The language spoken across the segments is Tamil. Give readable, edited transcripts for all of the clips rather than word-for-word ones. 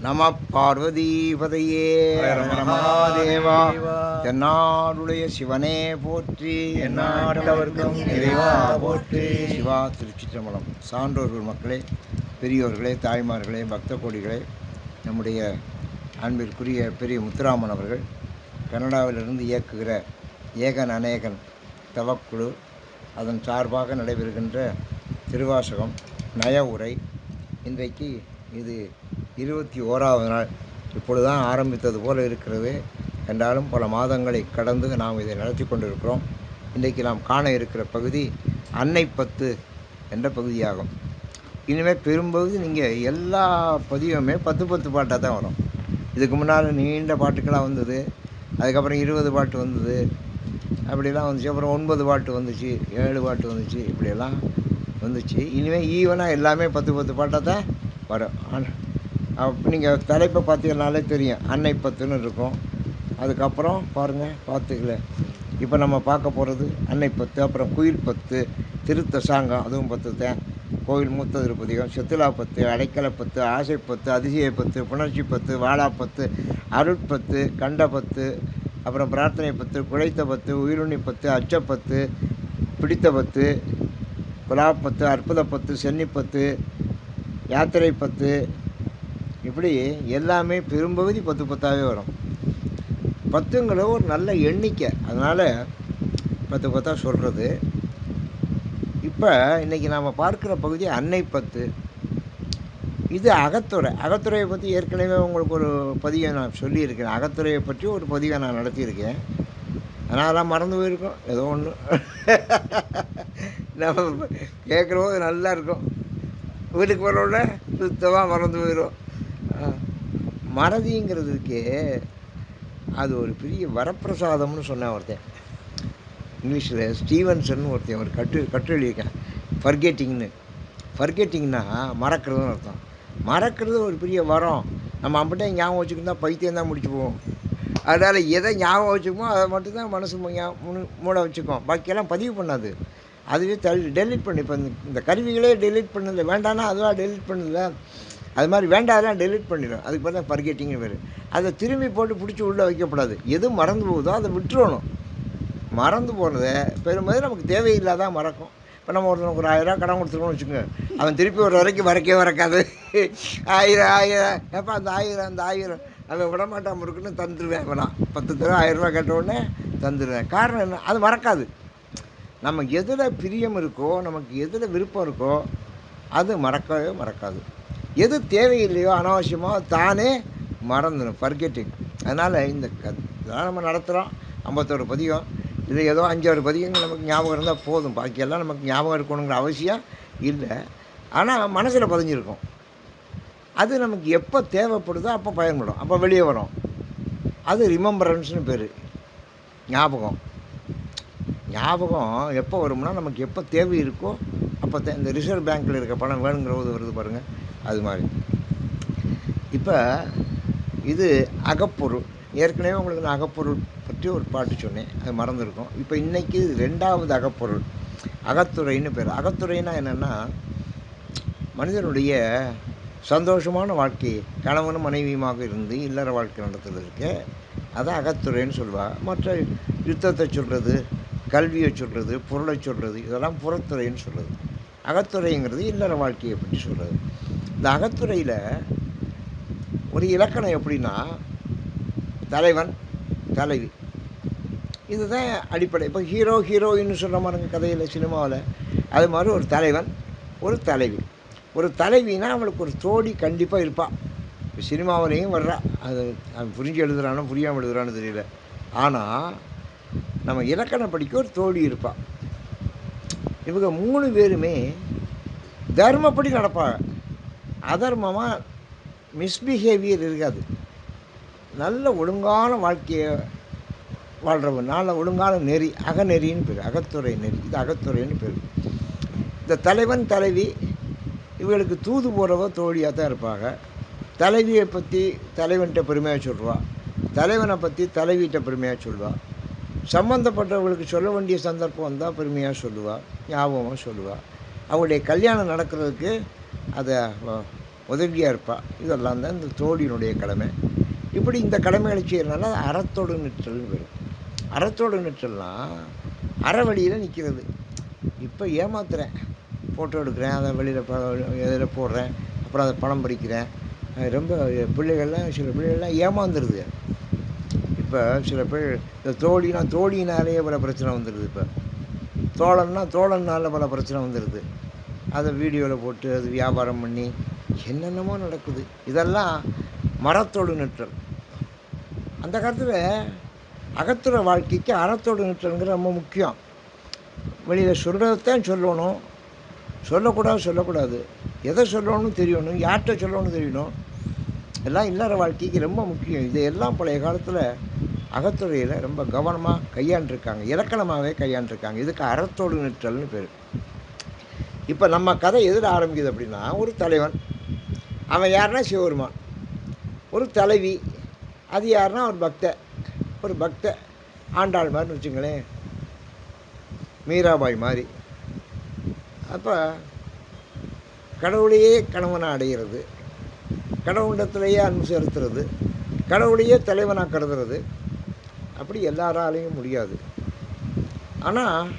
நம பார்வதீபதையே மகாதேவா. தென்னாடுடைய சிவனே போற்றி, எந்நாட்டவர்க்கும் இறைவா போற்றி. சிவா திருச்சிற்றம்பலம். சான்றோர்கள் மக்களே, பெரியோர்களே, தாய்மார்களே, பக்த கோடிகளே, நம்முடைய அன்பிற்குரிய பெரிய முத்துராமன் அவர்கள் கனடாவிலிருந்து இயக்குகிற ஏகன் அநேகன் தவக்குழு, அதன் சார்பாக நடைபெறுகின்ற திருவாசகம் நய உரை. இன்றைக்கு இது 21வது நாள். இப்பொழுதுதான் ஆரம்பித்தது போல் இருக்கிறது என்றாலும் பல மாதங்களை கடந்து நாம் இதை நடத்தி கொண்டிருக்கிறோம். இன்றைக்கு நாம் காண இருக்கிற பகுதி அன்னை பத்து என்ற பகுதியாகும். இனிமேல் பெரும்பகுதி நீங்கள் எல்லா பதிவுமே 10 பாட்டாக தான் வரும். இதுக்கு முன்னால் நீண்ட பாட்டுக்கெல்லாம் வந்தது, அதுக்கப்புறம் 20 பாட்டு வந்தது, அப்படிலாம் வந்துச்சு. அப்புறம் 9 பாட்டு வந்துச்சு, 7 பாட்டு வந்துச்சு, இப்படியெல்லாம் வந்துச்சு. இனிமேல் ஈவனாக எல்லாமே 10 பாட்டாக தான் வரும். அப்போ நீங்கள் தலைப்பை பார்த்தீங்கன்னாலே தெரியும், அன்னை பத்துன்னு இருக்கும். அதுக்கப்புறம் பாருங்கள், பார்த்துக்கல. இப்போ நம்ம பார்க்க போகிறது அன்னை பத்து, அப்புறம் குயில் பத்து, திருத்தசாங்கம் அதுவும் 10 தான், கோயில் மூத்த திருப்பதிகம், செத்துலா பத்து, அடைக்கலை பத்து, ஆசை பத்து, அதிசய பத்து, புணர்ச்சி பத்து, வாழா பத்து, அருட்பத்து, கண்ட பத்து, அப்புறம் பிரார்த்தனை பத்து, குழைத்த பத்து, உயிருண்ணி பத்து, அச்சப்பத்து, பிடித்த பத்து, குலாப்பத்து, அற்புத பத்து, சென்னி பத்து, யாத்திரை பத்து, இப்படி எல்லாமே பெரும்பகுதி 10 வரும். 10ங்கிற ஒரு நல்ல எண்ணிக்கை, அதனால் 10 சொல்கிறது. இப்போ இன்றைக்கி நாம் பார்க்குற பகுதி அன்னை பத்து. இது அகத்துறை. அகத்துறையை பற்றி ஏற்கனவே உங்களுக்கு ஒரு பதிவை நான் சொல்லியிருக்கேன். அகத்துறையை பற்றி ஒரு பதிவை நான் நடத்தியிருக்கேன். அதனால் மறந்து போயிருக்கோம், ஏதோ ஒன்று. நம்ம கேட்குறபோது நல்லா இருக்கும், வீட்டுக்கு வரவுள்ள சுத்தமாக மறந்து போயிடும். மறதிங்கிறதுக்கு அது ஒரு பெரிய வரப்பிரசாதம்னு சொன்னேன் ஒருத்தன். இங்கிலீஷில் ஸ்டீவன்சன் ஒருத்தன் ஒரு கட்டு எழுதியிருக்கேன், ஃபர்கெட்டிங்னா மறக்கிறதுன்னு அர்த்தம். மறக்கிறது ஒரு பெரிய வரம். நம்ம அப்படியே ஞாபகம் வச்சுக்கிட்டு தான் பைத்தியம் தான் முடிச்சு போவோம். அதனால் எதை ஞாபகம் வச்சுக்குமோ அதை மட்டும்தான் மனசு மூட வச்சுக்கோம், பாக்கியெல்லாம் பதிவு பண்ணாது. அதுவே டெலிட் பண்ணி, இப்போ இந்த கருவிகளே டெலிட் பண்ணது வேண்டான்னா அதுவாக டெலிட் பண்ணுதில்ல, அது மாதிரி வேண்டாதெல்லாம் டெலிட் பண்ணிடும். அதுக்கு பார்த்தா ஃபர்கெட்டிங்னு பேர். அதை திரும்பி போட்டு பிடிச்சி உள்ளே வைக்கக்கூடாது. எது மறந்து போகுதோ அதை விட்டுறணும். மறந்து போனதை பெரும்போது நமக்கு தேவையில்லாதான் மறக்கும். இப்போ நம்ம ஒருத்தனுக்கு ஒரு 1000 கடன் கொடுத்துருக்கோம்னு வச்சுக்கோங்க, அவன் திருப்பி ஒரு வரைக்கும் வரக்காது. 1000 எப்போ அந்த 1000 அவன் விடமாட்டாமல் இருக்குன்னு தந்துடுவேன். வேணாம், 10 தடவை 1000 கேட்டவுடனே தந்துடுவேன். காரணம் என்ன? அது மறக்காது. நம்ம எதில் பிரியம் இருக்கோ, நமக்கு எதில் விருப்பம் இருக்கோ அது மறக்காது. எது தேவையில்லையோ அனாவசியமாக தானே மறந்துடும், ஃபர்கெட்டிங். அதனால் இதெல்லாம் நம்ம நடத்துகிறோம். 51 பதிகம். இது ஏதோ 5-6 பதிகங்கள் நமக்கு ஞாபகம் இருந்தால் போதும், பாக்கியெல்லாம் நமக்கு ஞாபகம் இருக்கணுங்கிற அவசியம் இல்லை. ஆனால் மனசில் பதிஞ்சிருக்கும். அது நமக்கு எப்போ தேவைப்படுதோ அப்போ பயன்படும், அப்போ வெளியே வரும். அது ரிமெம்பரன்ஸ்னு பேர். ஞாபகம் எப்போ வரும்னா நமக்கு எப்போ தேவை இருக்கோ அப்போ இந்த ரிசர்வ் பேங்க்கில் இருக்க பணம் வேணுங்கிற போது வருது பாருங்கள், அது மாதிரி. இப்போ இது அகப்பொருள். ஏற்கனவே உங்களுக்கு நான் அகப்பொருள் பற்றி ஒரு பாட்டு சொன்னேன், அது மறந்துருக்கும். இப்போ இன்றைக்கி 2வது அகப்பொருள், அகத்துறைன்னு பேர். அகத்துறைன்னா என்னென்னா, மனிதனுடைய சந்தோஷமான வாழ்க்கை, கணவனும் மனைவியுமாக இருந்து இல்லற வாழ்க்கை நடத்துறதுக்கு அதான் அகத்துறைன்னு சொல்லுவாள். மற்ற யுத்தத்தை சொல்கிறது, கல்வியை சொல்கிறது, பொருளை சொல்கிறது, இதெல்லாம் புறத்துறைன்னு சொல்கிறது. அகத்துறைங்கிறது இல்லற வாழ்க்கையை பற்றி சொல்கிறது. இந்த அகத்துறையில் ஒரு இலக்கணம் எப்படின்னா, தலைவன் தலைவி, இதுதான் அடிப்படை. இப்போ ஹீரோயின்னு சொல்கிற மாதிரிங்க கதையில், சினிமாவில் அது மாதிரி ஒரு தலைவன் ஒரு தலைவி. ஒரு தலைவினா அவளுக்கு ஒரு தோழி கண்டிப்பாக இருப்பாள். இப்போ சினிமாவிலையும் வர்றா, அது புரிஞ்சு எழுதுறானோ புரியாமல் எழுதுறான்னு தெரியல. ஆனால் நம்ம இலக்கணம் படிக்க ஒரு தோழி இருப்பாள். இவங்க 3 பேருமே தர்மப்படி நடப்பாங்க. அதர்மமாக மிஸ்பிஹேவியர் இருக்காது. நல்ல ஒழுங்கான வாழ்க்கையை வாழ்கிறவன், நல்ல ஒழுங்கான நெறி, அகநெறின்னு பேர், அகத்துறை நெறி. இது அகத்துறைன்னு பேர். இந்த தலைவன் தலைவி இவங்களுக்கு தூது போகிறவ தோழியாக தான் இருப்பாங்க. தலைவியை பற்றி தலைவன்கிட்ட பெருமையாக சொல்லுவாள், தலைவனை பற்றி தலைவியிட்ட பெருமையாக சொல்லுவாள். சம்மந்தப்பட்டவர்களுக்கு சொல்ல வேண்டிய சந்தர்ப்பம் வந்தால் பெருமையாக சொல்லுவாள், ஞாபகமாக சொல்லுவாள். அவங்களுடைய கல்யாணம் நடக்கிறதுக்கு அதை உதவியாக இருப்பாள். இதெல்லாம் தான் இந்த தோழியினுடைய கடமை. இப்படி இந்த கடமைகளை செய்கிறனால அறத்தோடு நிற்றல்னு வரும். அறத்தோடு நிற்றல்னால் அறவழியில் நிற்கிறது. இப்போ ஏமாத்துறேன், ஃபோட்டோ எடுக்கிறேன், அதை வெளியில் இதில் போடுறேன், அப்புறம் அதை பணம் பறிக்கிறேன். ரொம்ப சில பிள்ளைகள்லாம் ஏமாந்துருது. இப்போ சில பேர் இந்த தோழினாலேயே பல பிரச்சனை வந்துடுது. இப்போ தோழன்னால பல பிரச்சனை வந்துடுது. அதை வீடியோவில் போட்டு அது வியாபாரம் பண்ணி என்னென்னமோ நடக்குது. இதெல்லாம் மரத்தோடு நிற்றல். அந்த காலத்தில் அகத்துற வாழ்க்கைக்கு அறத்தோடு நிற்றல்ங்கிற ரொம்ப முக்கியம். வெளியில் சொல்கிறதான் சொல்லணும், சொல்லக்கூடாது. எதை சொல்லணும்னு தெரியணும், யார்கிட்ட சொல்லணும்னு தெரியணும். எல்லாம் இல்லற வாழ்க்கைக்கு ரொம்ப முக்கியம். இதையெல்லாம் பழைய காலத்தில் அகத்துறையில் ரொம்ப கவனமாக கையாண்டிருக்காங்க, இலக்கணமாகவே கையாண்டிருக்காங்க. இதுக்கு அறத்தோடு நிற்றல்னு பேர். இப்போ நம்ம கதை எதில் ஆரம்பிக்குது அப்படின்னா, ஒரு தலைவன், அவன் யாருன்னா சிவபெருமான். ஒரு தலைவி, அது யாருன்னா ஒரு பக்த ஆண்டாள் மாதிரின்னு வச்சுங்களேன், மீராபாய் மாதிரி. அப்போ கடவுளையே கணவனாக அடைகிறது, கடவுளிடத்திலேயே அன்பு செலுத்துறது, கடவுளையே தலைவனாக கருதுறது, அப்படி எல்லாராலையும் முடியாது. ஆனால்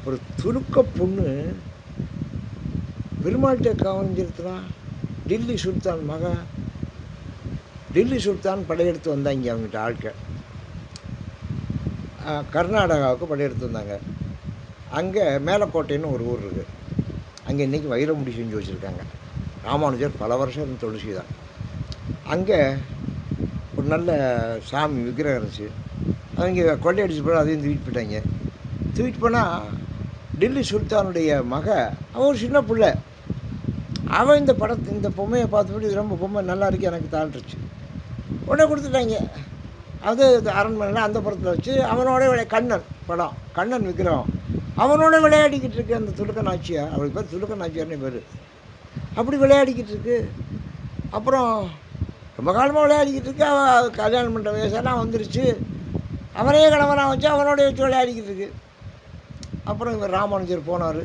ஒரு துருக்க பொண்ணு பெருமாள்கிட்ட கவனிஞ்சிருக்கிறான். டில்லி சுல்தான் படையெடுத்து வந்தாங்க. அவங்ககிட்ட ஆட்கள் கர்நாடகாவுக்கு படையெடுத்து வந்தாங்க. அங்கே மேலக்கோட்டைன்னு ஒரு ஊர் இருக்குது. அங்கே இன்றைக்கி வைரமுடி செஞ்சு வச்சுருக்காங்க. ராமானுஜர் பல வருஷம் தொழில் செய்தார். அங்கே ஒரு நல்ல சாமி விக்கிரகம் இருந்துச்சு. அவங்க கொள்ளையடிச்சு போய் அதையும் தூக்கிட்டு போயிட்டாங்க. தூக்கிட்டு போனால் டில்லி சுல்தானுடைய அவன் ஒரு சின்ன பிள்ளை. அவன் இந்த பொம்மையை பார்த்துட்டு இது ரொம்ப பொம்மை நல்லா இருக்கு எனக்கு தாழ்ந்துருச்சு. உடனே கொடுத்துட்டாங்க. அது அரண்மனையில் அந்த படத்தில் வச்சு அவனோட கண்ணன் விக்கிரகம் அவனோட விளையாடிக்கிட்டு இருக்கு. அந்த துலுக்க நாச்சியார், அவளுக்கு பேர் துலுக்க நாச்சியார்னு பேர். அப்படி விளையாடிக்கிட்டு இருக்கு. அப்புறம் ரொம்ப காலமாக விளையாடிக்கிட்டு இருக்கு. அவள் கல்யாணம் பண்ணுற வயசெல்லாம் வந்துருச்சு. அவனையே கணவனாக வச்சு அவனோட வச்சு விளையாடிக்கிட்டு இருக்கு. அப்புறம் இவர் ராமானுஜர் போனார்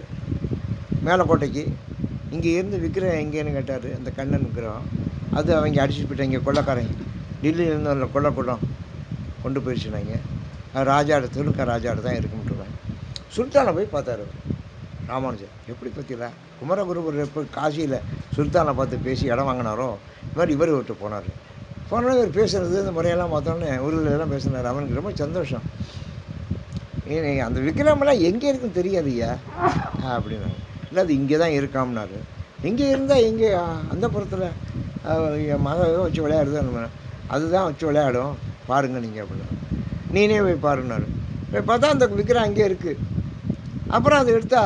மேலக்கோட்டைக்கு. இங்கே இருந்து விக்கிரகம் எங்கேன்னு கேட்டார். அந்த கண்ணன் விக்கிரகம் அது அவங்க அடிச்சுட்டு போயிட்டாங்க. கொள்ளைக்காரங்க டில்லியிலேருந்து அந்த கொள்ளைக்கூடம் கொண்டு போயிடுச்சுனாங்க. துலுக்க ராஜாட தான் இருக்குன்ட்டுருவாங்க. சுல்தானை போய் பார்த்தாரு ராமானுஜர். எப்படி பற்றில குமரகுருபர் எப்போ காசியில் சுல்தானை பார்த்து பேசி இடம் வாங்கினாரோ இது மாதிரி இவர் விட்டு போனார். இவர் பேசுகிறது இந்த முறையெல்லாம் பார்த்தோன்னே ஊரில் பேசினார். அவனுக்கு ரொம்ப சந்தோஷம். அந்த விக்ரமெல்லாம் எங்கே இருக்குன்னு தெரியாதுய்யா அப்படின்னாங்க. இல்லை அது இங்கே தான் இருக்காம்னாரு. எங்கே இருந்தால் எங்கே அந்த புறத்தில் என் வச்சு விளையாடுது, அதுதான் வச்சு விளையாடும் பாருங்க நீங்கள் அப்படின்னா. நீனே போய் பாருன்னாரு. போய் பார்த்தா அந்த விக்ரம் அங்கே இருக்குது. அப்புறம் அதை எடுத்தா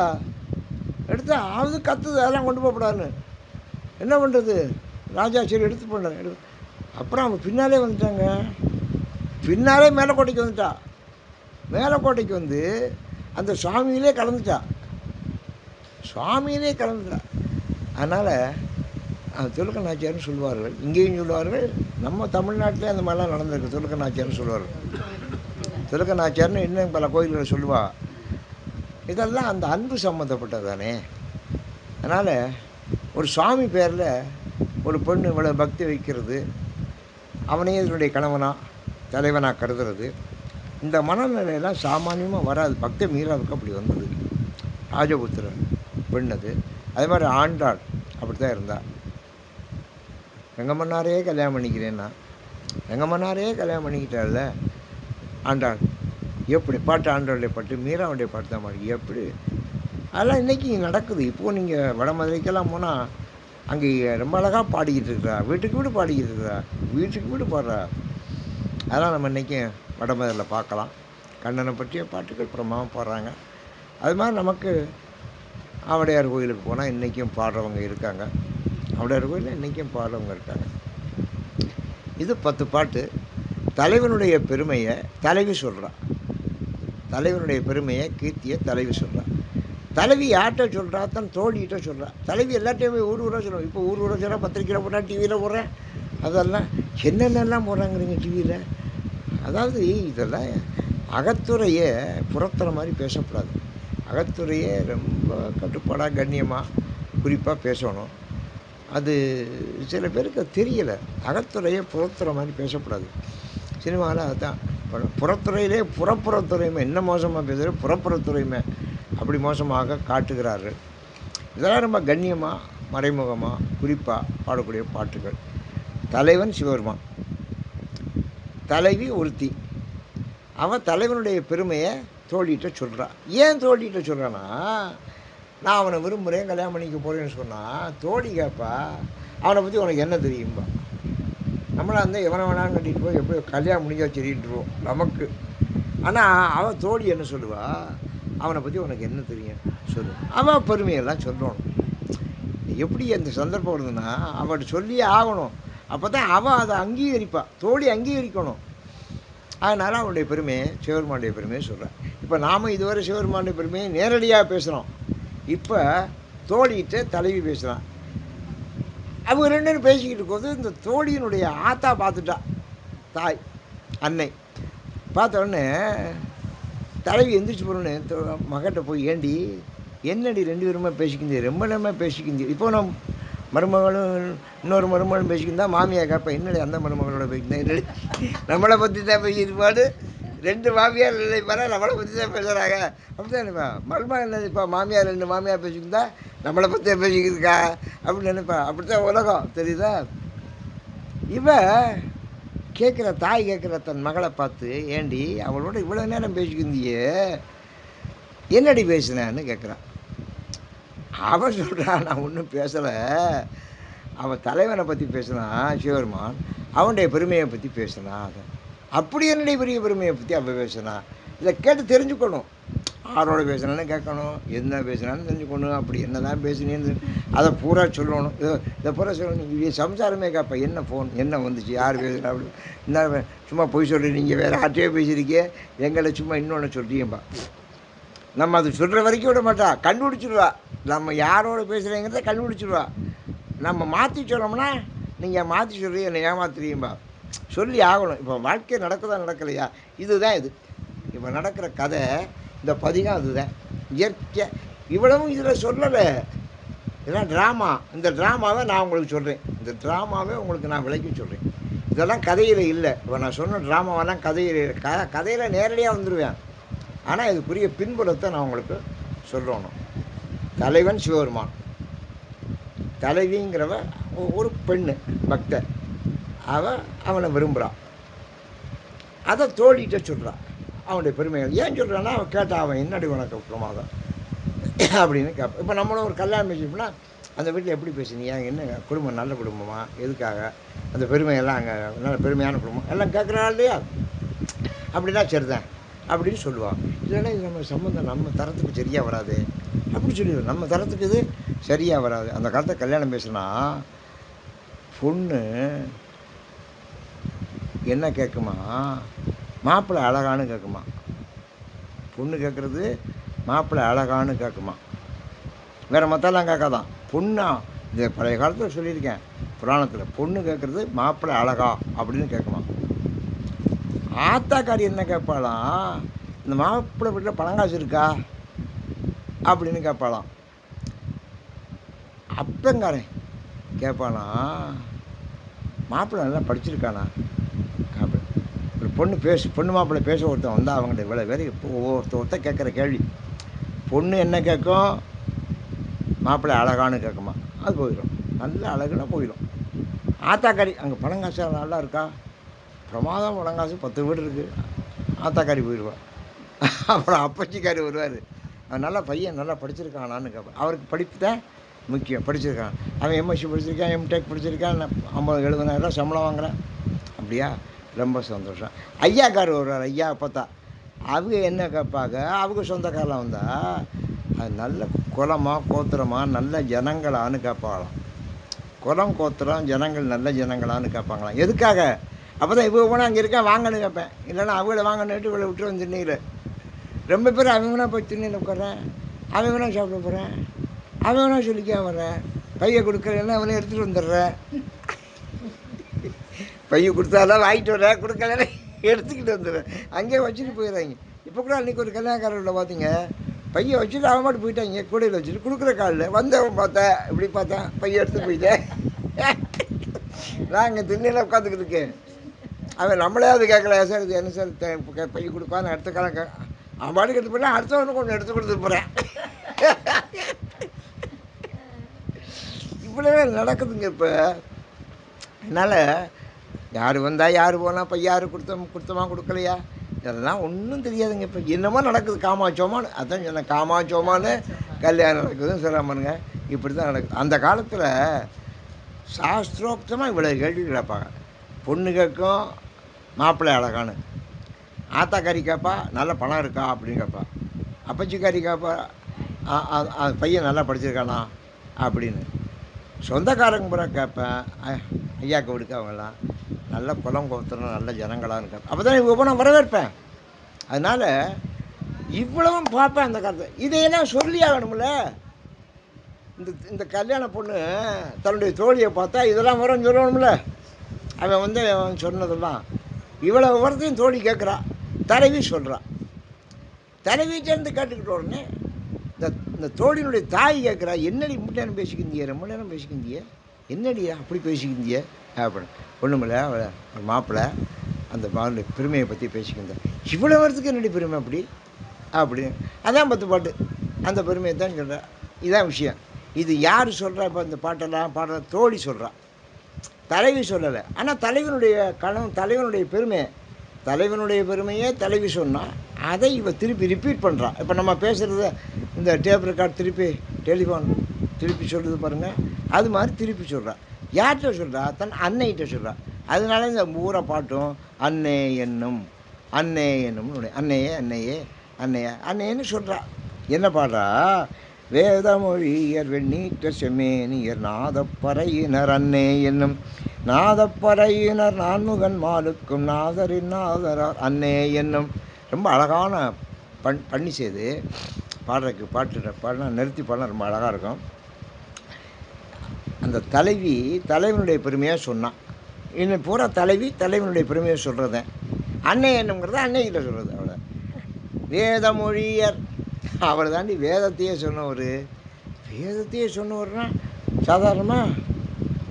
அது கத்துது, அதெல்லாம் கொண்டு போகக்கூடாதுன்னு. என்ன பண்ணுறது, ராஜா சரி எடுத்து போனார். அப்புறம் அவங்க பின்னாலே வந்துட்டாங்க. பின்னாலே மேலக்கோட்டைக்கு வந்துட்டா. மேலக்கோட்டைக்கு வந்து அந்த சுவாமியிலே கலந்துட்டா. அதனால் துலுக்க நாச்சியார்னு சொல்லுவார்கள். இங்கேயும் சொல்லுவார்கள், நம்ம தமிழ்நாட்டிலே அந்த மாதிரிலாம் நடந்திருக்கு. துலுக்க நாச்சியார்னு சொல்லுவார்கள். துலுக்க நாச்சியார்னு இன்னும் பல கோயில்களை சொல்லுவா. இதெல்லாம் அந்த அன்பு சம்மந்தப்பட்டது தானே. அதனால் ஒரு சுவாமி பேரில் ஒரு பெண்ணு இவ்வளோ பக்தி வைக்கிறது, அவனையே இதனுடைய தலைவனாக கருதுறது, இந்த மனநிலையெல்லாம் சாமானியமாக வராது. பக்த மீராவுக்கு அப்படி வந்தது. ராஜபுத்திரன் பெண் அது. அதே மாதிரி ஆண்டாள் அப்படி தான் இருந்தாள். வெங்கம்மன்னாரையே கல்யாணம் பண்ணிக்கிறேன்னா வெங்கம்மன்னாரையே கல்யாணம் பண்ணிக்கிட்டால ஆண்டாள். எப்படி பாட்டு ஆண்டாளுடைய பாட்டு, மீராவுடைய பாட்டு தான் பாடு. எப்படி அதெல்லாம் இன்றைக்கி நடக்குது. இப்போது நீங்கள் வட மதுரைக்கெல்லாம் போனால் அங்கே ரொம்ப அழகாக பாடிக்கிட்டு இருக்கிறா. வீட்டுக்கு வீடு பாடுறா. அதெல்லாம் நம்ம இன்றைக்கும் வட மதுரையில் பார்க்கலாம். கண்ணனை பற்றிய பாட்டுகள் பிரமாதமாக பாடுறாங்க. அது மாதிரி நமக்கு ஆவுடையார் கோயிலுக்கு போனால் இன்றைக்கும் பாடுறவங்க இருக்காங்க. ஆவுடையார் கோயிலில் இன்றைக்கும் பாடுறவங்க இருக்காங்க. இது 10 பாட்டு. தலைவனுடைய பெருமையை தலைவி சொல்கிறான். தலைவனுடைய பெருமையை கீர்த்தியை தலைவி சொல்கிறான். தலைவி யார்கிட்ட சொல்கிறா? தன் தோழிகிட்ட சொல்கிறா. தலைவி எல்லாத்தையுமே ஊராக சொல்லுவோம். இப்போ ஊராக சொல்கிறா, பத்திரிக்கையில் போடுறேன், டிவியில் போடுறேன். அதெல்லாம் என்னென்னலாம் போடுறாங்கிறீங்க டிவியில். அதாவது இதெல்லாம் அகத்துறையை புறத்துற மாதிரி பேசக்கூடாது. அகத்துறையே ரொம்ப கட்டுப்பாடாக கண்ணியமாக குறிப்பாக பேசணும். அது சில பேருக்கு தெரியலை. அகத்துறையை புறத்துறை மாதிரி பேசக்கூடாது. சினிமாவில் அதுதான் புறத்துறையிலே புறப்புறத்துறையுமே என்ன மோசமாக பேசுகிற புறப்புறத்துறையுமே அப்படி மோசமாக காட்டுகிறார்கள். இதெல்லாம் ரொம்ப கண்ணியமாக மறைமுகமாக குறிப்பாக பாடக்கூடிய பாட்டுகள். தலைவன் சிவபெருமான், தலைவி ஒருத்தி. அவன் தலைவனுடைய பெருமையை தோழிகிட்ட சொல்கிறான். ஏன் தோழிகிட்ட சொல்கிறான்னா, நான் அவனை விரும்புகிறேன், கல்யாணம் பண்ணிக்க போகிறேன்னு சொன்னால் தோழி கேட்பா, அவனை பற்றி உனக்கு என்ன தெரியும்பா. நம்மளாக இருந்தால் எவனை வேணாலும் கட்டிட்டு போய் எப்படி கல்யாணம் முடிஞ்சா சரின்ட்டுருவோம் நமக்கு. ஆனால் அவன் தோழி என்ன சொல்லுவா, அவனை பற்றி உனக்கு என்ன தெரியும் சொல்லு. அவன் பெருமையெல்லாம் சொல்லணும். எப்படி அந்த சந்தர்ப்பம் வருதுன்னா அவன்கிட்ட சொல்லியே ஆகணும். அப்போ தான் அவன் அதை அங்கீகரிப்பாள், தோழி அங்கீகரிக்கணும். அதனால் அவனுடைய பெருமையை சிவபெருமானுடைய பெருமையை சொல்கிறேன். இப்போ நாம் இதுவரை சிவபெருமானுடைய பெருமையை நேரடியாக பேசுகிறோம். இப்போ தோழிகிட்ட தலைவி பேசுகிறான். அவங்க ரெண்டு பேரும் பேசிக்கிட்டு இருக்கும்போது இந்த தோழியினுடைய ஆத்தா பார்த்துட்டா, தாய் அன்னை பார்த்த உடனே தலைவி எந்திரிச்சு போகிறோன்னு மகட்ட போய், ஏண்டி என்னடி ரெண்டு பேருமே பேசிக்கிந்தே, ரொம்ப நேரமாக பேசிக்கிந்தே. இப்போ நம்ம மருமகளும் இன்னொரு மருமகளும் பேசிக்கிந்தா மாமியார் கேட்பேன், என்னடி அந்த மருமகளோட பேசிக்கிந்தேன், நம்மளை பற்றி தான் பேசியிருப்பாடு. ரெண்டு மாமியார் நினைப்பாரா நம்மளை பற்றி தான் பேசுகிறாங்க அப்படி தான் நினைப்பா. மருமகள் நினைப்பா மாமியார் ரெண்டு மாமியார் பேசிக்கிந்தா நம்மளை பற்றி தான் பேசிக்கிருக்கா அப்படின்னு நினைப்பா. அப்படி தான் உலகம், தெரியுதா? இவ கேட்குற தாய் கேட்குற தன் மகளை பார்த்து, ஏண்டி அவளோட இவ்வளோ நேரம் பேசிக்கிந்தியே, என்னடி பேசுனேன்னு கேட்குறான். அவன் சொல்கிறான், நான் ஒன்றும் பேசலை, அவன் தலைவனை பற்றி பேசினான் சிவபெருமான், அவனுடைய பெருமையை பற்றி பேசினான். அதை அப்படி என்னுடைய பெரிய பெருமையை பற்றி அவன் பேசினான். இதை கேட்டு தெரிஞ்சுக்கணும், ஆரோட பேசினான்னு கேட்கணும், என்ன பேசினான்னு தெரிஞ்சுக்கணும். அப்படி என்ன தான் பேசினேன்னு அதை பூரா சொல்லணும். இதை பூரா சொல்லணும். நீங்கள் சம்சாரமே கேட்பேன், என்ன ஃபோன் என்ன வந்துச்சு, யார் பேசுகிறா, அப்படி என்ன சும்மா போய் சொல்கிறேன், நீங்கள் வேறு ஆட்டையே பேசியிருக்கே, எங்களை சும்மா இன்னொன்று சொல்கிறீங்கப்பா. நம்ம அது சொல்கிற வரைக்கும் விட மாட்டா, கண்டுபிடிச்சிடுவா. நம்ம யாரோட பேசுகிறேங்கிறத கண்டுபிடிச்சிடுவா. நம்ம மாற்றி சொல்லோம்னா, நீங்கள் மாற்றி சொல்கிறீங்க, என்னை ஏமாத்துறீங்கப்பா, சொல்லி ஆகணும். இப்போ வாழ்க்கை நடக்குதா நடக்கலையா, இதுதான் இது. இப்போ நடக்கிற கதை இந்த பதிகம் அதுதான் இயற்கை. இவ்வளவும் இதில் சொல்லலை, இதெல்லாம் ட்ராமா. இந்த ட்ராமாவை நான் உங்களுக்கு சொல்கிறேன், இந்த ட்ராமாவே உங்களுக்கு நான் விளக்கி சொல்கிறேன். இதெல்லாம் கதையில் இல்லை. இப்போ நான் சொன்ன ட்ராமாவெல்லாம் கதையில் கதையில் நேரடியாக வந்துடுவேன். ஆனால் இதுக்குரிய பின்புலத்தை நான் உங்களுக்கு சொல்லணும். தலைவன் சிவபெருமான், தலைவிங்கிறவ ஒரு பெண்ணு பக்தர், அவனை விரும்புகிறான். அதை தோழிகிட்ட சொல்கிறான் அவனுடைய பெருமைகள். ஏன் சொல்கிறான்னா, அவன் கேட்டான், அவன் என்னடி உனக்கு பிரமாதம் அப்படின்னு கேட்பான். இப்போ நம்மளும் ஒரு கல்யாணம் பேசிப்போம்னா, அந்த வீட்டில் எப்படி பேசுனீங்க, என்ன குடும்பம் நல்ல குடும்பமா, எதுக்காக, அந்த பெருமையெல்லாம் அங்கே நல்ல பெருமையான குடும்பம் எல்லாம் கேட்குறாள் இல்லையா, அப்படின்னா சரிதான் அப்படின்னு சொல்லுவான். இல்லைன்னா இது நம்ம சம்மந்தம் நம்ம தரத்துக்கு சரியாக வராது அப்படின்னு சொல்லிடுவோம். நம்ம தரத்துக்கு இது சரியாக வராது. அந்த காலத்தை கல்யாணம் பேசுனா பொண்ணு என்ன கேட்குமா, மாப்பிள்ளை அழகான்னு கேட்குமா. பொண்ணு கேட்குறது மாப்பிள்ளை அழகான்னு கேட்குமா, வேறு மற்றெல்லாம் கேட்காதான். பொண்ணா இந்த பழைய காலத்தில் சொல்லியிருக்கேன் புராணத்தில், பொண்ணு கேட்குறது மாப்பிள்ளை அழகா அப்படின்னு கேட்குமா. ஆத்தாக்காரி என்ன கேட்பாளாம், இந்த மாப்பிள்ளை வீட்டில் பணங்காசு இருக்கா அப்படின்னு கேட்பாளாம். அப்பங்காரன் கேட்பானா, மாப்பிள்ளை நல்லா படிச்சிருக்கானா அப்படி. ஒரு பொண்ணு பொண்ணு மாப்பிள்ளை பேச ஒருத்தன் வந்தால் அவங்கள்ட்ட இவ்வளோ பேர் இப்போ ஒருத்த கேட்குற கேள்வி. பொண்ணு என்ன கேட்கும், மாப்பிள்ளை அழகான்னு கேட்குமா, அது போயிடும். நல்ல அழகுன்னா போயிடும். ஆத்தாக்காரி அங்கே பணங்காசு நல்லா இருக்கா, பிரமாதம் பணங்காசு 10 வீடு இருக்குது, ஆத்தாக்காரி போயிடுவான். அப்புறம் அப்பச்சிக்காரி வருவார், அவன் நல்லா பையன் நல்லா படிச்சிருக்கானான்னு கேட்பான். அவருக்கு படிப்பு தான் முக்கியம், படிச்சிருக்கான். அவன் எம்எஸ்சி படிச்சிருக்கான், எம்டெக் படிச்சிருக்கான், 50,000-70,000 சம்பளம் வாங்குறான். அப்படியா, ரொம்ப சந்தோஷம். ஐயாக்கார் வருவார், ஐயா பார்த்தா அவங்க என்ன கேட்பாங்க, அவங்க சொந்தக்காரெலாம் வந்தால் அது நல்ல குலமாக கோத்திரமாக நல்ல ஜனங்களான்னு கேட்பாங்களாம். குலம் கோத்திரம் ஜனங்கள் நல்ல ஜனங்களான்னு கேட்பாங்களாம். எதுக்காக, அப்போ தான் இவங்க போனால் அங்கே இருக்கா வாங்கன்னு கேட்பேன். இல்லைன்னா அவங்கள வாங்கன்னுட்டு இவளை விட்டு வந்து திண்ணியில் ரொம்ப பேர் அவங்கனா போய் திண்ணியில் உட்காறேன், அவங்கனா சாப்பிட போகிறேன், அவங்கனா சொல்லிக்க வர்றேன், பையை கொடுக்கலன்னா அவனை எடுத்துகிட்டு வந்துடுறேன். பையை கொடுத்தாலும் வாங்கிட்டு வரேன், கொடுக்கலன்னா எடுத்துக்கிட்டு வந்துடுறேன், அங்கேயே வச்சுட்டு போயிடுறாங்க. இப்போ கூட அன்றைக்கி ஒரு கல்யாணக்காரர்களை பார்த்தீங்க, பையன் வச்சுட்டு அவன் மட்டும் போயிட்டாங்க, கூடையில் வச்சுட்டு கொடுக்குற காலில் வந்தவன் பார்த்தேன், இப்படி பார்த்தேன், பையன் எடுத்து போயிட்டேன். நான் இங்கே திண்ணையில் உட்காந்துக்கிட்டு இருக்கேன். அவன் நம்மளே அது கேட்கல, சார் இது என்ன சார் பையன் கொடுப்பான்னு அடுத்த காலம் அவன் பாட்டுக்கு எடுத்து போயிட்டேன். அடுத்தவனுக்கு ஒன்று எடுத்து கொடுத்துட்டு போகிறேன். இவ்வளவே நடக்குதுங்க இப்போ. அதனால் யார் வந்தால் யார் போனால் இப்போ யார் கொடுத்தோமா கொடுக்கலையா இதெல்லாம் ஒன்றும் தெரியாதுங்க. இப்போ என்னமோ நடக்குது, காமாச்சோமான்னு. அதான் சொன்னேன், காமாச்சோமான்னு கல்யாணம் நடக்குதுன்னு சொல்கிறாமனுங்க. இப்படி தான் நடக்குது. அந்த காலத்தில் சாஸ்திரோக்தமாக இவ்வளோ கேள்வி கேட்பாங்க. பொண்ணு கேட்கும் மாப்பிள்ளை அழகானு, ஆத்தாக்காரி கேட்பா நல்ல பணம் இருக்கா அப்படின்னு கேட்பா, அப்பச்சிக்காரி கேட்பா பையன் நல்லா படிச்சிருக்கானா அப்படின்னு, சொந்தக்காரங்க பூரா கேட்பேன் ஐயாக்கு விடுக்க அவங்கெல்லாம் நல்ல குளம் கோத்துறோம் நல்ல ஜனங்களான்னு கேட்பேன். அப்போ தான் இவ்வளோ நான் வரவேற்பேன். அதனால் இவ்வளவும் பார்ப்பேன் அந்த காலத்தில். இதையெல்லாம் சொல்லி ஆகணும்ல. இந்த கல்யாண பொண்ணு தன்னுடைய தோழியை பார்த்தா இதெல்லாம் வரும்னு சொல்லணும்ல. அவன் சொன்னதெல்லாம் இவ்வளோ வரத்தையும் தோழி கேட்குறா, தலைவி சொல்கிறா. தலைவிட்டேருந்து கேட்டுக்கிட்ட உடனே இந்த தோழியினுடைய தாய் கேட்குறா, என்னடி ரொம்ப நேரம் பேசிக்கிந்திய, ரொம்ப நேரம் பேசிக்கிந்திய, என்னடியா அப்படி பேசிக்கிந்திய அப்படின்னு. ஒன்றுமில்ல, அவளை மாப்பிள்ளை அந்த மகளுடைய பெருமையை பற்றி பேசிக்கிந்தேன். இவ்வளோ வரத்துக்கு என்னடி பெருமை அப்படி அப்படின்னு. அதான் 10 பாட்டு அந்த பெருமையை தான் சொல்கிறா. இதான் விஷயம். இது யார் சொல்கிறா? இப்போ இந்த பாட்டெல்லாம் பாடுற தோழி சொல்கிறா, தலைவி சொல்லலை. ஆனால் தலைவனுடைய பெருமையை தலைவி சொன்னால் அதை திருப்பி ரிப்பீட் பண்ணுறான். இப்போ நம்ம பேசுகிறத இந்த டேப் ரெக்கார்ட் டெலிஃபோன் திருப்பி சொல்கிறது பாருங்கள், அது மாதிரி திருப்பி சொல்கிறான். யார்கிட்ட சொல்கிறா? தன் அன்னைகிட்ட சொல்கிறா. அதனால இந்த ஊரை பாட்டும் அன்னை என்னும் அன்னையேன்னு சொல்கிறா. என்ன பாடுறா? வேதமொழியர் வெண்ணீற்ற செம்மேனியர் நாதப்பறையினர் அன்னை என்னும் நாதப்பறையினர் நான்முகன் மாலுக்கும் நாதரின் நாதரார் அன்னை என்னும். ரொம்ப அழகான பண்ணி செய்து பாடுறதுக்கு பாடினா நிறுத்தி பாடினா ரொம்ப அழகாக இருக்கும். அந்த தலைவனுடைய பெருமையாக சொன்னான். இன்னும் பூரா தலைவனுடைய பெருமையை சொல்கிறது. அன்னை என்னங்கிறது அன்னைகிட்ட சொல்கிறது. அவ்வளோ வேதமொழியர் அவர் தாண்டி வேதத்தையே சொன்னவர்னா சாதாரணமாக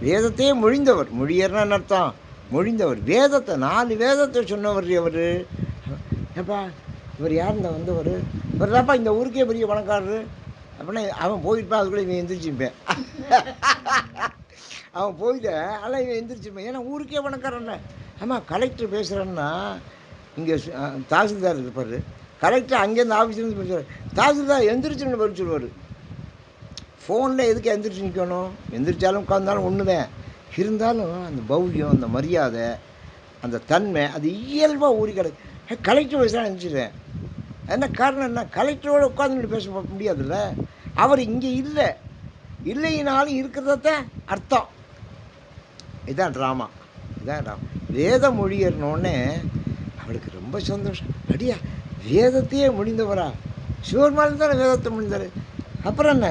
வேதத்தையே மொழியர்னா அர்த்தம் மொழிந்தவர். வேதத்தை 4 வேதத்தை சொன்னவர் அவர். ஏப்பா இவர் யார் இந்த வந்தவர்? இவர் தான்ப்பா இந்த ஊருக்கே பெரிய பணக்காரரு அப்படின்னா அவன் போயிருப்பான். அதுக்குள்ளே இவன் எந்திரிச்சிருப்பேன். அவன் போயிட்டேன், ஆனால் இவன் எந்திரிச்சிருப்பேன். ஏன்னா ஊருக்கே பணக்காரன்ன. ஆமாம், கலெக்டர் பேசுகிறேன்னா இங்கே தாசில்தார் இருப்பார். கலெக்டர் அங்கேருந்து ஆஃபீஸ்லேருந்து பேசுவார். தாசில்தார் எந்திரிச்சுன்னு பதில் சொல்லுவார். ஃபோனில் எதுக்கு எந்திரிச்சு நிற்கணும்? எந்திரிச்சாலும் உட்காந்தாலும் ஒன்று தான். இருந்தாலும் அந்த பௌரியம், அந்த மரியாதை, அந்த தன்மை அது இயல்பாக ஊறி கிடக்கு. கலெக்டர் பேசுகிறேன் எந்திரிச்சிடுறேன். என்ன காரணம்? என்ன, கலெக்டரோடு உட்காந்துட்டு பேச முடியாதுல்ல. அவர் இங்கே இல்லைனாலும் இருக்கிறதான் அர்த்தம். இதுதான் ட்ராமா. வேத மொழியர்னோடனே அவளுக்கு ரொம்ப சந்தோஷம். அடியா வேதத்தையே முடிந்தவரா? சிவபெருமான் தானே வேதத்தை முடிந்தார். அப்புறம் என்ன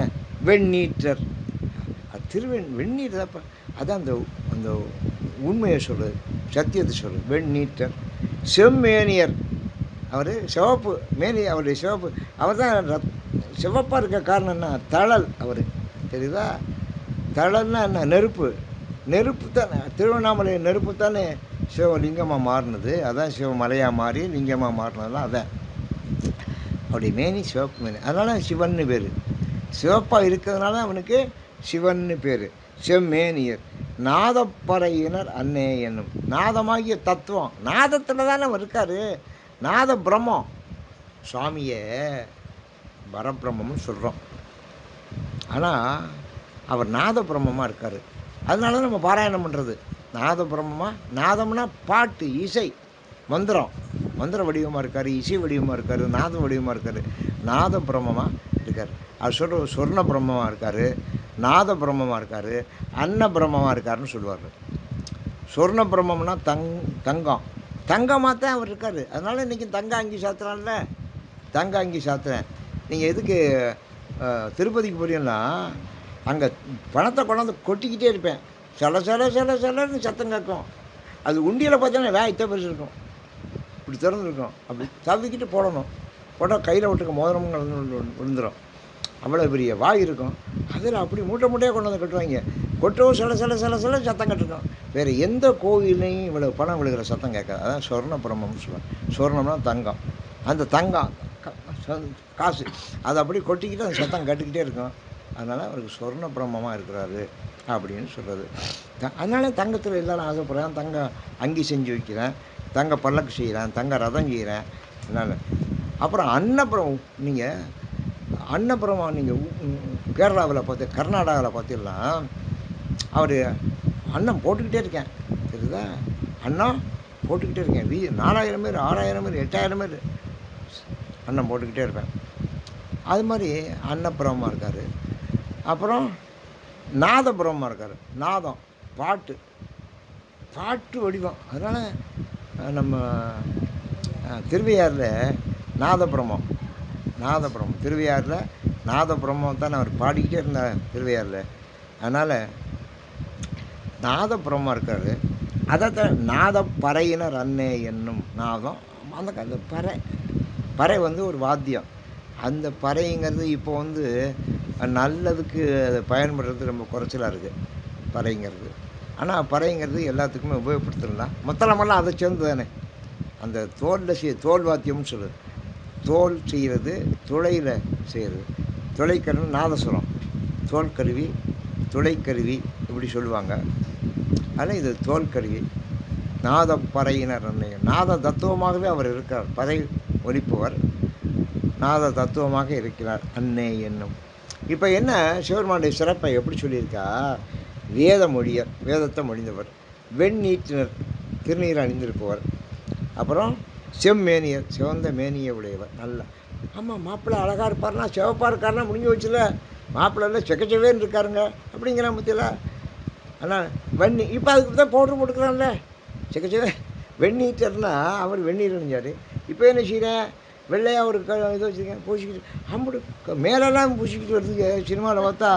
வெண்ணீற்றர், வெந்நீர். அப்போ அதான் அந்த உண்மையை சொல்கிறது, சத்தியத்தை சொல்கிறது. வெண்ணீற்றர் செம்மேனியர், அவர் சிவப்பு மேனி, அவருடைய சிவப்பு. அவர் தான் சிவப்பாக இருக்க காரணம் என்ன? தழல். அவர் தெரியுதா? தழல்னா என்ன? நெருப்பு தானே. திருவண்ணாமலை நெருப்பு தானே சிவலிங்கமாக மாறினது. அதான் சிவமலையாக மாறி லிங்கமாக மாறினதுலாம் அதான். அவருடைய மேனி சிவப்பு மேனி, அதனால் சிவன்னு பேர். சிவப்பாக இருக்கிறதுனால அவனுக்கு சிவன்னு பேர். செம்மேனியர் நாதப்பறையினர் அன்னை என்னும். நாதமாகிய தத்துவம், நாதத்தில் தானே அவர் இருக்கார். நாத பிரம்மம். சுவாமியை பரபிரம்மம்னு சொல்கிறோம், ஆனால் அவர் நாத பிரம்மமாக இருக்கார். அதனால தான் நம்ம பாராயணம் பண்ணுறது நாத பிரம்மமாக. நாதம்னா பாட்டு, இசை, மந்திர வடிவமாக இருக்கார், இசை வடிவமாக இருக்கார், நாத வடிவமாக இருக்கார். நாத பிரம்மமாக இருக்கார். அவர் சொல்கிற சொர்ண பிரம்மமாக இருக்கார், நாத பிரம்மமாக இருக்கார், அன்ன பிரம்மமாக இருக்காருன்னு சொல்லுவார். சொர்ண பிரம்மம்னா தங்கமாக தான் அவர் இருக்கார். அதனால் இன்றைக்கி தங்க அங்கி சாத்துறான்ல, தங்க அங்கி சாத்துறேன். நீங்கள் எதுக்கு திருப்பதிக்கு போறீங்கன்னா அங்கே பணத்தை கொண்டாந்து கொட்டிக்கிட்டே இருப்பேன். சிலன்னு சத்தம் கேட்கும். அது உண்டியில் பார்த்தோன்னா இத்தனை பெருசு இருக்கும், இப்படி திறந்துருக்கும். அப்படி தவிக்கிட்டு போடணும். போட்டால் கையில் விட்டுக்க மோதிரமும் கலந்து விழுந்துடும். அவ்வளோ பெரிய வாய் இருக்கும். அதில் அப்படி மூட்டை மூட்டையாக கொண்டு வந்து கட்டுவாங்க. கொட்டவும் சில சத்தம் கட்டுருக்கோம். வேறு எந்த கோவிலையும் இவ்வளோ பணம் விழுகிற சத்தம் கேட்காது. அதான் சொர்ணபுரமம்னு சொல்லுவாங்க. சொர்ணம்னா தங்கம். அந்த தங்கம் காசு அதை அப்படி கொட்டிக்கிட்டு அந்த சத்தம் கட்டுக்கிட்டே இருக்கும். அதனால் அவருக்கு சொர்ண பிரம்மமாக இருக்கிறாரு அப்படின்னு சொல்கிறது. அதனால தங்கத்தில் எல்லாரும் ஆசைப்படுறேன். தங்க அங்கி செஞ்சு வைக்கிறேன், தங்க பல்லக்கு செய்கிறேன், தங்க ரதம் செய்கிறேன். அதனால் அப்புறம் அன்னபுரம், நீங்கள் அன்னபுரம் நீங்கள் கேரளாவில் பார்த்து கர்நாடகாவில் பார்த்தீங்கன்னா அவர் அன்னம் போட்டுக்கிட்டே இருக்கேன், தெரியுதா? அன்னம் போட்டுக்கிட்டே இருக்கேன். 4000 பேர், 6000 பேர், 8000 பேர் அன்னம் போட்டுக்கிட்டே இருப்பேன். அது மாதிரி அன்னபுரமாக இருக்கார். அப்புறம் நாதபுரமாக இருக்கார். நாதம் பாட்டு வடிவம். அதனால் நம்ம திருவையாறில் நாதபுரமம் திருவையாறில் நாதபுரமம் தான் அவர் பாடிக்கிட்டே இருந்தார் திருவையாறில். அதனால் நாதபுரமாக இருக்கார். அதை நாதப்பறையினர் அன்னே என்னும் நாதம். அந்த காலத்தில் பறை வந்து ஒரு வாத்தியம். அந்த பறைங்கிறது இப்போ வந்து நல்லதுக்கு அதை பயன்படுறது ரொம்ப குறைச்சலாக இருக்குது பறைங்கிறது. ஆனால் பறைங்கிறது எல்லாத்துக்குமே உபயோகப்படுத்தலாம். மொத்தமெல்லாம் அதை சேர்ந்து தானே அந்த தோல் வாத்தியம்னு சொல்லுது. தோல் செய்கிறது, துளையில் செய்கிறது. துளைக்கருவி நாதசுரம், தோல் கருவி, துளைக்கருவி இப்படி சொல்லுவாங்க. அதில் இது தோல் கருவி. நாதப்பறையினர் நாத தத்துவமாகவே அவர் இருக்கிறார். பறை ஒலிப்பவர் நாத தத்துவமாக இருக்கிறார் அன்னே என்னும். இப்போ என்ன சிவபெருமானுடைய சிறப்பை எப்படி சொல்லியிருக்கா? வேத மொழியர், வேதத்தை மொழிந்தவர். வெண்ணீற்றினர், திருநீர் அணிந்திருப்பவர். அப்புறம் செம்மேனியர், சிவந்த மேனியை உடையவர். நல்லா ஆமாம், மாப்பிள்ளை அழகாக இருப்பார்னா சிவப்பாக இருக்காருன்னா முடிஞ்சு வச்சுல. மாப்பிள்ளைல செக்கச்சவேன்னு இருக்காருங்க அப்படிங்கிற மத்தியில். ஆனால் வெண்ணி இப்போ அதுக்கு தான் பவுட்ரு போட்டுக்கிறான்ல செக்கச்சவே. வெண்ணீட்டர்னா அவர் வெந்நீர் அணிஞ்சார். இப்போ என்ன செய்கிறேன்? வெள்ளையாக ஒரு இதை வச்சுருக்கேன், பூசிக்கிட்டு அம்புடு மேலெல்லாம் பூசிக்கிட்டு வருதுங்க. சினிமாவில் பார்த்தா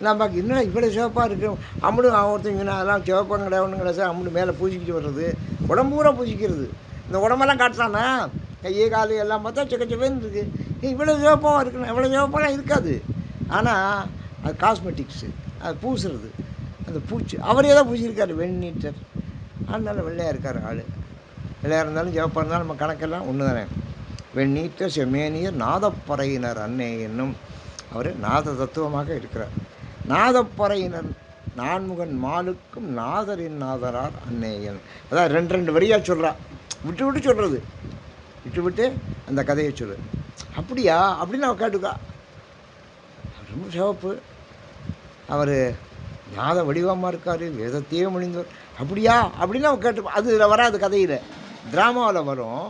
நான் பார்க்க இன்னும் இவ்வளோ சிவப்பாக இருக்கு. அம்புடு ஒருத்தங்க அதெல்லாம் சிவப்பாக கிடையாது, ஒன்றும் கிடையாது சார். அம்புடு மேலே பூசிக்கிட்டு வர்றது, உடம்பு பூரா பூசிக்கிறது. இந்த உடம்பெல்லாம் காட்டுறானா கையை காலு எல்லாம் பார்த்தா செக்கச்சவேன்னு இருக்குது. இவ்வளோ சிவப்பாக இருக்குண்ணா, இவ்வளோ சிவப்பாலாம் இருக்காது. ஆனால் அது காஸ்மெட்டிக்ஸு, அது பூசுறது, அந்த பூச்சி. அவரே தான் பூசியிருக்காரு வெண்ணீட்டர். அதனால வெள்ளையாக இருக்கார் ஆள். வெள்ளையாக இருந்தாலும் சிவப்பாக இருந்தாலும் நம்ம கணக்கெல்லாம் ஒன்று தானே. வெண்ணீட்ட செம்மேனியர் நாதப்பறையினர் அன்னே என்னும். அவர் நாத தத்துவமாக இருக்கிறார். நாதப்பறையினர் நான்முகன் மாலுக்கும் நாதரின் நாதரார் அன்னேயன். அதான் ரெண்டு வரியாக சொல்கிறா, விட்டு சொல்கிறது, விட்டு அந்த கதையை சொல்லு. அப்படியா அப்படின்னு அவள் கேட்டுக்கா. ரொம்ப சிவப்பு, அவர் நாத வடிவமாக இருக்கார், வேதத்தையே மொழிந்தவர். அப்படியா அப்படின்னு அவன் கேட்டுப்பா. அது இதில் வராது, கதையில் ட்ராமாவில் வரும்,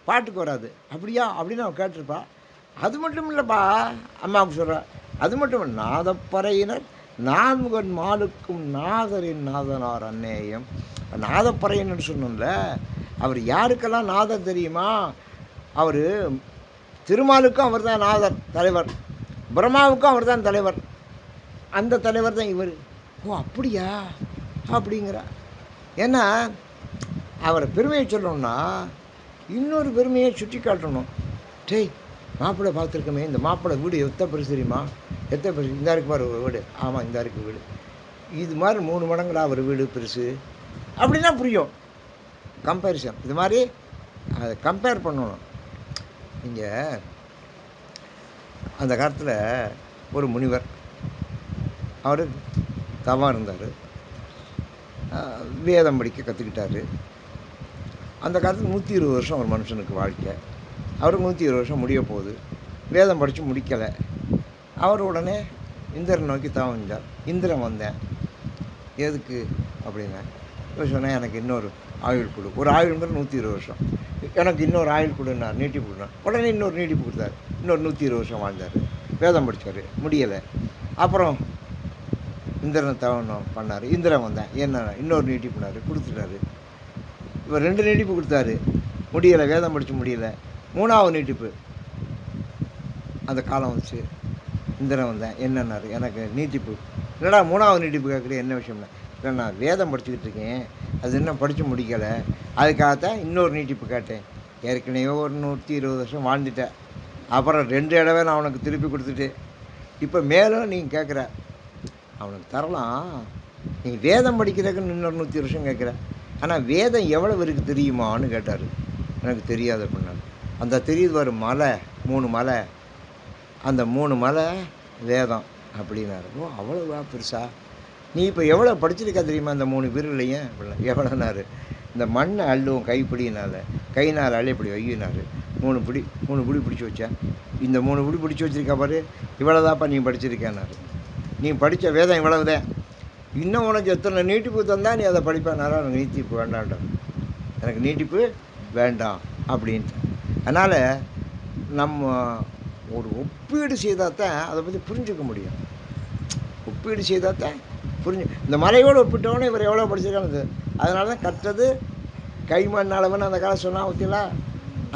பாட்டுக்கு வராது. அப்படியா அப்படின்னு அவன் கேட்டிருப்பா. அது மட்டும் இல்லைப்பா, அம்மாவுக்கு சொல்கிறா. அது மட்டும் இல்லை, நாதப்பறையினர் நான்முகன் மாலுக்கும் நாதரின் நாதனார் அன்னேயம். நாதப்பறையினர் சொன்னோம்ல, அவர் யாருக்கெல்லாம் நாதர் தெரியுமா? அவர் திருமாலுக்கும் அவர் தான் நாதர் தலைவர், பிரம்மாவுக்கும் அவர் தான் தலைவர். அந்த தலைவர் தான் இவர். ஓ அப்படியா அப்படிங்கிறா. ஏன்னா அவரை பெருமையை சொல்லணும்னா இன்னொரு பெருமையை சுட்டி காட்டணும். டேய் மாப்பிள்ளை பார்த்துருக்கோமே, இந்த மாப்பிள்ளை வீடு எத்த பெருசு தெரியுமா? எத்த பெருசு? இந்த இருக்கு பாரு வீடு. ஆமாம் இந்த இருக்கு வீடு. இது மாதிரி 3 மடங்குடா அவர் வீடு பெருசு அப்படின்னா புரியும். கம்பேரிசன் இது மாதிரி அதை கம்பேர் பண்ணணும். நீங்கள் அந்த காலத்தில் ஒரு முனிவர், அவர் தவம் இருந்தார், வேதம் படிக்க கற்றுக்கிட்டாரு. அந்த காலத்தில் 120 வருஷம் ஒரு மனுஷனுக்கு வாழ்க்கை. அவருக்கு 120 வருஷம் முடிய போகுது. வேதம் படித்து முடிக்கலை. அவர் உடனே இந்திரன் நோக்கி தவம் வந்தார். இந்திரன் வந்தேன் எதுக்கு அப்படின்னா, சொன்னேன் எனக்கு இன்னொரு ஆயுள் கொடு. ஒரு ஆயுள்ங்கிறது 120 வருஷம். எனக்கு இன்னொரு ஆயுள் கொடுன்னார், நீட்டிப்பு கொடுனார். உடனே இன்னொரு நீட்டிப்பு கொடுத்தாரு. இன்னொரு 120 வருஷம் வாழ்ந்தார். வேதம் படித்தார், முடியலை. அப்புறம் இந்திரன் தவணம் பண்ணார். இந்திரன் வந்தேன் என்ன இன்னொரு நீட்டிப்புனார், கொடுத்துட்டாரு. இவர் 2 நீட்டிப்பு கொடுத்தாரு, முடியலை, வேதம் படித்து முடியலை. 3ஆவது நீட்டிப்பு அந்த காலம் வந்துச்சு. இந்திரன் வந்தேன் என்னன்னாரு, எனக்கு நீட்டிப்பு. என்னடா 3ஆவது நீட்டிப்பு கேட்குறேன், என்ன விஷயம்னா? இல்லை நான் வேதம் படிச்சுக்கிட்டு இருக்கேன், அது இன்னும் படித்து முடிக்கலை, அதுக்காகத்தான் இன்னொரு நீட்டிப்பு கேட்டேன். ஏற்கனவே ஒரு 120 வருஷம் வாழ்ந்துட்டேன், அப்புறம் 2 இடவே நான் அவனுக்கு திருப்பி கொடுத்துட்டு இப்போ மேலும் நீங்கள் கேட்குற அவனுக்கு தரலாம். நீ வேதம் படிக்கிறதுக்கு இன்னொரு 100 வருஷம் கேட்குற. ஆனால் வேதம் எவ்வளவு இருக்குது தெரியுமான்னு கேட்டார். எனக்கு தெரியாது அப்படின்னாரு. அந்த தெரியுது ஒரு மலை, 3 மலை, அந்த 3 மலை வேதம் அப்படின்னாரு. ஓ அவ்வளோவா பெருசா? நீ இப்போ எவ்வளோ படிச்சிருக்கா தெரியுமா அந்த 3 பேர்லையும்? அப்படின்னா எவ்வளோனாரு. இந்த மண்ணை அள்ளுவோம் கைப்பிடினால, கைனால் அள்ளி இப்படி வையினாரு. 3 பிடி பிடிச்சி வச்சேன். இந்த 3 பிடி பிடிச்சி வச்சிருக்கா பாரு, இவ்வளோதாப்பா நீ படிச்சிருக்கேன்னாரு. நீ படித்த வேதம் இவ்வளவுதான். இன்னும் உனக்கு எத்தனை நீட்டிப்பு தந்தால் நீ அதை படிப்பேனாரா? எனக்கு நீட்டிப்பு வேண்டான்டார். எனக்கு நீட்டிப்பு வேண்டாம் அப்படின்ட்டு. அதனால் நம்ம ஒரு ஒப்பீடு செய்தால் தான் அதை பற்றி புரிஞ்சுக்க முடியும். ஒப்பீடு செய்தால் தான் இந்த மலையோடு ஒப்பிட்டவொன்னே இவர் எவ்வளோ படிச்சிருக்கானது. அதனால தான் கற்றது கைமண் அளவுன்னு அந்த கதை சொன்னால் ஊற்றிலா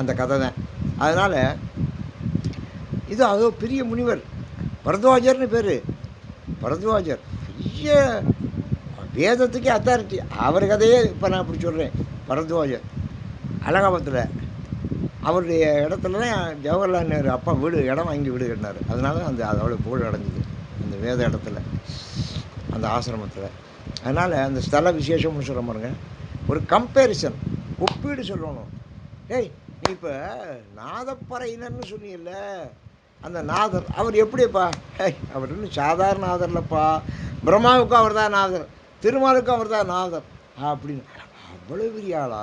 அந்த கதை தான். அதனால் இது அதோ பெரிய முனிவர் பரத்வாஜர்னு பேர். பரத்வாஜர் பெரிய வேதத்துக்கே அத்தாரிட்டி. அவர் கதையே இப்போ நான் இப்படி சொல்கிறேன். பரத்வாஜர் அலகாபாத்தில் அவருடைய இடத்துல தான் ஜவஹர்லால் நேரு அப்பா இடம் வாங்கி வீடு கட்டினார். அதனால அந்த அதோட புகழ் அடைஞ்சிது அந்த வேத இடத்துல, அந்த ஆசிரமத்தில். அதனால் அந்த ஸ்தல விசேஷம்னு சொல்ல பாருங்க, ஒரு கம்பேரிசன், ஒப்பீடு சொல்லணும். டேய் நீ இப்போ நாதப்பறையினர்னு சொன்னீல்ல, அந்த நாதர் அவர் எப்படிப்பா? அவர் இன்னும் சாதாரண நாதர் இல்லைப்பா. பிரம்மாவுக்கும் அவர் தான் நாதர், திருமாலுக்கும் அவர் தான் நாதர் அப்படின்னு. அவ்வளோ பெரிய ஆளா?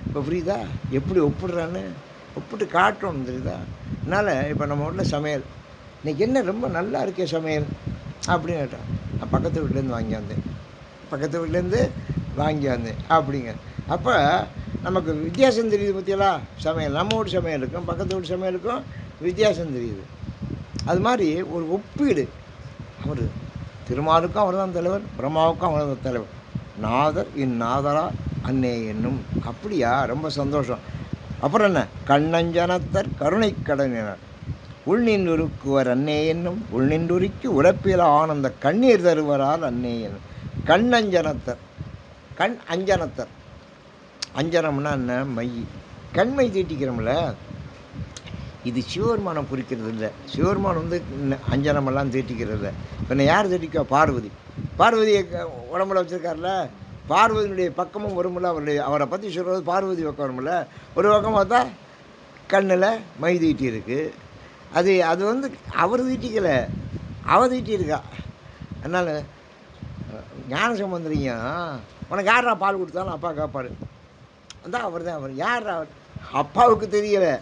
இப்போ புரியுதா எப்படி ஒப்பிடுறான்னு? ஒப்பிட்டு காட்டணும் தெரியுதா? அதனால் இப்போ நம்ம வீட்டில் சமையல் இன்றைக்கி என்ன ரொம்ப நல்லா இருக்கே சமையல் அப்படின்னு கேட்டான். நான் பக்கத்து வீட்டிலேருந்து வாங்கி வந்தேன் அப்படிங்க. அப்போ நமக்கு வித்தியாசம் தெரியுது பற்றியலா? சமையல் நம்ம வீட்டு சமையலுக்கும் பக்கத்து வீட்டு சமையலுக்கும் வித்தியாசம் தெரியுது. அது மாதிரி ஒரு ஒப்பீடு. அவர் திருமாலுக்கும் அவர் தான் தலைவர், பிரம்மாவுக்கும் அவர் தான் தலைவர். நாதர் இந்நாதரா அன்னே என்னும். அப்படியா? ரொம்ப சந்தோஷம். அப்புறம் என்ன? கண்ணஞ்சனத்தர் கருணை கடனினர் உள்நின்றுருக்குவர் அன்னே என்னும். உள்நின்றுருக்கி உழப்பில ஆனந்த கண்ணீர் தருவரால் அன்னே என்னும். கண்ணஞ்சனத்தர், கண் அஞ்சனத்தர். அஞ்சனம்னா என்ன? மை, கண்மை தீட்டிக்கிறோம்ல, இது சிவபெருமானம் குறிக்கிறது இல்லை. சிவபெருமானம் அஞ்சனமெல்லாம் தீட்டிக்கிறது இல்லை. இப்போ யார் தீட்டிக்கா? பார்வதியை உடம்புல வச்சுருக்காருல, பார்வதியினுடைய பக்கமும் வரும்ல. அவரை பற்றி சொல்கிறது பார்வதி பக்கம் வரும்ல. ஒரு பக்கம் பார்த்தா கண்ணில் மை தீட்டி இருக்குது. அது அவர் தீட்டிக்கலை, அவள் தீட்டியிருக்கா. அதனால் ஞானசம்பந்தரிங்க உனக்கு யாரா பால் கொடுத்தாலும் அப்பா கேட்பாரு. அந்த அவர் தான். அவர் யார்? அவர் அப்பாவுக்கு தெரியலை,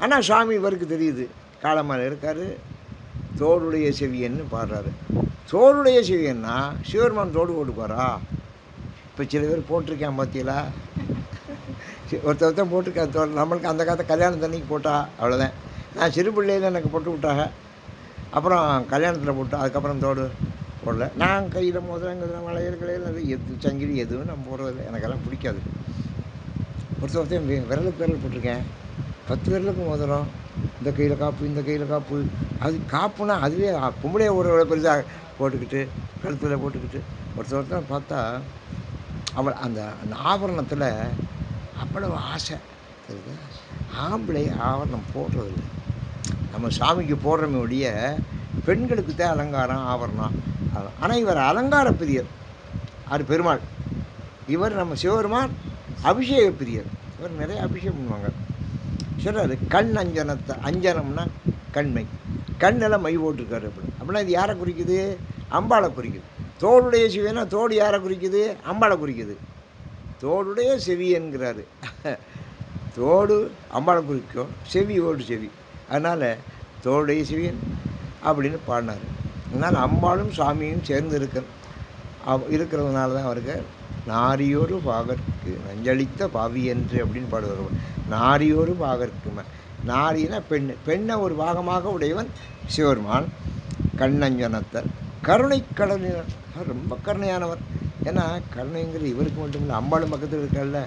ஆனால் சுவாமி இவருக்கு தெரியுது. காலமேல இருக்கார், தோளுடைய செவியன்னு பாடுறாரு. தோளுடைய செவியன்னா சிவபெருமான் தோடு போட்டுக்குவாரா? இப்போ சில பேர் போட்டிருக்கேன் பார்த்தீங்களா? ஒருத்தன் போட்டிருக்கேன் தோடு. நம்மளுக்கு அந்த காலத்தை கல்யாணம் தண்ணிக்கு போட்டா அவ்வளோதான். நான் சிறு பிள்ளையில் எனக்கு போட்டு விட்டாங்க, அப்புறம் கல்யாணத்தில் போட்டோம். அதுக்கப்புறம் தோடு போடல. நான் கையில் மோதிரம் வளையல் எது சங்கிலி எதுவும் நான் போடுறதில்லை, எனக்கெல்லாம் பிடிக்காது. ஒருத்தன் விரலுக்கு விரல் போட்டிருக்கேன், 10 விரலுக்கு மோதிரம், இந்த கையில் காப்பு இந்த கையில் காப்பு. அது காப்புனா அதுவே பொம்பளைய ஒரு பெருசாக போட்டுக்கிட்டு கழுத்தில் போட்டுக்கிட்டு ஒருத்தன் பார்த்தா அவள் அந்த ஆபரணத்தில் அவ்வளவு ஆசை தெரியுது. ஆம்பளை ஆபரணம் போடுறதில்லை. நம்ம சாமிக்கு போடுறமே ஒழிய பெண்களுக்கு தான் அலங்காரம் ஆபரணம். ஆனால் இவர் அலங்கார பிரியர். அது பெருமாள். இவர் நம்ம சிவபெருமான் அபிஷேக பிரியர். இவர் நிறைய அபிஷேகம் பண்ணுவாங்க. சொல்கிறாரு கண் அஞ்சனத்தை. அஞ்சனம்னா கண்மை, கண்ணெல்லாம் மை போட்டிருக்காரு. அப்படின்னா இது யாரை குறிக்குது? அம்பாளை குறிக்குது. தோளுடைய செவியனா தோடு யாரை குறிக்குது? அம்பாளை குறிக்குது. தோளுடைய செவி என்கிறாரு. தோடு அம்பாளை குறிக்கும், செவியோடு செவி. அதனால் தோளுடைய செவியன் அப்படின்னு பாடினார். அதனால் அம்பாளும் சாமியும் சேர்ந்து இருக்கிறதுனால தான் அவருக்கு நாரியோரு பாகற்கு நஞ்சளித்த பாவி என்று அப்படின்னு பாடுவார். நாரியோரு பாகற்கு, நாரினா பெண்ணை ஒரு பாகமாக உடையவன் சிவபெருமான். கண்ணஞ்சனத்தர் கருணை கடலினர், ரொம்ப கருணையானவர். ஏன்னா கருணைங்கிறது இவருக்கு மட்டும் இல்லை, அம்பாளும் பக்கத்தில் இருக்கார்ல.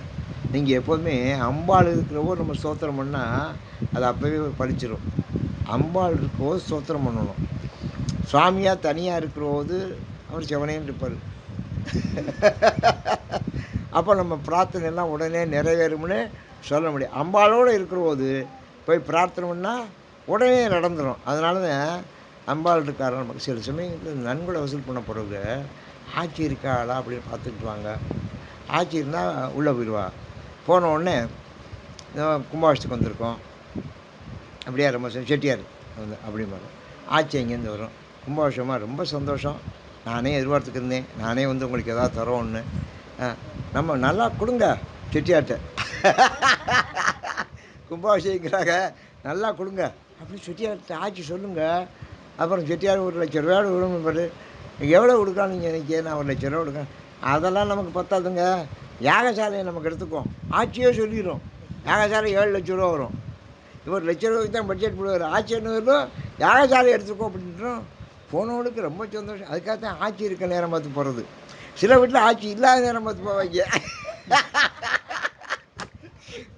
நீங்கள் எப்போதுமே அம்பாள் இருக்கிறவோ நம்ம ஸ்தோத்திரம் பண்ணால் அது அப்போவே பழிச்சிடும். அம்பாள் இருக்கிறவோ ஸ்தோத்திரம் பண்ணணும். சுவாமியாக தனியாக இருக்கிறபோது அவர் செவனேன்னு இருப்பார். அப்போ நம்ம பிரார்த்தனை எல்லாம் உடனே நிறைவேறும்னு சொல்ல முடியும். அம்பாளோடு இருக்கிற போது போய் பிரார்த்தனை பண்ணால் உடனே நடந்துடும். அதனால தான் அம்பாள் இருக்காரு நமக்கு. சில சமயத்தில் நன்கொடை வசூல் பண்ண பிறகு ஆட்சி இருக்காளா அப்படின்னு பார்த்துக்கிட்டு வாங்க. ஆட்சி இருந்தால் உள்ளே போயிடுவா. போன உடனே கும்பாபிஷத்துக்கு வந்திருக்கோம் அப்படியே ரொம்ப செட்டியார் வந்து அப்படிம்பாரு. ஆட்சி எங்கேருந்து வரும்? கும்பாபிஷேகமாக ரொம்ப சந்தோஷம், நானே எதிர்பார்த்துக்கு இருந்தேன், நானே வந்து உங்களுக்கு எதாவது தரோன்னு. நம்ம நல்லா கொடுங்க செட்டியார்கிட்ட கும்பாபிஷேகிக்கிறாங்க, நல்லா கொடுங்க அப்படி செட்டியார்கிட்ட ஆட்சி சொல்லுங்கள். அப்புறம் செட்டியார் 1,00,000 ரூபா விடுங்க பாரு. எவ்வளோ கொடுக்கலாம் நீங்கள் நினைக்க? நான் 1,00,000 ரூபா கொடுக்கேன். அதெல்லாம் நமக்கு பத்தாதுங்க, யாகசாலையை நமக்கு எடுத்துக்குவோம். ஆட்சியே சொல்லிடும் யாகசாலை 7,00,000 ரூபா வரும். இவர் 1,00,000 ரூபாய்க்கு தான் பட்ஜெட் போடுவார். ஆட்சி என்ன வரும்? யாகசாலை எடுத்துக்கோ அப்படின்றோம். போனவனுக்கு ரொம்ப சந்தோஷம். அதுக்காக தான் ஆட்சி இருக்க நேரம் பார்த்து போகிறது. சில வீட்டில் ஆட்சி இல்லாத நேரம் பார்த்து போவாங்க.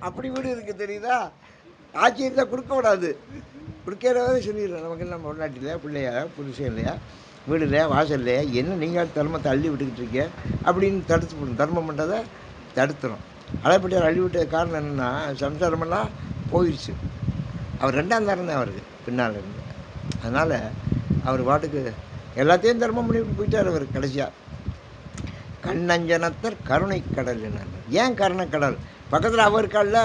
அப்படி வீடு இருக்குது தெரியுதா? ஆட்சி இருந்தால் கொடுக்கக்கூடாது, கொடுக்கிறத சொல்லிடுறோம். நமக்கு நம்ம பொண்டாட்டிலையா பிள்ளையா புருஷன் இல்லையா வீடு இல்லையா வாசல் இல்லையா என்ன நீங்கள் தர்மத்தை அள்ளி விட்டுக்கிட்டு இருக்கீங்க அப்படின்னு தடுத்து போடணும். தர்மம் பண்ணுறதை தடுத்துடும். அழைப்பட்டியார் அள்ளி விட்ட காரணம் என்னென்னா சம்சாரமெல்லாம் போயிடுச்சு. அவர் 2ஆம் தரம் தான் அவருக்கு பின்னால் இருந்து. அதனால் அவர் பாட்டுக்கு எல்லாத்தையும் தர்மம் பண்ணி விட்டு போயிட்டார். அவர் கடைசியாக கண்ணஞ்சனத்தர் கருணை கடல் என்ன. ஏன் கருணை கடல்? பக்கத்தில் அவர் இருக்கால்ல,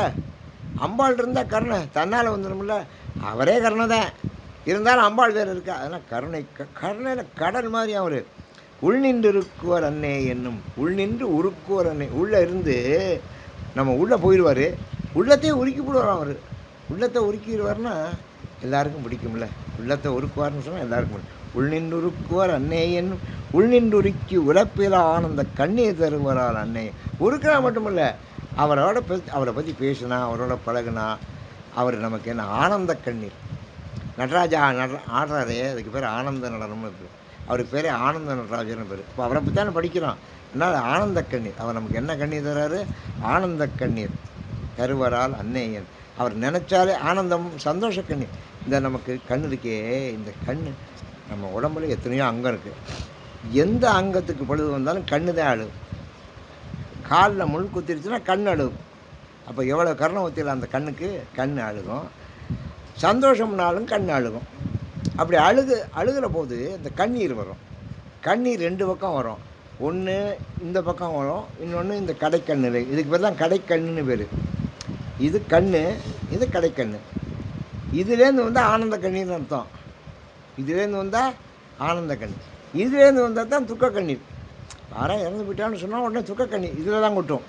அம்பாள் இருந்தால் கருணை தன்னால் வந்துடும்ல. அவரே கருணை தான், இருந்தாலும் அம்பாள் வேறு இருக்கா. அதனால் கருணையில் கடல் மாதிரி அவர். உள்நின்று இருக்குவர் அன்னை என்னும் உள்நின்று உருக்குவர் அன்னை. உள்ளே இருந்து நம்ம உள்ளே போயிடுவார், உள்ளத்தையும் உருக்கி போடுவார். அவர் உள்ளத்தை உருக்கிடுவார்னா எல்லாருக்கும் பிடிக்கும்ல. உள்ளத்தை உருக்குவார்னு சொன்னால் எல்லாருக்கும் பிடிக்கும். உள்நின்று உருக்குவர் அன்னை என்னும் உள்நின்று உருக்கி உழப்பில ஆனந்த கண்ணீர் தருவாரால் அன்னை. உருக்கிறா மட்டுமில்ல, அவரை பற்றி பேசினா, அவரோட பழகுனா அவர் நமக்கு என்ன ஆனந்த கண்ணீர். நடராஜா ஆடுறாரே, அதுக்கு பேர் ஆனந்த நடனம்னு பேர். அவருக்கு பேரே ஆனந்த நடராஜர்னு பேர். இப்போ அவரை பற்றி தானே படிக்கிறோம். அதனால் ஆனந்த கண்ணீர். அவர் நமக்கு என்ன கண்ணீர் தர்றாரு? ஆனந்த கண்ணீர் தருவரால் அன்னையன். அவர் நினச்சாலே ஆனந்தம் சந்தோஷ கண்ணீர். இந்த நமக்கு கண் இருக்கே, இந்த கண் நம்ம உடம்புல எத்தனையோ அங்கம் இருக்குது. எந்த அங்கத்துக்கு பொழுது வந்தாலும் கண்ணு தான் அழுகும். காலில் முள் குத்திருச்சுன்னா கண் அழுகும். அப்போ எவ்வளோ கருணை ஊற்றில அந்த கண்ணுக்கு கண் அழுகும். சந்தோஷம்னாலும் கண் அழுகும். அப்படி அழுகிற போது இந்த கண்ணீர் வரும். கண்ணீர் 2 பக்கம் வரும். ஒன்று இந்த பக்கம் வரும், இன்னொன்று இந்த கடைக்கண்ணு. இதுக்கு பேர் தான் கடைக்கண்ணுன்னு பேர். இது கண்ணு, இது கடைக்கண்ணு. இதுலேருந்து வந்தால் ஆனந்த கண்ணீர்னு அர்த்தம். இதுலேருந்து வந்தால் ஆனந்த கண்ணீர், இதுலேருந்து வந்தால் தான் துக்க கண்ணீர். யாரா இறந்து போயிட்டான்னு சொன்னால் உடனே துக்க கண்ணீர் இதில் தான் கொட்டும்.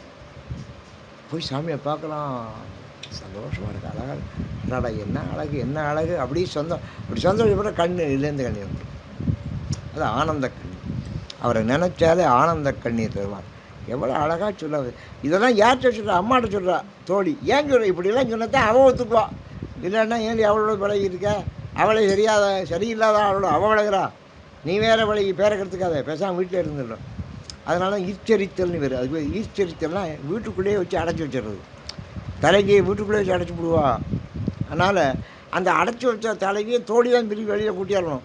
போய் சாமியை பார்க்கலாம், சந்தோஷமாக இருக்குது, அழகாக என்னடா என்ன அழகு என்ன அழகு அப்படி சந்தோஷப்பட கண் இதுலேருந்து கண்ணீர் வந்துடும். அது ஆனந்த கண்ணீர். அவரை நினச்சாலே ஆனந்த கண்ணீர் தருவார். எவ்வளோ அழகாக சொல்ல. இதெல்லாம் யார்கிட்ட சொல்கிறா? அம்மாட்ட சொல்கிறா தோழி. ஏன் சொல்கிற? இப்படிலாம் சொன்னதான் அவள் ஒத்துக்குவா. இல்லைன்னா ஏன் அவளோட பழகி இருக்க? அவளை சரியில்லாத அவளோட அவள் வளர்கிறா, நீ வேறு பழகி பேரை கற்றுக்காத, பேசாமல் வீட்டில் இருந்துடும். அதனால ஈச்சரித்தல்னு வேறு. அது ஈச்சரித்தல்னால் வீட்டுக்குள்ளேயே வச்சு அடைச்சி வச்சிடுறது. தலைவியை வீட்டுக்குள்ளே வச்சு அடைச்சி விடுவா. அதனால் அந்த அடைச்சி வச்ச தலைவியை தோழி தான் பிரிவு வெளியில் கூட்டியாடணும்.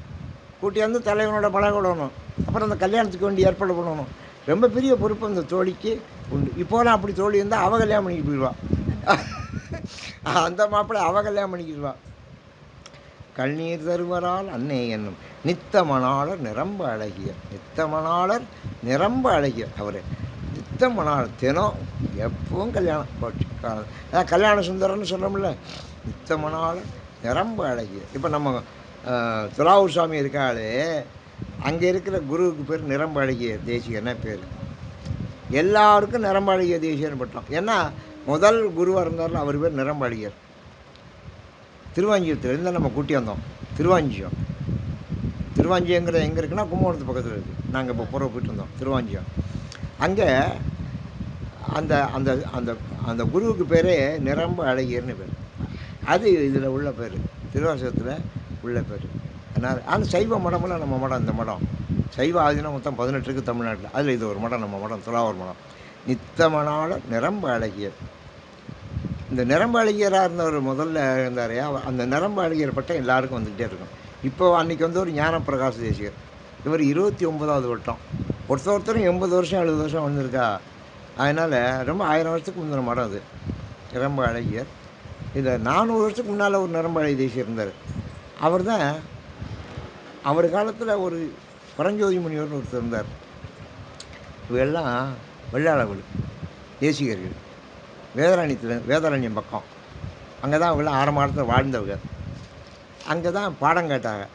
கூட்டியாந்து தலைவனோட பழகணும். அப்புறம் அந்த கல்யாணத்துக்கு வேண்டி ஏற்பாடு பண்ணணும். ரொம்ப பெரிய பொறுப்பு அந்த தோழிக்கு உண்டு. இப்போலாம் அப்படி தோழி இருந்தால் அவள் கல்யாணம் பண்ணிக்கிட்டு போயிடுவான். அந்த மாப்பிள்ளை அவள் கல்யாணம் பண்ணிக்கிடுவா. கண்ணீர் தருவரால் அன்னை என்னும் நித்தமணாளர் நிரம்ப அழகிய. நித்தமணாளர் நிரம்ப அழகிய. அவர் நித்தமணாளர் தினம் எப்பவும் கல்யாணம். அதான் கல்யாண சுந்தரம்னு சொல்கிறோம்ல. நித்தமணாளர் நிரம்ப அழகிய. இப்போ நம்ம துலாவூர் சாமி இருக்காளே, அங்கே இருக்கிற குருவுக்கு பேர் நிரம்ப அழகிய தேசிகன்னா பேர். எல்லாருக்கும் நிரம்ப அழகிய தேசிகன்னு பட்டோம். ஏன்னா முதல் குருவாக இருந்தாலும் அவர் பேர் நிரம்ப அழகியர். திருவாஞ்சியத்துலேருந்து நம்ம கூட்டி வந்தோம். திருவாஞ்சியங்கிறது எங்கே இருக்குன்னா கும்பகோணத்து பக்கத்தில் இருக்குது. நாங்கள் இப்போ புறவை போயிட்டு வந்தோம் திருவாஞ்சியம். அங்கே அந்த அந்த அந்த அந்த குருவுக்கு பேரே நிரம்ப அழகியர்னு பேர். அது இதில் உள்ள பேர், திருவாசகத்தில் உள்ள பேர். அதனால் அந்த சைவ மடமெல்லாம் நம்ம மடம், இந்த மடம் சைவ ஆதினம் மொத்தம் 18 இருக்குது தமிழ்நாட்டில். அதில் இது ஒரு மடம், நம்ம மடம் துலாவூர் மடம். நித்தமணாளர் நிரம்ப அழகியர். இந்த நிரம்ப அழகியராக இருந்தவர் முதல்ல இருந்தார். அந்த நிரம்ப அழகியர் பட்டம் எல்லாருக்கும் வந்துக்கிட்டே இருக்கும். இப்போ அன்றைக்கி வந்து ஒரு ஞானப்பிரகாச தேசிகர். இவர் 29வது வட்டம். ஒருத்தரும் 80 வருஷம் 70 வருஷம் வந்திருக்கா. அதனால் ரொம்ப 1000 வருஷத்துக்கு முந்தின மடம் அது. நிரம்ப அழகியர் இதில் 400 வருஷத்துக்கு முன்னால் ஒரு நரம்பாளி தேசியம் இருந்தார். அவர் தான் அவர் காலத்தில் ஒரு பரஞ்சோதி முனிவர்னு ஒருத்தர் இருந்தார். இவெல்லாம் வெள்ளாளர்கள், தேசிகர்கள், வேதாரண்யம் பக்கம். அங்கே தான் அவங்களாம் ஆரம்ப காலத்தில் வாழ்ந்தவங்க. அங்கே தான் பாடம் கேட்டாங்க.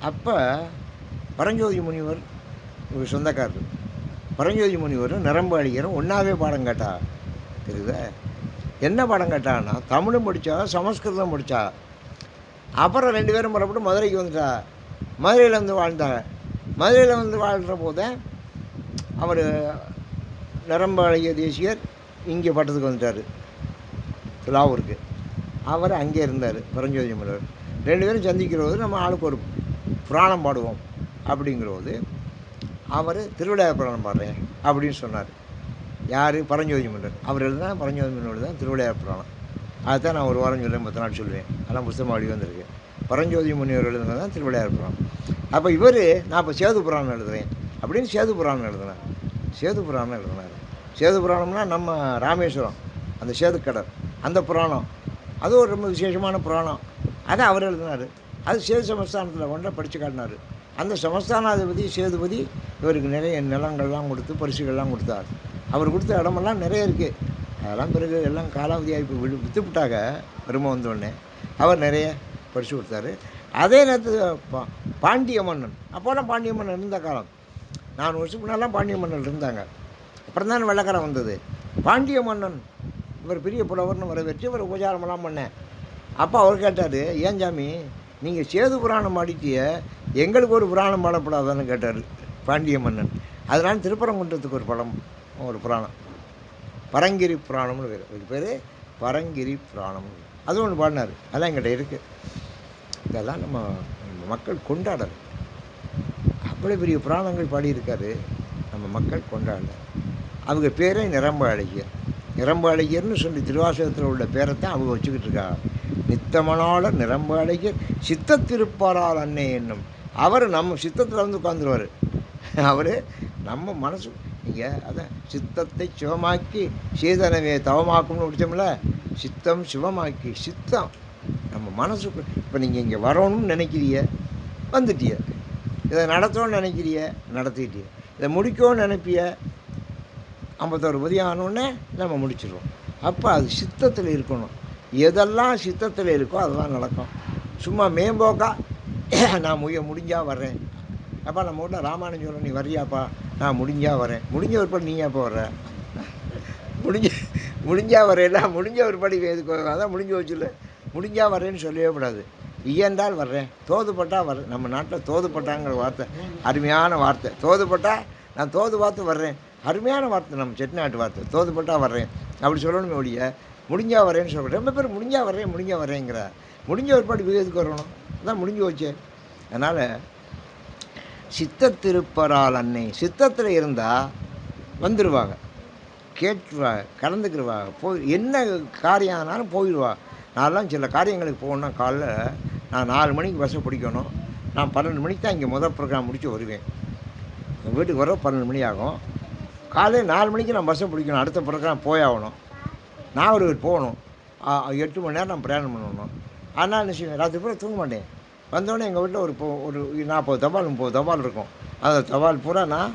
அப்போ பரஞ்சோதி முனிவர் ஒரு சொந்தக்காரர், பரஞ்சோதி முனிவரும் நரம்பாளிகரும் ஒன்றாவே பாடம் கேட்டா. தெரியுதா? என்ன பாடம் கேட்டாங்கன்னா, தமிழும் படித்தா சமஸ்கிருதம் படித்தா. அப்புறம் 2 பேரும் புறப்பட்டு மதுரைக்கு வந்துட்டா. மதுரையில் வந்து வாழ்ந்தாங்க. மதுரையில் வந்து வாழ்கிற போதே அவர் நரம்பாளிக தேசியர் இங்கே பட்டத்துக்கு வந்துட்டார், லாவூருக்கு. அவர் அங்கே இருந்தார் பரஞ்சோதி முனிவர். 2 பேரும் சந்திக்கிற போது நம்ம ஆளுக்கு ஒரு புராணம் பாடுவோம் அப்படிங்கிற போது அவர் திருவிளையாடல் புராணம் பாடுறேன் அப்படின்னு சொன்னார். யார்? பரஞ்சோதி முனிவர். அவர் எழுதுனா பரஞ்சோதி முனிவர் தான் திருவிளையாடல் புராணம். அதுதான் நான் ஒரு வாரம் சொல்லுவேன், 10 நாள் சொல்லுவேன். அதெல்லாம் புத்தகமாக வழி வந்திருக்கு. பரஞ்சோதி முனிவர் எழுதுனது தான் திருவிளையாடல் புராணம். அப்போ இவர் நான் இப்போ சேது புராணம் எழுதுகிறேன் அப்படின்னு சேது புராணம் எழுதினார். சேது புராணம் எழுதினார். சேது புராணம்னா நம்ம ராமேஸ்வரம் அந்த சேதுக்கடல் அந்த புராணம், அது ஒரு ரொம்ப விசேஷமான புராணம். அதை அவர் எழுதினார். அது சேது சமஸ்தானத்தில் கொண்டு படித்து காட்டினார். அந்த சமஸ்தானாதிபதி சேதுபதி இவருக்கு நிறைய நிலங்கள்லாம் கொடுத்து பரிசுகள்லாம் கொடுத்தார். அவர் கொடுத்த இடமெல்லாம் நிறைய இருக்குது. அதெல்லாம் பிறகு எல்லாம் காலாவதியாக இப்போ விற்றுவிட்டாங்க. பெருமை வந்தோடனே அவர் நிறைய பரிசு கொடுத்தாரு. அதே நேரத்தில் பாண்டிய மன்னன், அப்போலாம் பாண்டிய மன்னன் இருந்த காலம், 4 வருஷத்துக்கு முன்னாலாம் பாண்டிய மன்னன் இருந்தாங்க. அப்புறம் தான் வெள்ளைக்காரன் வந்தது. பாண்டிய மன்னன் இவர் பெரிய புலவர்னு வரவேற்று இவர் உபச்சாரமெல்லாம் பண்ணேன். அப்போ அவர் கேட்டார், ஏன் சாமி நீங்கள் சேது புராணம் பாடிட்டிய, எங்களுக்கு ஒரு புராணம் பாடப்படாதான்னு கேட்டார் பாண்டிய மன்னன். அதனால் திருப்பரங்குன்றத்துக்கு ஒரு புராணம் பரங்கிரி புராணம்னு பேர். அதுக்கு பேர் பரங்கிரி புராணம். அது ஒன்று பாடினார். அதெல்லாம் எங்கிட்ட இருக்குது. இதெல்லாம் நம்ம மக்கள் கொண்டாடணும். அவ்வளோ பெரிய புராணங்கள் பாடியிருக்காரு, நம்ம மக்கள் கொண்டாடல. அவங்க பேரே நிரம்பாளிகர். நிரம்பாளிகர்னு சொல்லி திருவாசகத்தில் உள்ள பேரை தான் அவங்க வச்சுக்கிட்டு இருக்காங்க. நித்தமனாளர் நிரம்பாளிகர் சித்தத்திருப்பாரால் அன்னை என்னும். அவர் நம்ம சித்தத்தில் வந்து உட்காந்துருவார். அவர் நம்ம மனசு, நீங்கள் அதான் சித்தத்தை சிவமாக்கி சீதனவே தவமாக்கும்னு முடிச்சோம்ல. சித்தம் சிவமாக்கி, சித்தம் நம்ம மனசுக்கு. இப்போ நீங்கள் இங்கே வரணும்னு நினைக்கிறிய, வந்துட்டிய. இதை நடத்தணும்னு நினைக்கிறிய, நடத்திட்டிய. இதை முடிக்கணும்னு நினைப்பிய, 51 பதி ஆனோடனே நம்ம முடிச்சிடுவோம். அப்போ அது சித்தத்தில் இருக்கணும். எதெல்லாம் சித்தத்தில் இருக்கோ அதெல்லாம் நடக்கும். சும்மா மேம்போக்கா நான் முடிஞ்சால் வர்றேன். அப்பா நம்ம வீட்டில் ராமானுஜம் சொல்ல, நீ வர்றியாப்பா? நான் முடிஞ்சால் வரேன். முடிஞ்ச ஒருபடி நீ எப்போ வர்ற? முடிஞ்சா வரையில, முடிஞ்ச ஒருபடி எதுக்கு? அதான் முடிஞ்சு வச்சுல. முடிஞ்சா வரேன்னு சொல்லவே கூடாது. இயன்றால் வர்றேன், தோதுப்பட்டா வர்றேன். நம்ம நாட்டில் தோதுப்பட்டாங்கிற வார்த்தை அருமையான வார்த்தை. தோதுப்பட்டா நான் தோது பார்த்து வர்றேன், அருமையான வார்த்தை. நம்ம செட்டிநாட்டு வார்த்தை தோதுப்பட்டா வர்றேன் அப்படி சொல்லணுமே ஒழிய முடிஞ்சா வரேன்னு சொல்கிறேன். ரொம்ப பேர் முடிஞ்சா வரேங்கிற. முடிஞ்ச ஒருபாடு எதுக்கு வரணும்? அதான் முடிஞ்சு வச்சே. அதனால் சித்தத்திருப்பரால் அன்னை, சித்தத்தில் இருந்தால் வந்துடுவாங்க, கேட்டுருவாங்க, கலந்துக்கிடுவாங்க. என்ன காரியம் ஆனாலும் போயிடுவாங்க. நான்லாம் சில காரியங்களுக்கு போகணுன்னா காலைல நான் 4 மணிக்கு பஸ்ஸை பிடிக்கணும். நான் 12 மணிக்கு தான் இங்கே முதல் ப்ரோக்ராம் முடித்து வருவேன். வீட்டுக்கு வர 12 மணி ஆகும். காலையில் 4 மணிக்கு நான் பஸ்ஸை பிடிக்கணும், அடுத்த ப்ரோக்ராம் போயாகணும். நான் ஒரு போகணும், 8 மணி நேரம் நான் பிரயாணம் பண்ணணும். ஆனால் என்ன செய்வேன், ராத்திரி பூரா தூங்க மாட்டேன். வந்தோடனே எங்கள் வீட்டில் ஒரு 40 தபால் 30 தபால் இருக்கும். அந்த தபால் பூரா நான்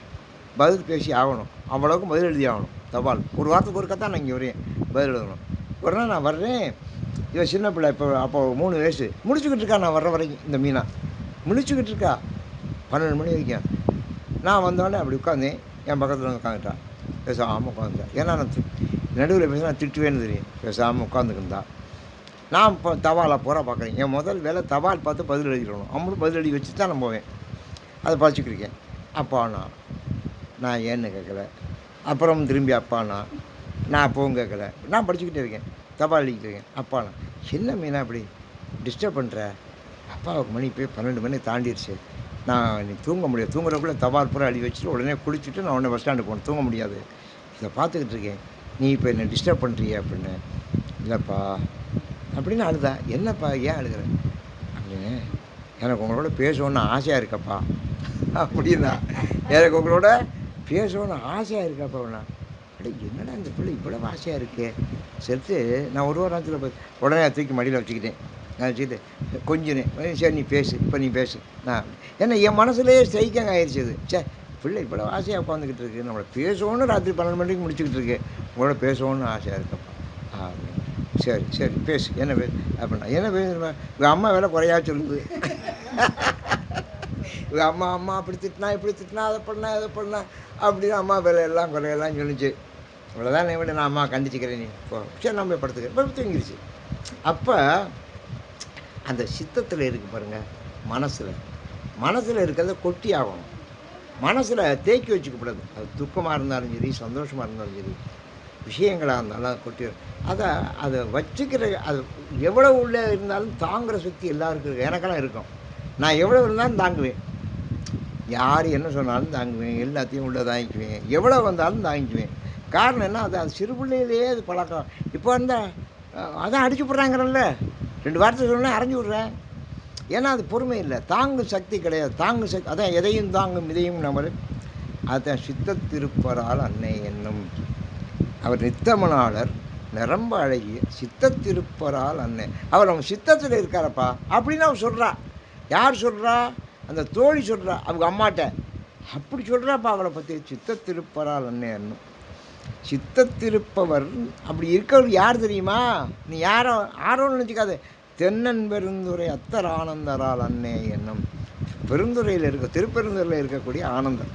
பதில் பேசி ஆகணும். அவ்வளோவுக்கு பதில் எழுதி ஆகணும். தபால் ஒரு வாரத்துக்கு ஒருக்கா தான் நான் இங்கே வரேன், பதில் எழுதணும். ஒரு நாள் நான் வர்றேன், இவன் சின்ன பிள்ளை, அப்போ 3 வயசு, முடிச்சுக்கிட்டு இருக்கா. நான் வர்ற வரைக்கும் இந்த மீனா முடிச்சுக்கிட்டு இருக்கா 12 மணி வரைக்கும். நான் வந்தோடனே அப்படி உட்காந்தேன், என் பக்கத்தில் வந்து உட்காந்துட்டான். பேசாமல் உட்காந்துட்டேன். ஏன்னா நான் நடுவில் பேச நான் திட்டுவேன்னு தெரியும். பேசாமல் உட்காந்துக்கிருந்தா நான் இப்போ தபாலை பூரா பார்க்குறேன். என் முதல் வேலை தபால் பார்த்து பதில் எழுதிடணும். அவங்களும் பதில் எழுதி வச்சு தான் நான் போவேன். அதை படிச்சுக்கிருக்கேன். அப்பாண்ணா நான் ஏன்னு கேட்கல. அப்புறம் திரும்பி அப்பாண்ணா நான் அப்பவும் கேட்கல. நான் படிச்சுக்கிட்டே இருக்கேன், தபால் எழுதிக்கிட்டு இருக்கேன். அப்பாண்ணா என்ன மீனா அப்படி டிஸ்டர்ப் பண்ணுற? அப்பாவுக்கு மணி போய் 12 மணி தாண்டிடுச்சு. நான் நீ தூங்க முடியாது. தூங்குறதுக்குள்ளே தபால் பூரா எழுதி வச்சுட்டு உடனே குளிச்சுட்டு நான் உடனே பஸ் ஸ்டாண்டு போகணும். தூங்க முடியாது. இதை பார்த்துக்கிட்டு இருக்கேன். நீ இப்போ என்னை டிஸ்டர்ப் பண்ணுறிய அப்படின்னு. இல்லைப்பா அப்படின்னு அழுதா. என்னப்பா ஏன் அழுகிற அப்படின்னு. எனக்கு உங்களோட பேசணுன்னு ஆசையாக இருக்கப்பா அப்படின்னா. எனக்கு உங்களோட பேசணுன்னு ஆசையாக இருக்காப்பா. அடே என்னடா இந்த பிள்ளை இவ்வளோ ஆசையாக இருக்கே சொல்லிட்டு நான் ஒரு வாரத்தில் போய் உடனே தூக்கி மடியில் வச்சுக்கிட்டேன். நான் வச்சுக்கிட்டு கொஞ்சினேன். சரி நீ பேசு, இப்போ நீ பேசு. நான் ஏன்னா என் மனசுலேயே ஸ்ட்ரைக்காக ஆயிடுச்சு அது. சே பிள்ளை இவ்வளோ ஆசையாக உட்காந்துக்கிட்டு இருக்கு, நம்மளை பேசணும்னு ராத்திரி 12 மணிக்கு முடிச்சுக்கிட்டு இருக்கு, உங்களோட பேசணும்னு ஆசையாக இருக்கப்பா அப்படின்னு. சரி சரி பேசு, என்ன பேசு அப்படின்னா. என்ன பேசுவேன், இவங்க அம்மா வேலை குறையா சொல்லுது. இவங்க அம்மா அம்மா அப்படி திட்டினா இப்படி திட்டினா அதை பண்ணா இதை பண்ணா அப்படின்னு அம்மா வேலை எல்லாம் குறையெல்லாம் சொல்லிச்சு. இவ்வளோதான் விட நான் அம்மா கண்டிச்சுக்கிறேன், நீ போ சரி நம்ம போய் படுத்துக்கிறேன். இப்போ தூங்கிருச்சு. அப்போ அந்த சித்தத்தில் இருக்குது பாருங்கள், மனசில் இருக்கிறத கொட்டி ஆகணும். மனசில் தேக்கி வச்சுக்கக்கூடாது. அது துக்கமாக இருந்தாலும் சரி, சந்தோஷமாக இருந்தாலும் சரி, விஷயங்களாக இருந்தாலும் அதை கொட்டி அதை வச்சுக்கிற அது எவ்வளோ உள்ளே இருந்தாலும் தாங்குகிற சக்தி எல்லாருக்கும் இருக்குது. எனக்கெல்லாம் இருக்கும். நான் எவ்வளோ இருந்தாலும் தாங்குவேன், யார் என்ன சொன்னாலும் தாங்குவேன், எல்லாத்தையும் உள்ளே தாங்கிக்குவேன், எவ்வளோ வந்தாலும் தாங்கிக்குவேன். காரணம் என்ன, அது சிறு பிள்ளையிலேயே அது பழக்கம். இப்போ இருந்தால் அதான் அடிச்சு விட்றாங்கிறல்ல, 2 வார்த்தை சொன்னால் அரைஞ்சி விட்றேன். ஏன்னா அது பொறுமை இல்லை, தாங்கும் சக்தி கிடையாது. தாங்கும் சக்தி அதான் எதையும் தாங்கும் இதையும் நம்பர். அதுதான் சித்தத்திருப்பரால் அன்னை என்னும். அவர் நித்தமனாளர் நிரம்ப அழகிய சித்தத்திருப்பரால் அன்னை. அவர் அவங்க சித்தத்தில் இருக்காரப்பா அப்படின்னு அவர் சொல்கிறா. யார் சொல்கிறா, அந்த தோழி சொல்கிறா அவங்க அம்மாட்ட. அப்படி சொல்கிறாப்பா அவளை பற்றி. சித்தத்திருப்பரால் அன்னை என்னும். சித்தத்திருப்பவர் அப்படி இருக்கவர் யார் தெரியுமா, நீ யாரோன்னு நினச்சிக்காது. தென்னன் பெருந்துறை அத்தர் ஆனந்தரால் அன்னை என்னும். பெருந்துறையில் திருப்பெருந்துறையில் இருக்கக்கூடிய ஆனந்தர்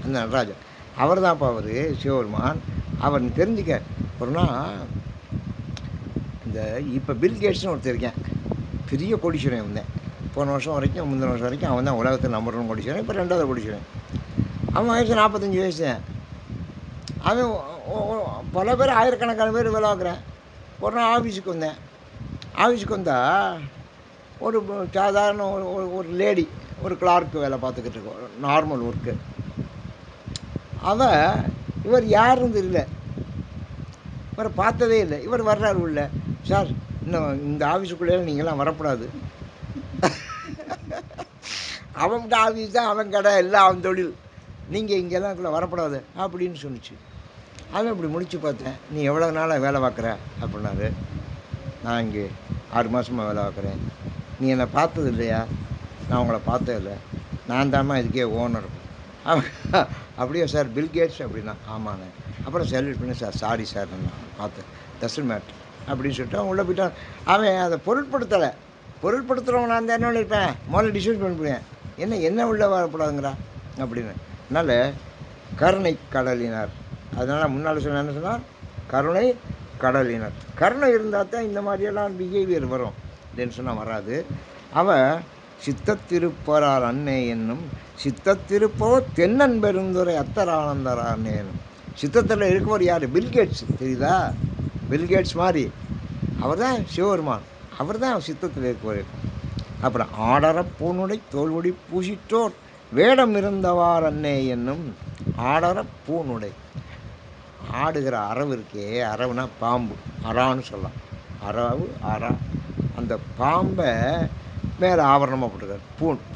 அந்த நடராஜன், அவர் தான்ப்பா அவர் சிவபெருமான். அவர் தெரிஞ்சுக்க ஒரு நாள் இந்த இப்போ பில்கேட்ஸ்னு ஒருத்தர் இருக்கேன், பெரிய கோடீஸ்வரன் வந்தேன். போன வருஷம் வரைக்கும் முந்தின வருஷம் வரைக்கும் அவன் தான் உலகத்தில் நம்பர் 1 கோடீஸ்வரன். இப்போ 2வது கோடீஸ்வரன். அவன் வயசு 45 வயசு. அவன் பல பேர் ஆயிரக்கணக்கான பேர் வேலை பார்க்குறேன். ஒரு நாள் ஆஃபீஸுக்கு வந்தேன். ஆஃபீஸுக்கு வந்தால் ஒரு சாதாரண ஒரு லேடி, ஒரு கிளார்க்கு வேலை பார்த்துக்கிட்டு இருக்கோம், நார்மல் ஒர்க்கு. இவர் யாருன்னு தெரியல, இவரை பார்த்ததே இல்லை. இவர் வர்றாரு உள்ள. சார் இன்னும் இந்த ஆஃபீஸுக்குள்ளே நீங்களாம் வரக்கூடாது, அவன்கிட்ட ஆஃபீஸ் தான், அவன் கடை எல்லாம் அவன் தொழில், நீங்கள் இங்கெல்லாம் குள்ளே வரக்கூடாது அப்படின்னு சொன்னிச்சு. அவன் இப்படி முடித்து பார்த்தேன். நீ எவ்வளோ நாளாக வேலை பார்க்குற அப்படின்னாரு. நான் இங்கே 6 மாதமாக வேலை பார்க்குறேன். நீ என்னை பார்த்தது இல்லையா, நான் உங்களை பார்த்தது இல்லை, நான் தாம்மா இதுக்கே ஓனர். அப்படியே சார் பில்கேட்ஸ் அப்படின்னா. ஆமாண்ணே. அப்புறம் செலக்ட் பண்ணி சார் சாரி சார் நான் பார்த்தேன், டசன்ட் மேட்டர் அப்படின்னு சொல்லிட்டு அவன் உள்ளே போயிட்டான். அவன் அதை பொருட்படுத்துகிறவன் நான் தான் என்ன இருப்பேன், முதல்ல டிஸ்கஸ் பண்ணிவிடுவேன், என்ன உள்ளே வரக்கூடாதுங்கிறா அப்படின்னு. அதனால் கருணை கடலினார். அதனால் முன்னால் சொன்ன என்ன சொன்னார், கருணை கடலினர். கருணை இருந்தால் தான் இந்த மாதிரியெல்லாம் பிஹேவியர் வரும், இல்லைன்னு சொன்னால் வராது. அவன் சித்தத்திருப்பரால் அன்னை என்னும். சித்தத்திருப்போ தென்னன் பெருந்துறை அத்தர் ஆனந்தரா அன்னை என்னும். சித்தத்தில் இருக்கவர் யார், பில்கேட்ஸ் தெரியுதா, பில்கேட்ஸ் மாதிரி அவர் தான் சிவபெருமான். அவர் தான் சித்தத்தில் இருக்கவர். அப்புறம் ஆடர பூனுடை தோல்வொடி பூசிட்டோர் வேடம் இருந்தவார் அன்னை என்னும். ஆடர பூனுடை, ஆடுகிற அரவு இருக்கே, அரவுனா பாம்பு, அறான்னு சொல்லலாம். அரவு அரா, அந்த பாம்பை மேலே ஆவரணமாக போட்டுருக்காரு.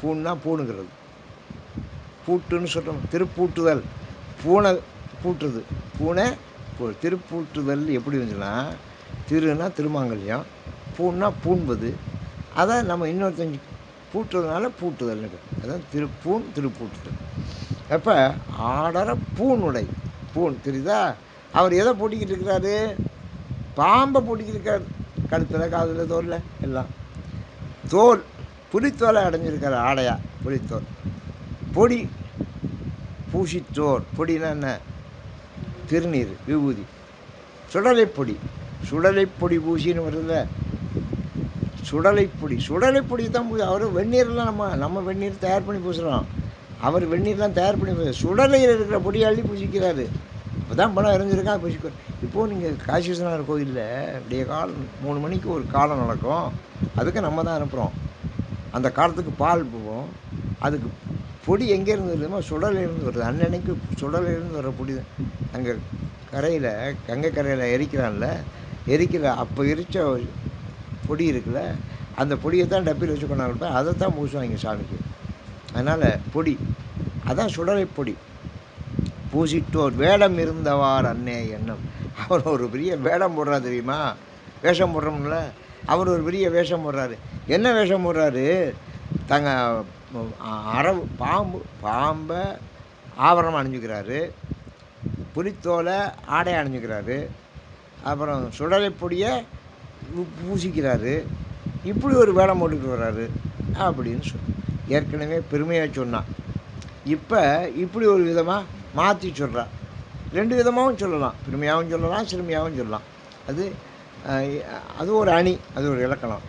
பூன்னா பூணுங்கிறது, பூட்டுன்னு சொல்கிறோம், திருப்பூட்டுதல். பூனை பூட்டுது, பூனை திருப்பூட்டுதல் எப்படி வந்துச்சுன்னா, திருன்னா திருமாங்கல்யம், பூன்னா பூண்பது. அதான் நம்ம இன்னொருத்தஞ்சு பூட்டுறதுனால பூட்டுதல்னு, அதான் திருப்பூட்டுதல். அப்போ ஆடற பூனுடை, பூன் தெரியுதா. அவர் எதை பூட்டிக்கிட்டு இருக்கிறாரு, பாம்பை பூட்டிக்கிட்டு இருக்கார், கழுத்தில் காதில் தோலில் எல்லாம். தோல் புலித்தோலை அடைஞ்சிருக்கார் ஆடையா, புலித்தோல். பொடி பூசித்தோர், பொடினா என்ன, திருநீர் விபூதி. சுடலைப்பொடி, சுடலைப்பொடி பூசின்னு வருதுல்ல, சுடலைப்பொடி தான் பூசி. அவர் வெந்நீர்லாம் நம்ம வெந்நீர் தயார் பண்ணி பூசுகிறோம், அவர் வெந்நீர்லாம் தயார் பண்ணி பூச சுடலையில் இருக்கிற பொடி அள்ளி பூசிக்கிறாரு. இப்போ தான் பணம் இறஞ்சிருக்கா பூசிக்க. இப்போது நீங்கள் காசி விஸ்வநாதர் கோயிலில் விடிய காலம் 3 மணிக்கு ஒரு காலம் நடக்கும், அதுக்கு நம்ம தான் அனுப்புகிறோம். அந்த காலத்துக்கு பால் போவோம், அதுக்கு பொடி எங்கேருந்து வருதுமோ சுடலையிலேருந்து வருது. அன்னன்னைக்கு சுடலையிலேருந்து வர பொடி தான். அங்கே கரையில், கங்கை கரையில் எரிக்கிற அப்போ எரித்த பொடி இருக்குல்ல, அந்த பொடியை தான் டப்பியில் வச்சு கொண்டாங்க, அதை தான் பூசுவாங்க சாமிக்கு. அதனால் பொடி, அதான் சுடலை பொடி. பூசிட்டோர் வேடம் இருந்தவார் அன்னே எண்ணம். அவர் ஒரு பெரிய வேடம் போடுறாரு தெரியுமா? வேஷம் போடுறோம்ல, அவர் ஒரு பெரிய வேஷம் போடுறாரு. என்ன வேஷம் போடுறாரு? தங்க அரவு பாம்பை ஆபரணம் அணிஞ்சுக்கிறாரு, புலித்தோலை ஆடை அணிஞ்சுக்கிறாரு, அப்புறம் சுடலை பொடியை பூசிக்கிறாரு. இப்படி ஒரு வேடம் போட்டுக்கிட்டு வர்றாரு அப்படின்னு ஏற்கனவே பெருமையாக சொன்னான். இப்போ இப்படி ஒரு விதமாக மாற்றி சொல்கிறான். ரெண்டு விதமாகவும் சொல்லலாம், பெருமையாகவும் சொல்லலாம், சிறுமையாகவும் சொல்லலாம். அது ஒரு அணி, அது ஒரு இலக்கணம்.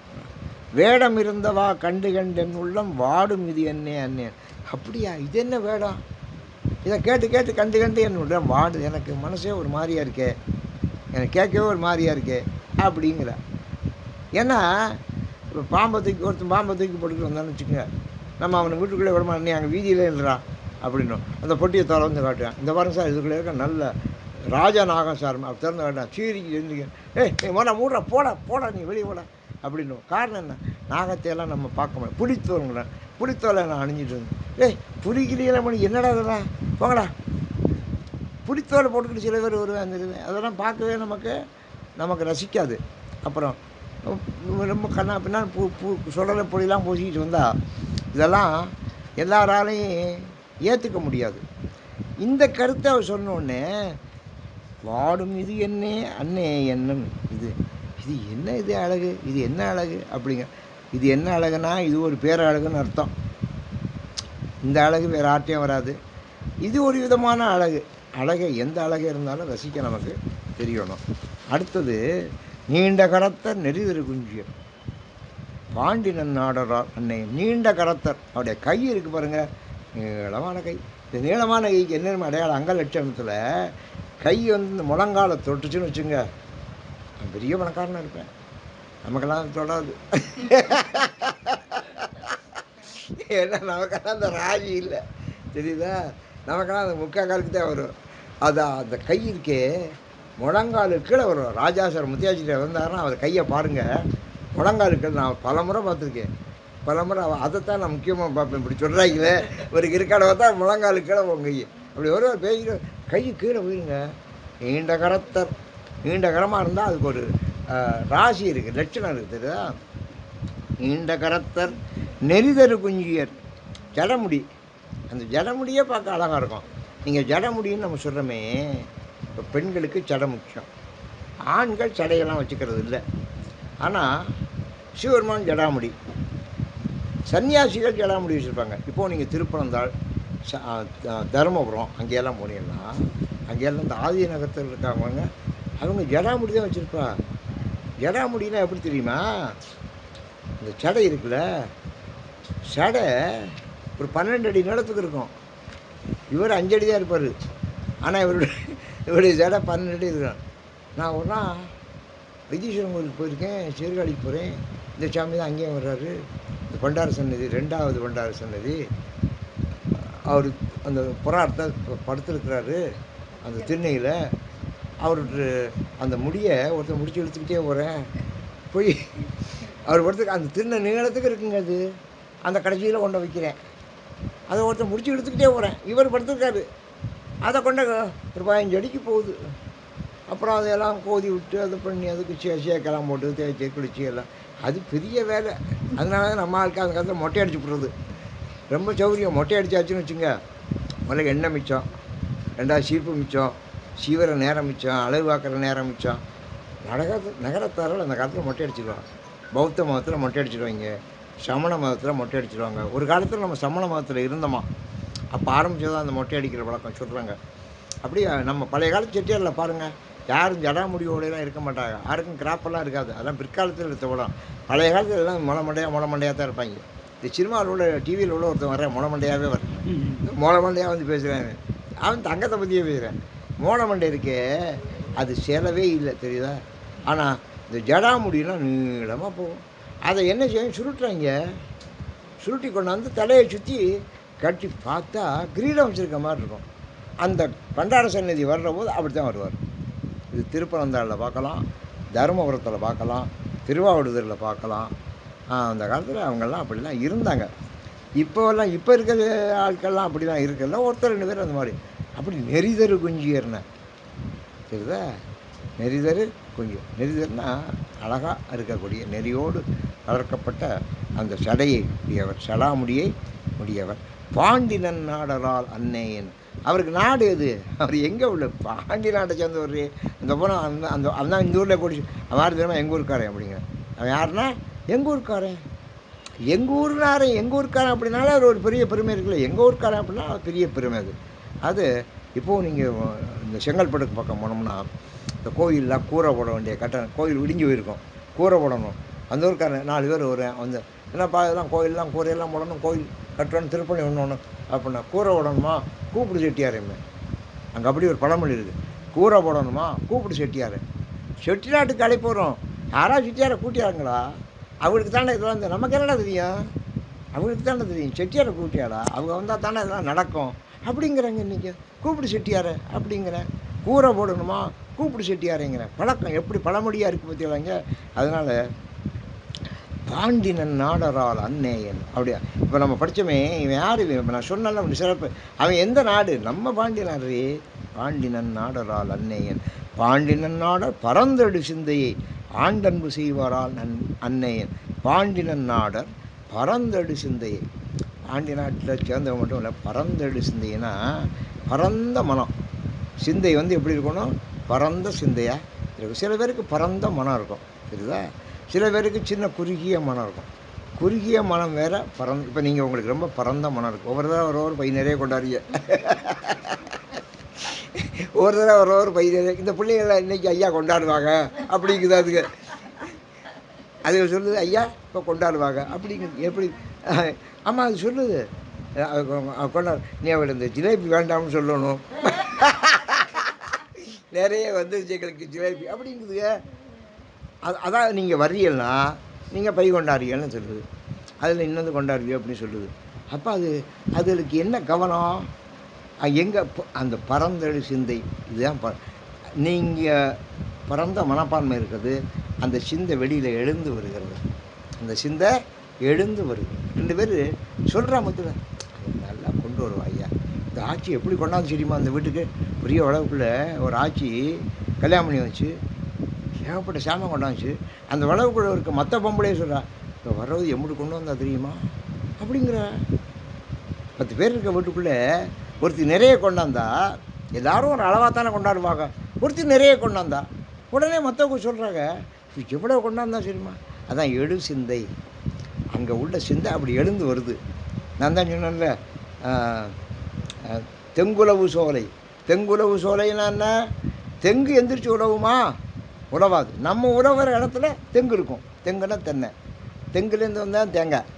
வேடம் இருந்தவா கண்டு கண்டென் உள்ளம் வாடும் இது என்னே அன்னேன். அப்படியா, இது என்ன வேடம்? இதை கேட்டு கேட்டு கண்டு கண்டு என் உள்ளம் வாடு, எனக்கு மனசே ஒரு மாதிரியாக இருக்கே, எனக்கு கேட்கவே ஒரு மாதிரியாக இருக்கே அப்படிங்கிற. ஏன்னா இப்போ ஒருத்தன் பாம்பை தூக்கி போட்டுக்கிட்டு வந்தான்னு வச்சுக்கோங்க, நம்ம அவனை வீட்டுக்குள்ளே விடமா, நீ அங்கே வீதியிலே இல்லைடா அப்படின்னும். அந்த பொட்டியை திறந்து காட்டுவேன், இந்த வாரம் சார் இதுக்குள்ளே இருக்க நல்ல ராஜா நாகம் சார் அப்படி திறந்து காட்டேன். சீரிக்கு எழுந்திக்க, நீ போடா மூடா போடா நீ வெளியே போடா அப்படின்னும். காரணம் என்ன? நாகத்தையெல்லாம் நம்ம பார்க்க முடியாது. புலித்தோலை நான் அணிஞ்சிட்டு இருந்தேன். புலிக்கிளியெல்லாம் பண்ணி என்னடா இதெல்லாம், போங்கடா. புலித்தோலை போட்டுக்கிட்டு சில பேர் வருவேன், அதெல்லாம் பார்க்கவே நமக்கு ரசிக்காது. அப்புறம் ரொம்ப கண்ணா பின்னால் சுடலை பொடியெல்லாம் பூசிக்கிட்டு வந்தால் இதெல்லாம் எல்லாராலையும் ஏற்றுக்க முடியாது. இந்த கருத்தை அவர் சொன்னோடனே வாடும் இது என்னே அன்னே எண்ணம், இது என்ன, இது அழகு, இது என்ன அழகு அப்படிங்க. இது என்ன அழகுனா இது ஒரு பேரழகுன்னு அர்த்தம். இந்த அழகு வேறு ஆட்டையும் வராது. இது ஒரு விதமான அழகை எந்த அழகு இருந்தாலும் ரசிக்க நமக்கு தெரியணும். அடுத்தது நீண்ட கரத்தர் நெறிதரு குஞ்சியர் பாண்டினன் நாடரார் அன்னை. நீண்ட கரத்தர், அவருடைய கை இருக்குது பாருங்கள், நீளமான கை. இந்த நீளமான கைக்கு என்ன அடையாளம்? அங்க லட்சணத்தில் கை இந்த முழங்காலை தொட்டுச்சுன்னு வச்சுங்க, நான் பெரிய பணக்காரனாக இருப்பேன். நமக்கெல்லாம் தொடாது. ஏன்னா நமக்கெல்லாம் அந்த ராஜி இல்லை, தெரியுதா? நமக்கெல்லாம் அந்த முக்கால் காலுக்கு தான் வரும். அந்த கை இருக்கே, முழங்காலு கீழே வரும். ராஜாசார் முத்தியாச்சிட்ட வந்தாருன்னா அவர் கையை பாருங்கள், முழங்காலு கீழே. நான் பல முறை பார்த்துருக்கேன், பல முறை. அதைத்தான் நான் முக்கியமாக பார்ப்பேன். இப்படி சொல்கிறாங்களே, ஒரு இருக்காட பார்த்தா முழங்காலு கீழே உங்க கை அப்படி ஒரு பேசிட்டு கை கீழே போயிருங்க. நீண்ட கரத்தர், நீண்ட கரமாக இருந்தால் அதுக்கு ஒரு ராசி இருக்குது, லட்சணம் இருக்குது, தெரியுதா? நீண்ட கரத்தர் நெறிதரு குஞ்சியர் ஜடமுடி. அந்த ஜடமுடியே பார்க்க அழகாக இருக்கும். நீங்கள் ஜடமுடின்னு நம்ம சொல்கிறோமே, இப்போ பெண்களுக்கு ஜடை முக்கியம், ஆண்கள் ஜடையெல்லாம் வச்சுக்கிறது இல்லை. ஆனால் சிவபெருமான் ஜடாமுடி, சன்னியாசிகள் ஜடாமுடி வச்சுருப்பாங்க. இப்போது நீங்கள் திருப்பனந்தாள், தருமபுரம் அங்கேயெல்லாம் போனீங்கன்னா, அங்கேயெல்லாம் இந்த ஆதிநகரத்தில் இருக்காங்க, அவங்க ஜடாமுடி தான் வச்சுருப்பா. ஜடாமுடினா எப்படி தெரியுமா? இந்த சடை இருக்குல்ல, சடை ஒரு 12 அடி நீளத்துக்கு இருக்கும். இவர் 5 அடி தான் இருப்பார். ஆனால் இவருடைய சடை 12 அடி இருக்கிறான். நான் ஒரு நாள் வைத்தீஸ்வரன் கோயிலுக்கு போயிருக்கேன், சீர்காழிக்கு போகிறேன். இந்த சாமி தான் அங்கேயும் வர்றாரு. இந்த பண்டார சன்னதி, 2வது பண்டார சன்னதி. அவர் அந்த புறார்த்தை படுத்துருக்கிறாரு அந்த திருநெயில். அவருக்கு அந்த முடியை ஒருத்தர் முடிச்சு இழுத்துக்கிட்டே போகிறேன், போய் அவர் படுத்துக்க அந்த திருநெல் நீளத்துக்கு இருக்குங்க. அது அந்த கடைசியில் கொண்டு வைக்கிறேன், அதை ஒருத்தர் முடிச்சு இழுத்துக்கிட்டே போகிறேன். இவர் படுத்துருக்காரு, அதை கொண்ட ஒரு 15 அடிக்கு போகுது. அப்புறம் அதையெல்லாம் கோதி விட்டு அதை பண்ணி அதுக்கு சேக்கெல்லாம் போட்டு தேய்ச்சி குளிச்சு எல்லாம், அது பெரிய வேலை. அதனால தான் நம்ம ஆளுக்கு அந்த காலத்தில் மொட்டை அடிச்சு விட்றது ரொம்ப சௌகரியம். மொட்டை அடிச்சாச்சுன்னு வச்சுங்க, முதல்ல எண்ணெய் மிச்சம், 2வது சீப்பு மிச்சம், சீவர நேரம் மிச்சம், அளவு பார்க்குற நேரம் மிச்சம். நகரத்தாரில் அந்த காலத்தில் மொட்டை அடிச்சிடுவாங்க. பௌத்த மதத்தில் மொட்டை அடிச்சிடுவாங்க, சமண மதத்தில் மொட்டை அடிச்சிடுவாங்க. ஒரு காலத்தில் நம்ம சமண மதத்தில் இருந்தோமா, அப்போ ஆரம்பிச்சதான் அந்த மொட்டை அடிக்கிற பழக்கம் சொல்கிறாங்க. அப்படியே நம்ம பழைய காலத்து செட்டியாரில் பாருங்கள், யாரும் ஜடாமுடியோடையெல்லாம் இருக்க மாட்டாங்க, யாருக்கும் கிராப்பெல்லாம் இருக்காது. அதெல்லாம் பிற்காலத்தில் எடுத்த படம். பழைய காலத்தில் எல்லாம் முளமண்டையாக தான் இருப்பாங்க. இந்த சினிமாவில் உள்ள டிவியில் உள்ள ஒருத்தன் வர்றேன், முளமண்டையாகவே வர்றேன், முளமண்டையாக வந்து பேசுகிறேன். அவன் தங்கத்தை பற்றியே பேசுகிறேன். மோளமண்டை இருக்கே, அது செலவே இல்லை, தெரியுதா? ஆனால் இந்த ஜடாமுடியெல்லாம் நீளமாக போகும். அதை என்ன செய்யும், சுருட்டுறாங்க. சுருட்டி கொண்டு வந்து தலையை சுற்றி கட்டி பார்த்தா கிரீடம் வச்சுருக்க மாதிரி இருக்கும். அந்த பண்டார சன்னதி வர்ற போது அப்படி தான் வருவார். இது திருப்பனந்தாளில் பார்க்கலாம், தருமபுரத்தில் பார்க்கலாம், திருவாவடுதுறையில் பார்க்கலாம். அந்த காலத்தில் அவங்கெல்லாம் அப்படிலாம் இருந்தாங்க. இப்போ இருக்கிற ஆட்கள்லாம் அப்படிலாம் இருக்குல்ல, ஒருத்தர் 2 பேர் அந்த மாதிரி. அப்படி நெறிதரு குஞ்சியர்னா சரிதா? நெறிதரு குஞ்சு. நெறிதர்னா அழகாக இருக்கக்கூடிய நெறியோடு வளர்க்கப்பட்ட அந்த சடையை உடையவர், சடாமுடியை உடையவர். பாண்டினன் நாடரால் அன்னேயன். அவருக்கு நாடு எது? அவர் எங்கே உள்ள பாண்டி நாட்டை சேர்ந்தவர். அந்த போனால் அந்த அந்த அதான் இந்த ஊரில் போட்டு அவன் யார் தெரியுமா? எங்கள் ஊருக்காரன் அப்படிங்க. அவன் யாருன்னா எங்கள் ஊருக்காரன். எங்கள் ஊர்னாரன் எங்கள் ஊருக்காரன் அப்படின்னாலே அது ஒரு பெரிய பெருமை இருக்குல்ல. எங்கள் ஊருக்காரன் அப்படின்னா அது பெரிய பெருமை. அது இப்போது நீங்கள் இந்த செங்கல்பட்டுக்கு பக்கம் போனோம்னா இந்த கோயிலெலாம் கூரை போட வேண்டிய கட்டணம், கோயில் இடிஞ்சு போயிருக்கும், கூரை போடணும். அந்த ஊருக்காரன் 4 பேர் வருவேன் வந்து, என்னப்பா இதெல்லாம் கோயிலெலாம் கூரையெல்லாம் போடணும், கோயில் கட்டணும், திருப்பணி ஒன்று அப்படின்னா கூரை போடணுமா கூப்பிடு செட்டியாரையுமே. அங்கே அப்படி ஒரு பழமொழி இருக்குது. கூரை போடணுமா கூப்பிடு செட்டியார். செட்டிநாட்டுக்கு அழைப்பு வரும். யாராவது செட்டியாரை கூட்டியாருங்களா? அவங்களுக்கு தானே இதெல்லாம் நமக்கு என்னடா தெரியும்? அவங்களுக்கு தானே தெரியும். செட்டியாரை கூட்டியாடா, அவங்க வந்தால் தானே இதெல்லாம் நடக்கும் அப்படிங்கிறாங்க. இன்றைக்கி கூப்பிடு செட்டியாரை அப்படிங்கிறேன். கூரை போடணுமா கூப்பிடு செட்டியாரைங்கிறேன். பழக்கம் எப்படி பழமொழியாக இருக்குது பார்த்தீங்களாங்க. அதனால் பாண்டினன் நாடரால் அன்னேயன் அப்படியா. இப்போ நம்ம படித்தோமே இவன் யார்? இப்போ நான் சொன்னால அவன் சிறப்பு. அவன் எந்த நாடு? நம்ம பாண்டி நாடு. பாண்டினன் நாடரால் அன்னேயன். பாண்டினன் நாடர் பரந்தெடு சிந்தையை ஆண்டன்பு செய்வாரால் அன்னையன். பாண்டினன் நாடர் பரந்தெடு சிந்தையை. பாண்டி நாட்டில் சேர்ந்தவங்க மட்டும் இல்லை, பரந்தெடு சிந்தைனா பரந்த மனம். சிந்தை வந்து எப்படி இருக்கணும்? பரந்த சிந்தையாக இருக்கும். சில பேருக்கு பரந்த மனம் இருக்கும் சரிதா? சில பேருக்கு சின்ன குறுகிய மனம் இருக்கும். குறுகிய மனம் வேறு இப்போ நீங்கள் உங்களுக்கு ரொம்ப பரந்த மனம் இருக்கும். ஒவ்வொரு தடவை ஒரு பை நிறைய கொண்டாடுங்க. ஒரு தடவை ஒரு பை நிறைய இந்த பிள்ளைங்களாம் இன்றைக்கி ஐயா கொண்டாடுவாங்க அப்படிங்குது. அது சொல்லுது ஐயா இப்போ கொண்டாடுவாங்க அப்படிங்குது. எப்படி? ஆமாம் அது சொல்லுது. கொண்டாடு. நீ அவள் இந்த ஜிலேபி வேண்டாம்னு சொல்லணும். நிறைய வந்துருச்சு எங்களுக்கு ஜிலேபி அப்படிங்குதுங்க. அதான் நீங்கள் வர்றீங்கன்னா நீங்கள் பை கொண்டாடுறீங்கன்னு சொல்லுது. அதில் இன்னொன்று கொண்டாடுவியோ அப்படின்னு சொல்லுது. அப்போ அதுக்கு என்ன கவனம்? எங்கே அந்த பரந்தெழு சிந்தை. இதுதான் நீங்கள் பரந்த மனப்பான்மை இருக்கிறது. அந்த சிந்தை வெளியில் எழுந்து வருகிறது. அந்த சிந்தை எழுந்து வருது. 2 பேர் சொல்கிறா மொத்தம் நல்லா கொண்டு வருவா ஐயா. இந்த ஆட்சி எப்படி கொண்டாந்து தெரியுமா? அந்த வீட்டுக்கு பெரிய உழவுக்குள்ளே ஒரு ஆட்சி கல்யாணம் பண்ணி வச்சு ஏகப்பட்ட சாமம் கொண்டாந்துச்சு. அந்த உழவுக்குள்ளே இருக்க மற்ற பொம்பளையே சொல்கிறா, இப்போ வர்றது எம்படி கொண்டு வந்தா தெரியுமா அப்படிங்கிற. 10 பேர் இருக்க வீட்டுக்குள்ளே ஒருத்தி நிறைய கொண்டாந்தா எல்லோரும் ஒரு அளவாக தானே கொண்டாடுவாங்க. ஒருத்தி நிறைய கொண்டாந்தா உடனே மற்றவங்க சொல்கிறாங்க எவ்வளோ கொண்டாந்தா சரிம்மா. அதான் எழு சிந்தை. அங்கே உள்ள சிந்தை அப்படி எழுந்து வருது. நான் தான் சொன்னேன்ல தெங்குலவு சோலை. தெங்குலவு சோலைன்னா என்ன? தெங்கு எந்திரிச்சு உழவுமா? உழவாது. நம்ம உழவுற இடத்துல தெங்கு இருக்கும். தெங்குன்னா தென்னை. தெங்குலேருந்து வந்தால் தேங்காய்.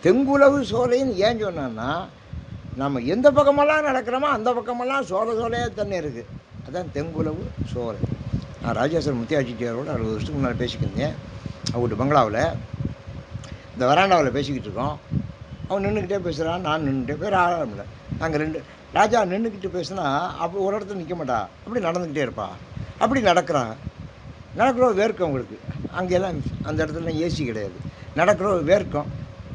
தெங்குலவு சோலைன்னு ஏன் சொன்னான்னா நம்ம எந்த பக்கமெல்லாம் நடக்கிறோமோ அந்த பக்கமெல்லாம் சோலையாக தண்ணி இருக்குது. அதுதான் தெங்குலவு சோலை. நான் ராஜேஸ்வரன் முத்தியாச்சிட்டியாரோட 60 வருஷத்துக்கு முன்னால் பேசிக்கிருந்தேன். அவங்கள்ட்ட பங்களாவில் இந்த வராண்டாவில் பேசிக்கிட்டு இருக்கோம். அவன் நின்றுக்கிட்டே பேசுகிறான், நான் நின்றுட்டே பேர் ஆரம்பில்ல. நாங்கள் 2 ராஜா நின்றுக்கிட்டு பேசுனா அப்போ ஒரு இடத்துல நிற்க மாட்டா, அப்படி நடந்துக்கிட்டே இருப்பா. அப்படி நடக்கிறோம் வேர்க்கும் அவங்களுக்கு. அங்கெல்லாம் அந்த இடத்துல ஏசி கிடையாது. நடக்கிறோம் வேர்க்கும்.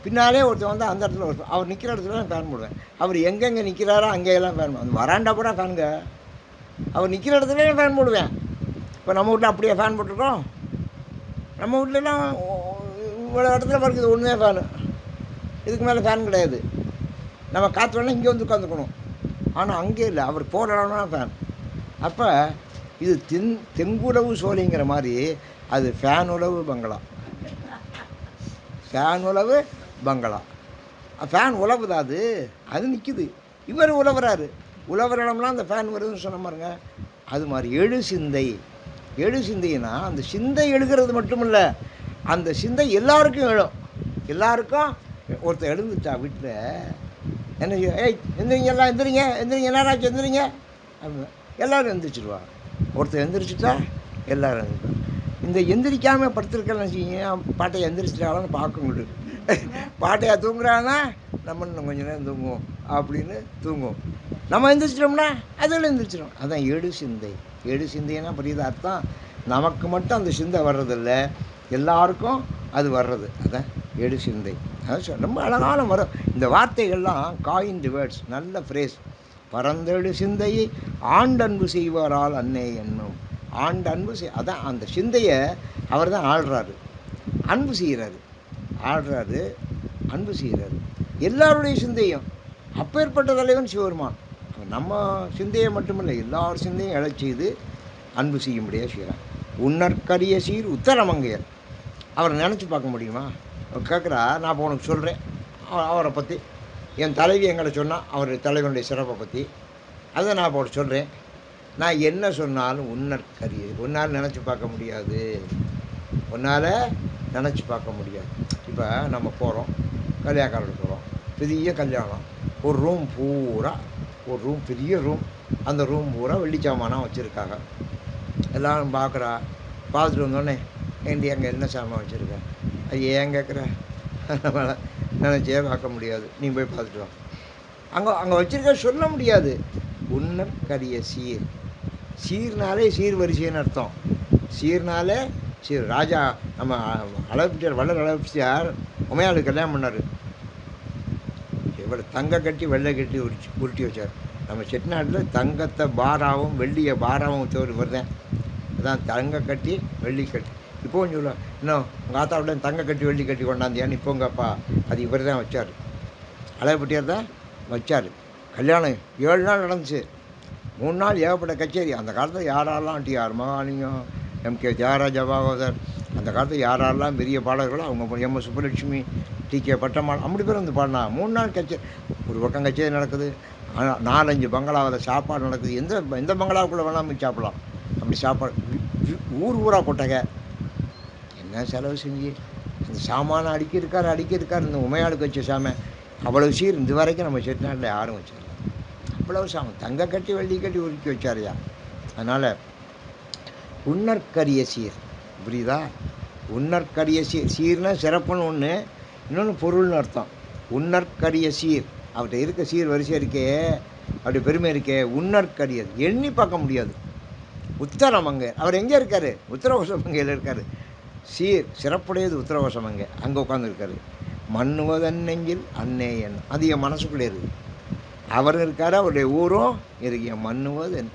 பின்னாலே ஒருத்தர் வந்து அந்த இடத்துல அவர் நிற்கிற இடத்துல தான் ஃபேன் போடுவேன். அவர் எங்கெங்கே நிற்கிறாரோ அங்கேயெல்லாம் ஃபேன் அந்த வராண்டா கூட ஃபேனுங்க. அவர் நிற்கிற இடத்துல ஃபேன் போடுவேன். இப்போ நம்ம வீட்டில் அப்படியே ஃபேன் போட்டிருக்கோம். நம்ம வீட்லலாம் இவ்வளோ இடத்துல இருக்குது ஒன்றுமே ஃபேனு. இதுக்கு மேலே ஃபேன் கிடையாது. நம்ம காற்று வேணால் இங்கே வந்து உட்காந்துக்கணும். ஆனால் அங்கே இல்லை, அவர் போகிற இடம்னா ஃபேன். அப்போ இது தெங்குலவு சோலைங்கிற மாதிரி அது ஃபேன் உழவு பங்களா. ஃபேன் உழவு பங்களா. ஃபேன் உழவு தான் அது நிற்குது. இவர் உழவுறாரு. உழவுற இடம்லாம் அந்த ஃபேன் வருதுன்னு சொன்ன பாருங்க. அது மாதிரி எழு சிந்தை. எழு சிந்தைன்னா அந்த சிந்தை எழுகிறது மட்டும் இல்லை, அந்த சிந்தை எல்லாருக்கும் எழும். எல்லாருக்கும் ஒருத்தர் எழுந்துட்டா வீட்டில் என்ன, ஏய் எந்திரிங்க எல்லாம் எந்திரிங்க என்னாராச்சும் எந்திரிங்க அப்படின்னு எல்லோரும் எந்திரிச்சிடுவாங்க. ஒருத்தர் எந்திரிச்சிட்டா எல்லோரும் எழுந்துருவாங்க. இந்த எந்திரிக்காமல் படுத்துருக்கலாம் வச்சுக்கிங்க, பாட்டையை எந்திரிச்சிட்டாலும் பார்க்க பாட்டையாக தூங்குறாங்கன்னா நம்ம இன்னும் கொஞ்சம் நேரம் தூங்குவோம் அப்படின்னு தூங்குவோம். நம்ம எந்திரிச்சிட்டோம்னா அதில் எந்திரிச்சிடும். அதான் எழு சிந்தை. எழு சிந்தைன்னா புரியுது அர்த்தம். நமக்கு மட்டும் அந்த சிந்தை வர்றதில்லை, எல்லாருக்கும் அது வர்றது. அதான் எழு சிந்தை. அதான் ரொம்ப அழகான வரும். இந்த வார்த்தைகள்லாம் காயின்டு வேர்ட்ஸ், நல்ல ஃப்ரேஸ். பரந்தெழு சிந்தையை ஆண்டன்பு செய்வாரால் அன்னை என்னும். அன்பு அதான் அந்த சிந்தையை அவர் தான் ஆள்றாரு, அன்பு செய்கிறாரு, ஆள்றாரு, அன்பு செய்கிறாரு எல்லாருடைய சிந்தையும். அப்பேற்பட்ட தலைவன் சிவபெருமான். நம்ம சிந்தையை மட்டுமில்லை, எல்லார் சிந்தையும் எழச் செய்து அன்பு செய்யும்படியாக செய்கிறான். உன்னற்கரிய சீர் உத்தரமங்கையர். அவரை நினச்சி பார்க்க முடியுமா? அவர் கேட்குறா, நான் இப்போ உனக்கு சொல்கிறேன் அவரை பற்றி. என் தலைவி எங்களை சொன்னால் அவர் தலைவனுடைய சிறப்பை பற்றி, அதை நான் இப்போ சொல்கிறேன். நான் என்ன சொன்னாலும் உன்னற்கரிய, உன்னால் நினச்சி பார்க்க முடியாது, உன்னால் நினச்சி பார்க்க முடியாது. இப்போ நம்ம போகிறோம், கல்யாணக்காரோட போகிறோம், பெரிய கல்யாணம், ஒரு ரூம் பூரா, ஒரு ரூம் பெரிய ரூம், அந்த ரூம் பூரா வெள்ளிச்சாமானாக வச்சுருக்காங்க. எல்லோரும் பார்க்குறா. பார்த்துட்டு வந்தோடனே ஏண்டி அங்கே என்ன சாமான் வச்சுருக்கேன், அது ஏன் கேட்குற, நம்மளால் நினச்சே பார்க்க முடியாது, நீ போய் பார்த்துட்டு வா. அங்கே வச்சுருக்க சொல்ல முடியாது. உன்னற்கரிய சீர், சீர்னாலே சீர் வரிசைன்னு அர்த்தம். சீர்னாலே சீர். ராஜா நம்ம அளவுப்பிச்சார், வள்ளல் அளவுப்பிச்சார் உமையாளுக்கு கல்யாணம் பண்ணார். இவர் தங்க கட்டி வெள்ளை கட்டி உருட்டி வச்சார். நம்ம செட்டிநாட்டில் தங்கத்தை பாராவும் வெள்ளியை பாராவும் வச்சவர் இவர் தான். அதான் தங்க கட்டி வெள்ளி கட்டி. இப்போவும் சொல்ல, இன்னும் உங்கள் ஆத்தாவோட தங்க கட்டி வெள்ளி கட்டி கொண்டாந்தியான்னு இப்போங்கப்பா, அது இவர் தான் வச்சார். அளவுப்பட்டியார் தான் வச்சார். கல்யாணம் 7 நாள் நடந்துச்சு. 3 நாள் ஏகப்பட்ட கச்சேரி. அந்த காலத்தில் யாரெல்லாம் டிஆர் மகாலிங்கம், எம்கே தியாகராஜ பாகவதர், அந்த காலத்தில் யாரெல்லாம் பெரிய பாடல்களோ அவங்க, எம் சுப்புலட்சுமி, டிகே பட்டம்மாள், அப்படி பேர் வந்து பாடினா. 3 நாள் கச்சேரி. ஒரு பக்கம் கச்சேரி நடக்குது, 4-5 பங்களாவில் சாப்பாடு நடக்குது. எந்த பங்களாவுக்குள்ளே வேணாமல் சாப்பிடலாம். அப்படி சாப்பாடு ஊராக கொட்டகை. என்ன செலவு செஞ்சு அந்த சாமானை அடிக்கிருக்கார். இந்த உமையாளுக்கு வச்ச சாமான் அவ்வளவு சீர் இந்த வரைக்கும் நம்ம செட்டிநாட்டில் யாரும் வச்சிடல. அவ்வளவு சாமான் தங்க கட்டி வெள்ளி கட்டி உருக்கி வச்சாரியா. அதனால் உன்னற்கரிய சீர், புரியுதா? உன்னற்கரிய சீர். சீர்னா சிறப்புன்னு ஒன்று, இன்னொன்று பொருள்னு அர்த்தம். உன்னற்கரிய சீர், அவர்கிட்ட இருக்க சீர் வரிசை இருக்கே, அப்படி பெருமை இருக்கே, உன்னற்கரியது, எண்ணி பார்க்க முடியாது. உத்தரமங்கை, அவர் எங்கே இருக்கார்? உத்தரகோசமங்கையில் இருக்கார். சீர் சிறப்புடையது உத்தரகோசமங்கை, அங்கே உட்காந்துருக்காரு. மண்ணுவதன் நெஞ்சில் அன்னே என், அது என் மனசுக்குள்ளே இருக்குது. அவர் இருக்கார், அவருடைய ஊரும் இருக்கு. என்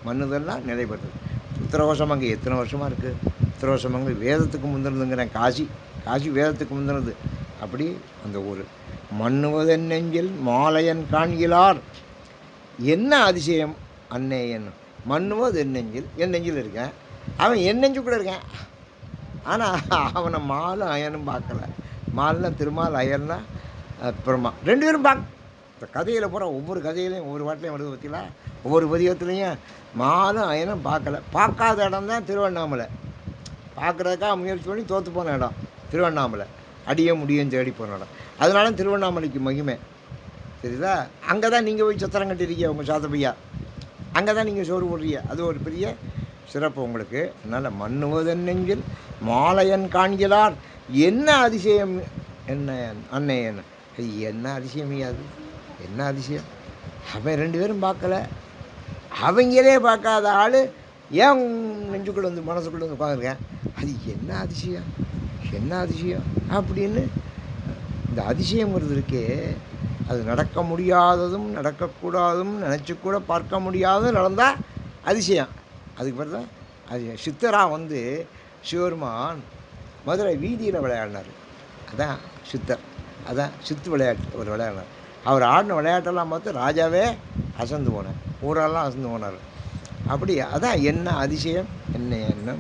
மண்ணுதெல்லாம் நிலைபெற்றது. உத்தரகோசமங்கை எத்தனை வருஷமாக இருக்குது? உத்தரகோசமங்கை வேதத்துக்கு முந்தினதுங்கிறேன். காசி வேதத்துக்கு முந்தினது. அப்படி அந்த ஊர். மண்ணுவதன் நெஞ்சில் மாலையன் காண்கிறார், என்ன அதிசயம் அன்னே என். மண்ணுவது என் நெஞ்சில் இருக்கேன், அவன் என் நெஞ்சுக்குள்ளே இருக்கேன். ஆனால் அவனை மாலும் அயனும் பார்க்கல. மால்னா திருமால், அயன்னா பிரம்மா, 2 பேரும் இந்த கதையில் போகிற ஒவ்வொரு கதையிலையும் ஒவ்வொரு பாட்டிலையும் வருது பார்த்தீங்களா? ஒவ்வொரு பதிகத்துலேயும் மாலும் அயனும் பார்க்கல. பார்க்காத இடம் தான் திருவண்ணாமலை. பார்க்குறதுக்காக முயற்சி பண்ணி தோற்று போன இடம் திருவண்ணாமலை. அடிய முடியும் தேடி போன இடம். அதனால திருவண்ணாமலைக்கு மகிமை, சரிதா? அங்கே தான் நீங்கள் போய் சத்திரம் கட்டிருக்கீங்க, உங்கள் சாத்தப்பையா. அங்கே தான் நீங்கள் சோறு போடுறீங்க. அது ஒரு பெரிய சிறப்பு உங்களுக்கு. அதனால் மண்ணுவதன் நெஞ்சில் மாலையன் காண்கிறார், என்ன அதிசயம் என்ன அன்னை என்ன. அது என்ன அதிசயமையாது, என்ன அதிசயம்? அவன் 2 பேரும் பார்க்கல, அவங்களே பார்க்காத ஆள் ஏன் நெஞ்சுக்குள்ளே வந்து மனசுக்குள்ளே வந்து உட்காந்துருக்கேன். அது என்ன அதிசயம், என்ன அதிசயம் அப்படின்னு. இந்த அதிசயங்கிறது இருக்கே, அது நடக்க முடியாததும் நடக்கக்கூடாதும் நினச்சி கூட பார்க்க முடியாததும் நடந்தால் அதிசயம். அதுக்கு பிறகு தான் அதிசயம். சித்தராக வந்து சிவபெருமான் மதுரை வீதியில் விளையாடினார். அதான் சித்தர், அதான் சித்து விளையாட்டு ஒரு விளையாடினார். அவர் ஆடின விளையாட்டெல்லாம் பார்த்து ராஜாவே அசந்து போனார், ஊரெல்லாம் அசந்து போனார். அப்படி அதான் என்ன அதிசயம் என்ன என்ன.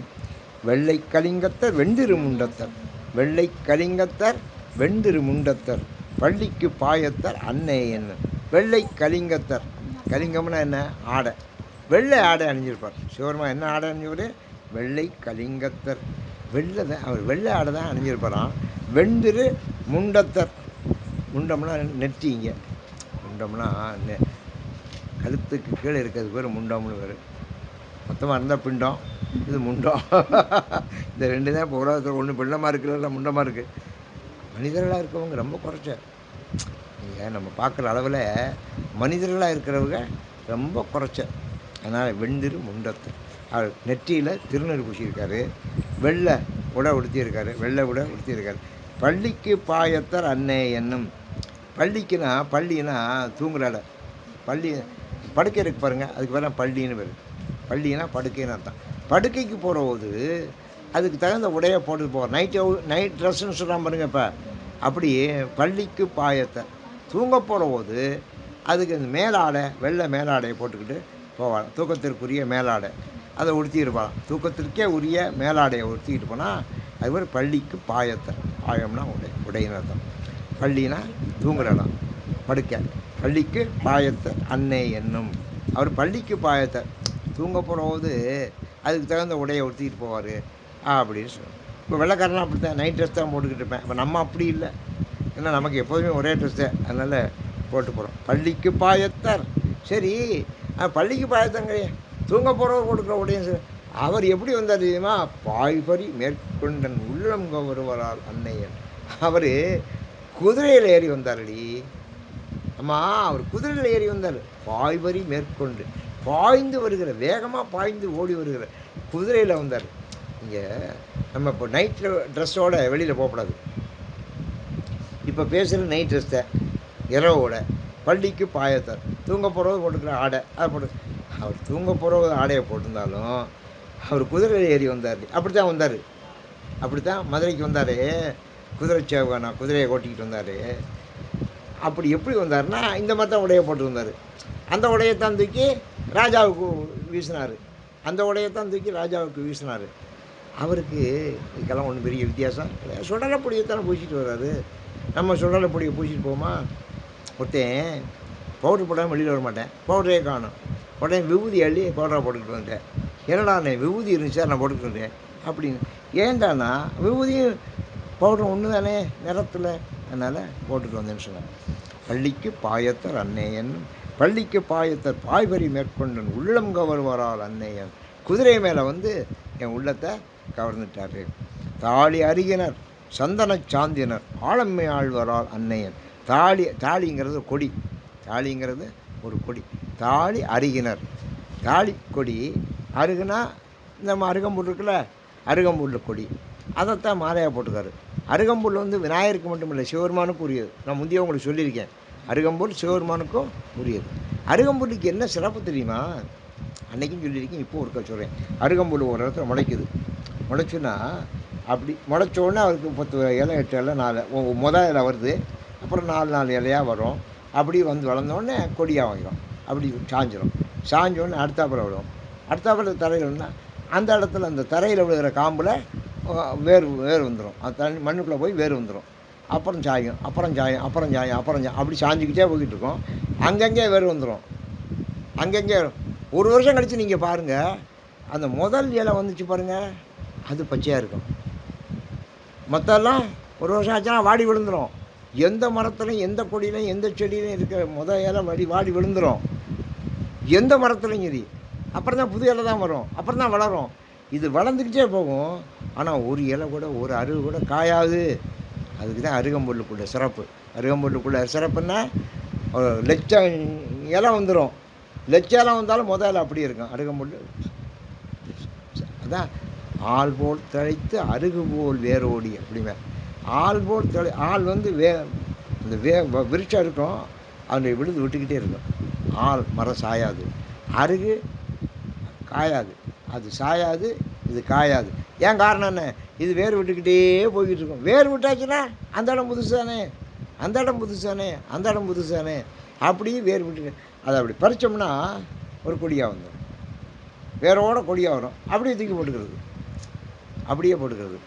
வெள்ளை கலிங்கத்தர் வெண்டிரு முண்டத்தர், வெள்ளை கலிங்கத்தர் வெண்டிரு முண்டத்தர், பள்ளிக்கு பாயத்தர் அன்னை என்ன. வெள்ளை கலிங்கத்தர், கலிங்கம்னா என்ன? ஆடை, வெள்ளை ஆடை அணிஞ்சிருப்பார் சிவபெருமான். என்ன ஆடை அணிஞ்சவர்? வெள்ளை கலிங்கத்தர். வெள்ளை தான் அவர், வெள்ளை ஆடை தான் அணிஞ்சிருப்பாராம். வெண்டிரு முண்டத்தர், முண்டம்னா நெற்றிங்க, முண்டம்னா கழுத்துக்கு கீழே இருக்கிறது பேர் முண்டம்னு பேர். மொத்தமாக இருந்தால் பிண்டம், இது முண்டம். இந்த 2 தான் இப்போ உலகத்தில். ஒன்று பிண்டமாக இருக்கிறதில்ல, முண்டமாக இருக்குது. மனிதர்களாக இருக்கிறவங்க ரொம்ப குறைச்ச. நீங்கள் நம்ம பார்க்குற அளவில் மனிதர்களாக இருக்கிறவங்க ரொம்ப குறைச்ச. அதனால் வெண்டிரு முண்டத்தர். அவர் நெற்றியில் திருநெறி பூசியிருக்காரு, வெள்ளை உடை உடுத்தியிருக்காரு, வெள்ளை உடை உடுத்தியிருக்காரு. பள்ளிக்கு பாயத்தர் அன்னை என்னும். பள்ளிக்குன்னா, பள்ளினா தூங்குற இடம். பள்ளி படுக்கை இருக்கு பாருங்கள், அதுக்கு பேர் பள்ளின்னு பேர். பள்ளினா படுக்கைன்னு அர்த்தம். படுக்கைக்கு போகிறபோது அதுக்கு தகுந்த உடையை போட்டு போகிறோம். நைட் ட்ரெஸ்ஸுன்னு சொல்கிறான் பாருங்க. இப்போ அப்படி பள்ளிக்கு பாயத்தை தூங்க போகிறபோது அதுக்கு அந்த மேலாடை, வெள்ளை மேலாடையை போட்டுக்கிட்டு போவாள். தூக்கத்திற்குரிய மேலாடை அதை உடுத்தியிருப்பாள். தூக்கத்திற்கே உரிய மேலாடையை உடுத்திக்கிட்டு போனால் அது மாதிரி பள்ளிக்கு பாயத்தை. பாயம்னா உடைன்னு அர்த்தம். பள்ளினா தூங்குற இடம், படுக்கை. பள்ளிக்கு பாயத்தை அன்னை என்னும். அவர் பள்ளிக்கு பாயத்தை தூங்க போகிறபோது அதுக்கு தகுந்த உடையை உடுத்திக்கிட்டு போவார் அப்படின்னு சொல்லுவாங்க. இப்போ வெள்ளைக்காரனா அப்படி தான் நைட் ட்ரெஸ் தான் போட்டுக்கிட்டு இருப்பேன். இப்போ நம்ம அப்படி இல்லை, ஏன்னா நமக்கு எப்போதுமே ஒரே ட்ரெஸ் தான், அதனால் போட்டு போகிறோம். பள்ளிக்கு பாயத்தார். சரி, பள்ளிக்கு பாயத்தங்க தூங்க போகிறவர் கொடுக்குற உடையும் சரி. அவர் எப்படி வந்தார் தெரியுமா? பாய்பறி மேற்கொண்டன் உள்ளம் வருவரால் அன்னையன். அவர் குதிரையில் ஏறி வந்தாரடி. ஆமாம், அவர் குதிரையில் ஏறி வந்தார். பாய்பறி மேற்கொண்டு பாய்ந்து வருகிற, வேகமாக பாய்ந்து ஓடி வருகிற குதிரையில் வந்தார். இங்கே நம்ம இப்போ நைட்டில் ட்ரெஸ்ஸோடு வெளியில் போகக்கூடாது. இப்போ பேசுகிற நைட் ட்ரெஸ்ஸை இரவோட பள்ளிக்கு பாயத்தார். தூங்க போகிறவங்க போட்டுக்கிற ஆடை அதை போட்டு, அவர் தூங்க போகிறவங்க ஆடையை போட்டிருந்தாலும் அவர் குதிரையில் ஏறி வந்தார். அப்படி தான் வந்தார். அப்படி தான் மதுரைக்கு வந்தார். குதிரை சேவகனா குதிரையை ஓட்டிக்கிட்டு வந்தார். அப்படி எப்படி வந்தார்னா இந்த மாதிரி தான் உடையை போட்டு வந்தார். அந்த உடையத்தான் தூக்கி ராஜாவுக்கு வீசினார். அந்த உடையத்தான் தூக்கி ராஜாவுக்கு வீசினார். அவருக்கு இதுக்கெல்லாம் ஒன்றும் பெரிய வித்தியாசம் கிடையாது. சுடலை பொடியைத்தானே பூசிட்டு வர்றாரு. நம்ம சுடலை பொடியை பூசிட்டு போமா? ஒருத்தன் பவுட்ரு போடாமல் வெளியில் வர மாட்டேன், பவுடரே காணும். உடனே விபூதி அள்ளி பவுடராக போட்டுக்கிட்டு வந்துட்டேன். என்னடா விபூதி இருந்துச்சா நான் போட்டுக்கிட்டு வந்தேன் அப்படின்னு. ஏன்டானா விபூதியும் பவுடரும் ஒன்று தானே நிறத்தில், அதனால் போட்டுட்டு வந்தேன்னு சொன்னாங்க. பள்ளிக்கு பாயத்தர் அன்னையன். பள்ளிக்கு பாயத்தர் பாய்பறி மேற்கொண்டன் உள்ளம் கவர்வரால் அன்னையன். குதிரை மேலே வந்து என் உள்ளத்தை கவர்ந்துட்டாரு. தாலி அருகினர் சந்தன சாந்தினர் ஆழம்மை ஆழ்வரால் அன்னையன். தாலிங்கிறது கொடி. தாலிங்கிறது ஒரு கொடி. தாலி அருகினர், தாலி கொடி. அருகுனா நம்ம அருகம்புல் இருக்குல்ல, அருகம்புல் கொடி, அதைத்தான் மாலையாக போட்டுக்காரு. அருகம்புல் வந்து விநாயகருக்கு மட்டும் இல்லை, சிவபெருமானுக்கும் உரியது. நான் முந்தைய உங்களுக்கு சொல்லியிருக்கேன், அருகம்புல் சிவபெருமானுக்கும் உரியது. அருகம்புல்லுக்கு என்ன சிறப்பு தெரியுமா? அன்றைக்கும் சொல்லியிருக்கேன், இப்போ ஒருக்கா சொல்கிறேன். அருகம்புல் ஒரு இடத்துல முளைக்குது. முளைச்சுன்னா அப்படி முளைச்சோடனே அவருக்கு 10 இலை 8 இலை 4 மொதல் இலை வருது. அப்புறம் 4 இலையாக வரும். அப்படி வந்து வளர்ந்தோடனே கொடியாக வாங்கிடும். அப்படி சாஞ்சிடும். சாஞ்சோடனே அடுத்தாப்பில் விடும். அடுத்தாப்பில் தரையில் விழுந்தால் அந்த இடத்துல அந்த தரையில் விழுகிற காம்பில் வேர் வந்துடும். அது தண்ணி மண்ணுக்குள்ளே போய் வேர் வந்துடும். அப்புறம் சாயும், அப்புறம் சாயும், அப்புறம் சாயும், அப்புறம் அப்படி சாஞ்சிக்கிட்டே போய்கிட்டு இருக்கோம். அங்கங்கே வேர் வந்துடும். அங்கங்கே ஒரு வருஷம் கழித்து நீங்கள் பாருங்கள், அந்த முதல் இலை வந்துச்சு பாருங்கள், அது பச்சையாக இருக்கும். மற்றெல்லாம் ஒரு வருஷம் ஆச்சுன்னா வாடி விழுந்துடும். எந்த மரத்துலையும் எந்த கொடியிலையும் எந்த செடியிலையும் இருக்கிற முதல் இலை வாடி விழுந்துடும். எந்த மரத்துலையும் சரி. அப்புறம் தான் புது இலை தான் வரும், அப்புறம் தான் வளரும். இது வளர்ந்துக்கிட்டே போகும். ஆனால் ஒரு இலை கூட, ஒரு அருகு கூட காயாது. அதுக்கு தான் அருகம்புல்லுக்குள்ள சிறப்பு. அருகம்புல்லுக்குள்ள சிறப்புன்னா லட்சம் இலை வந்துடும். லட்சம் இலை வந்தாலும் முதல் இலை அப்படி இருக்கும். அருகம்புல் அதான் ஆள் போல் தழைத்து அருகு போல் வேரோடி அப்படிமே. ஆள் போல் ஆள் வந்து இந்த விருட்சம் இருக்கும், அதனுடைய விழுது விட்டுக்கிட்டே இருக்கும். ஆள் மரம் சாயாது, அருகு காயாது. அது சாயாது, இது காயாது. ஏன் காரணம் என்ன? இது வேர் விட்டுக்கிட்டே போய்கிட்டு இருக்கும். வேர் விட்டாச்சுன்னா அந்த இடம் புதுசு தானே, அந்த இடம் புதுசு தானே, அந்த இடம் புதுசு தானே. அப்படியே வேர் விட்டு அதை அப்படி பறித்தோம்னா ஒரு கொடியாக வந்துடும். வேரோட கொடியாக வரும். அப்படியே தூக்கி போட்டுக்கிறது, அப்படியே போட்டுக்கிறது.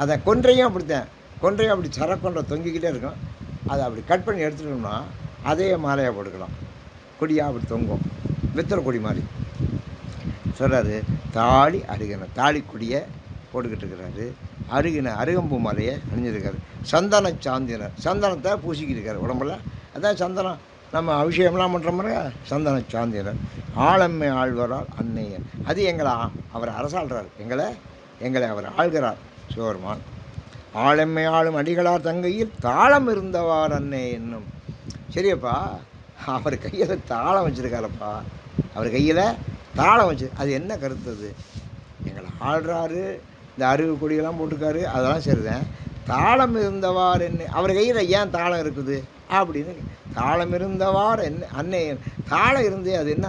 அதை கொன்றையும் அப்படித்தான். கொன்றையும் அப்படி சரக்கொன்றை தொங்கிக்கிட்டே இருக்கும். அதை அப்படி கட் பண்ணி எடுத்துட்டோம்னா அதே மாலையாக போட்டுக்கலாம். கொடியாக அப்படி தொங்கும், வெத்தலை கொடி மாதிரி. சொல்கிறாரு, தாலி அருகினர், தாலி கொடியை போட்டுக்கிட்டு இருக்கிறாரு. அருகம்பூ மாலையை அணிஞ்சிருக்காரு. சந்தன சாந்தினர், சந்தனத்தை பூசிக்கிட்டு இருக்காரு உடம்புல. அதான் சந்தனம், நம்ம அபிஷேகம்லாம் பண்ணுற மாதிரி சந்தன சாந்தினர். ஆழம்மை ஆழ்வரால் அன்னையன். அது எங்களை அவர் அரசாள்றார். எங்களை அவர் ஆள்கிறார் சிவபெருமான். ஆழம்மை ஆளும் அடிகளார் தங்கையில் தாளம் இருந்தவார் அன்னை என்னும். சரியப்பா, அவர் கையில் தாளம் வச்சுருக்காரப்பா. அவர் கையில் தாளம் வச்சு, அது என்ன கருத்துது? எங்களை ஆள்றாரு, இந்த அருகு கொடியெல்லாம் போட்டுக்காரு, அதெல்லாம் சரிதான். தாளம் இருந்தவார் என்ன, அவர் கையில் ஏன் தாளம் இருக்குது? அப்படின்னு தாளம் இருந்தவாறு அன்னை தாளம் இருந்தே அது என்ன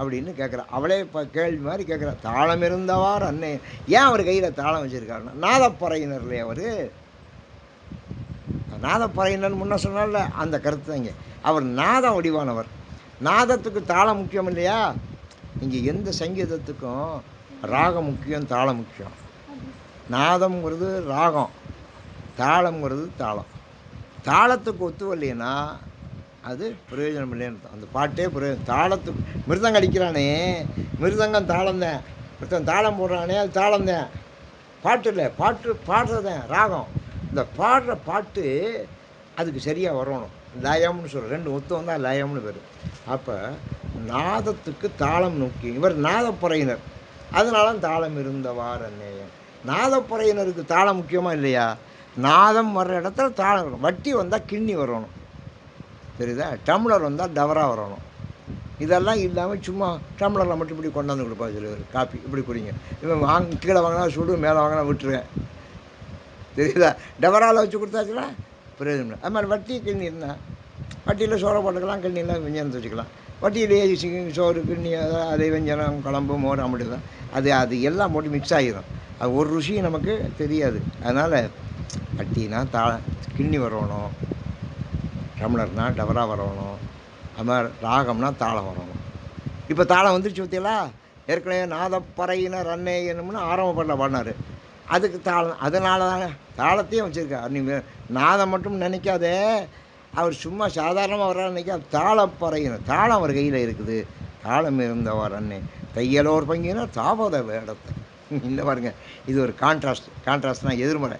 அப்படின்னு கேட்குறா. அவளே இப்போ கேள்வி மாதிரி கேட்குறா. தாளம் இருந்தவாறு அன்னை ஏன் அவர் கையில் தாளம் வச்சுருக்காருன்னா நாதப்பறையினர் இல்லையா அவர். நாதப்பறையினர் முன்ன சொன்னால அந்த கருத்து தாங்க. அவர் நாதம் வடிவானவர். நாதத்துக்கு தாளம் முக்கியம் இல்லையா. இங்கே எந்த சங்கீதத்துக்கும் ராகம் முக்கியம், தாளம் முக்கியம். நாதம்ங்கிறது ராகம், தாளம்ங்கிறது தாளம். தாளத்துக்கு ஒத்து வரலைன்னா அது பிரயோஜனம் இல்லைன்னு அந்த பாட்டே பிரயோஜனம். தாளத்துக்கு மிருதங்கம் அடிக்கிறானே, மிருதங்கம் தாளம்தான். ஒருத்தன் தாளம் போடுறானே அது தாளம்தான், பாட்டு இல்லை. பாடுறதேன் ராகம். இந்த பாடுற பாட்டு அதுக்கு சரியாக வரணும். லயம்னு சொல்கிறேன், ரெண்டு ஒத்தம் தான் லயம்னு பேர். அப்போ நாதத்துக்கு தாளம் முக்கியம். இவர் நாதப்பறையினர், அதனால தாளம் இருந்தவாறு அந்நேயம். நாதப்பறையினருக்கு தாளம் முக்கியமாக இல்லையா. நாதம் வர்ற இடத்துல தாளம் வரும். வட்டி வந்தால் கிண்ணி வரணும், தெரியுதா. டம்ளர் வந்தால் டவரா வரணும். இதெல்லாம் இல்லாமல் சும்மா டம்ளரில் மட்டும் இப்படி கொண்டாந்து கொடுப்பா சொல்லுவார். காப்பி இப்படி குடிங்க, இவன் கீழே வாங்கினா சுடு, மேலே வாங்கினா விட்டுருவேன், தெரியுதா. டவராவில் வச்சு கொடுத்தாச்சுன்னா பிரயோஜனம். அது மாதிரி வட்டி கிண்ணி இருந்தால் வட்டியில் சோறை போட்டுக்கலாம், கிண்ணியில் வெஞ்சனத்தை வச்சுக்கலாம். வட்டியிலேயே சோறு கிண்ணி அதே வெஞ்சனம் குழம்பு மோர் அப்படி தான். அது எல்லாம் போட்டு மிக்ஸ் ஆகிடும். அது ஒரு ருசி நமக்கு தெரியாது. அதனால் வட்டினா கிண்ணி வரணும், டம்ளர்னா டவரா வரணும், அது மாதிரி ராகம்னா தாளம் வரணும். இப்போ தாளம் வந்துருச்சு பார்த்தீங்களா. ஏற்கனவே நாதப்பறையினர் அன்னையனும்னு ஆரம்பப்படல பாடினார். அதுக்கு தாளம், அதனால தானே தாளத்தையும் வச்சுருக்கார். நீ நாதம் மட்டும் நினைக்காதே, அவர் சும்மா சாதாரணமாக வர்றாரு நினைக்க. தாளப்பறையினர் தாளம் அவர் கையில் இருக்குது. தாளம் இருந்தவர் அன்னை தையலோர் பங்கினர் தாபத வேடத்தை. இந்த பாருங்க, இது ஒரு கான்ட்ராஸ்ட்னால் எதிர்மறை.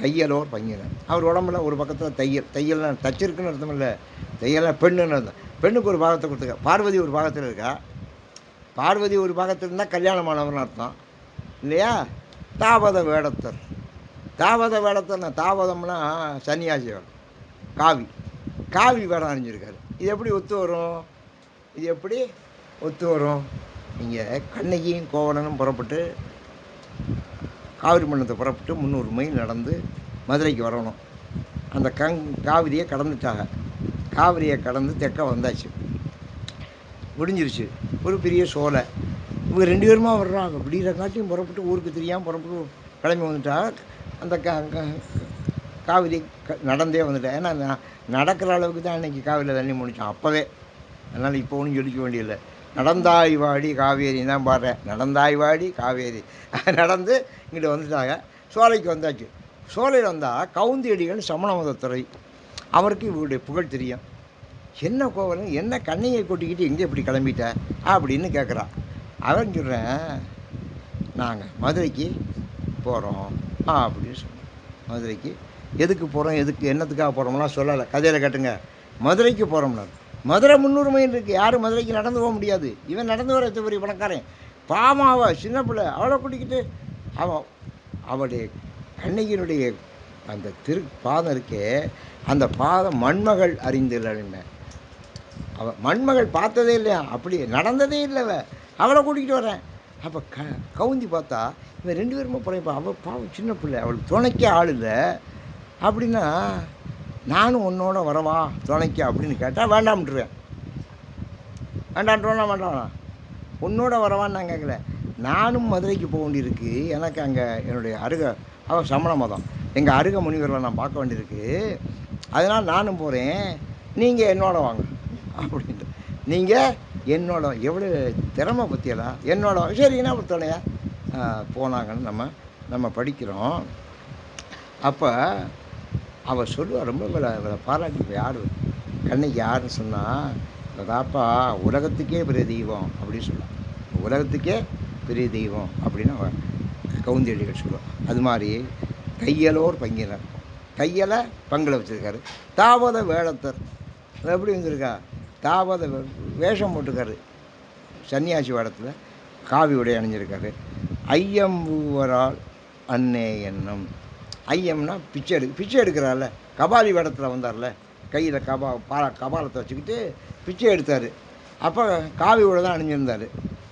தையலோர் பங்கினர் அவர் உடம்புல ஒரு பக்கத்தில் தையல்னால் தச்சிருக்குன்னு அர்த்தம் இல்லை, தையல்னால் பெண்ணுன்னு அர்த்தம். பெண்ணுக்கு ஒரு பாகத்தை கொடுத்துருக்கா. பார்வதி ஒரு பாகத்தில் இருக்கா. பார்வதி ஒரு பாகத்தில் இருந்தால் கல்யாணமானவர்னு அர்த்தம் இல்லையா. தாபத வேடத்தர், தாபத வேடத்தர்னா தாபதம்னா சன்னியாசி வேடம். காவி வேடம் அணிஞ்சிருக்காரு. இது எப்படி ஒத்து வரும்? இது எப்படி ஒத்து வரும்? நீங்கள் கண்ணகியும் கோவலனும் புறப்பட்டு காவிரி மண்டலத்தை புறப்பட்டு 300 மைல் நடந்து மதுரைக்கு வரணும். அந்த காவிரியை கடந்துட்டாங்க. காவிரியை கடந்து தெற்க வந்தாச்சு, முடிஞ்சிருச்சு. ஒரு பெரிய சோலை. இவங்க 2 பேருமா வர்றாங்க. விடியறங்காட்டியும் புறப்பட்டு ஊருக்கு தெரியாமல் புறப்பட்டு கிளம்பி வந்துட்டாங்க. அந்த காவிரி நடந்தே வந்துட்டேன். ஏன்னா நடக்கிற அளவுக்கு தான் அன்றைக்கி காவிரியில் தண்ணி முடித்தான் அப்போவே. அதனால் இப்போ ஒன்றும் சொல்லிக்க வேண்டியதில்லை. நடந்தாய் வாடி காவேரி தான் பாடுறேன். நடந்தாய் வாடி காவேரி நடந்து இங்கிட்ட வந்துட்டாங்க. சோலைக்கு வந்தாச்சு. சோலையில் வந்தால் கவுந்தியடிகள் சமண மதத்துறை. அவருக்கு இவருடைய புகழ் தெரியும். என்ன கோவலன், என்ன கண்ணையை கொட்டிக்கிட்டு எங்கே இப்படி கிளம்பிட்ட அப்படின்னு கேட்குறா. அவன் சொல்கிறேன், நாங்கள் மதுரைக்கு போகிறோம் அப்படின்னு சொன்னேன். மதுரைக்கு எதுக்கு போகிறோம், என்னத்துக்காக போகிறோம்லாம் சொல்லலை. கதையில் கேட்டுங்க. மதுரைக்கு போகிறோம்னாரு. மதுரை 300 மைல் இருக்குது. யாரும் மதுரைக்கு நடந்து போக முடியாது. இவன் நடந்து வர பெரிய பணக்காரன். பாமாவை சின்ன பிள்ளை அவளை கூட்டிக்கிட்டு அவளுடைய கண்ணகியினுடைய அந்த பாதம் இருக்கே, அந்த பாதம் மண்மகள் அறிந்தில்லைன்னு. அவள் மண்மகள் பார்த்ததே இல்லையா, அப்படி நடந்ததே இல்லை. அவளை கூட்டிகிட்டு வரேன். அப்போ கவுந்தி பார்த்தா இவன் 2 பேருமே போகிறேன். அவள் பாவம் சின்ன பிள்ளை, அவளுக்கு துணைக்க ஆள் இல்லை. அப்படின்னா நானும் உன்னோட வரவா துணைக்க அப்படின்னு கேட்டால் வேண்டாம்ட்டுருவேன். வேண்டாம் உன்னோட வரவான்னு நான் கேட்கல. நானும் மதுரைக்கு போக வேண்டியிருக்கு. எனக்கு அங்கே என்னுடைய அவன் சமண மதம், எங்கள் அருக முனிவர்களை நான் பார்க்க வேண்டியிருக்கு. அதனால் நானும் போகிறேன், நீங்கள் என்னோட வாங்க அப்படின்ட்டு. நீங்கள் என்னோட எவ்வளோ திறமை பற்றியலாம் என்னோட சரிங்கன்னா ஒரு துணையா போனாங்கன்னு நம்ம படிக்கிறோம். அப்போ அவள் சொல்லுவாள், ரொம்ப இவளை பாராட்டி. யார் கண்ணகி யாருன்னு சொன்னால், அதாப்பா உலகத்துக்கே பெரிய தெய்வம் அப்படின்னு சொல்லுவாள். உலகத்துக்கே பெரிய தெய்வம் அப்படின்னு அவள் கவுந்தியடிகள் சொல்லுவாள். அது மாதிரி தையலோர் பங்கினர், தையலை பங்கில் வச்சுருக்காரு. தாபத வேடத்தர் எப்படி வந்திருக்கா, தாபத வேஷம் போட்டிருக்காரு. சன்னியாசி வேடத்தில் காவி உடை அணிஞ்சிருக்காரு. ஐயம்பூவரால் அன்னே என்னும். ஐயம்னா பிச்சை எடுக்கிறார்ல. கபாலி வேடத்தில் வந்தார்ல, கையில் கபாலத்தை வச்சுக்கிட்டு பிச்சை எடுத்தார். அப்போ காவி உடை தான் அணிஞ்சிருந்தார்.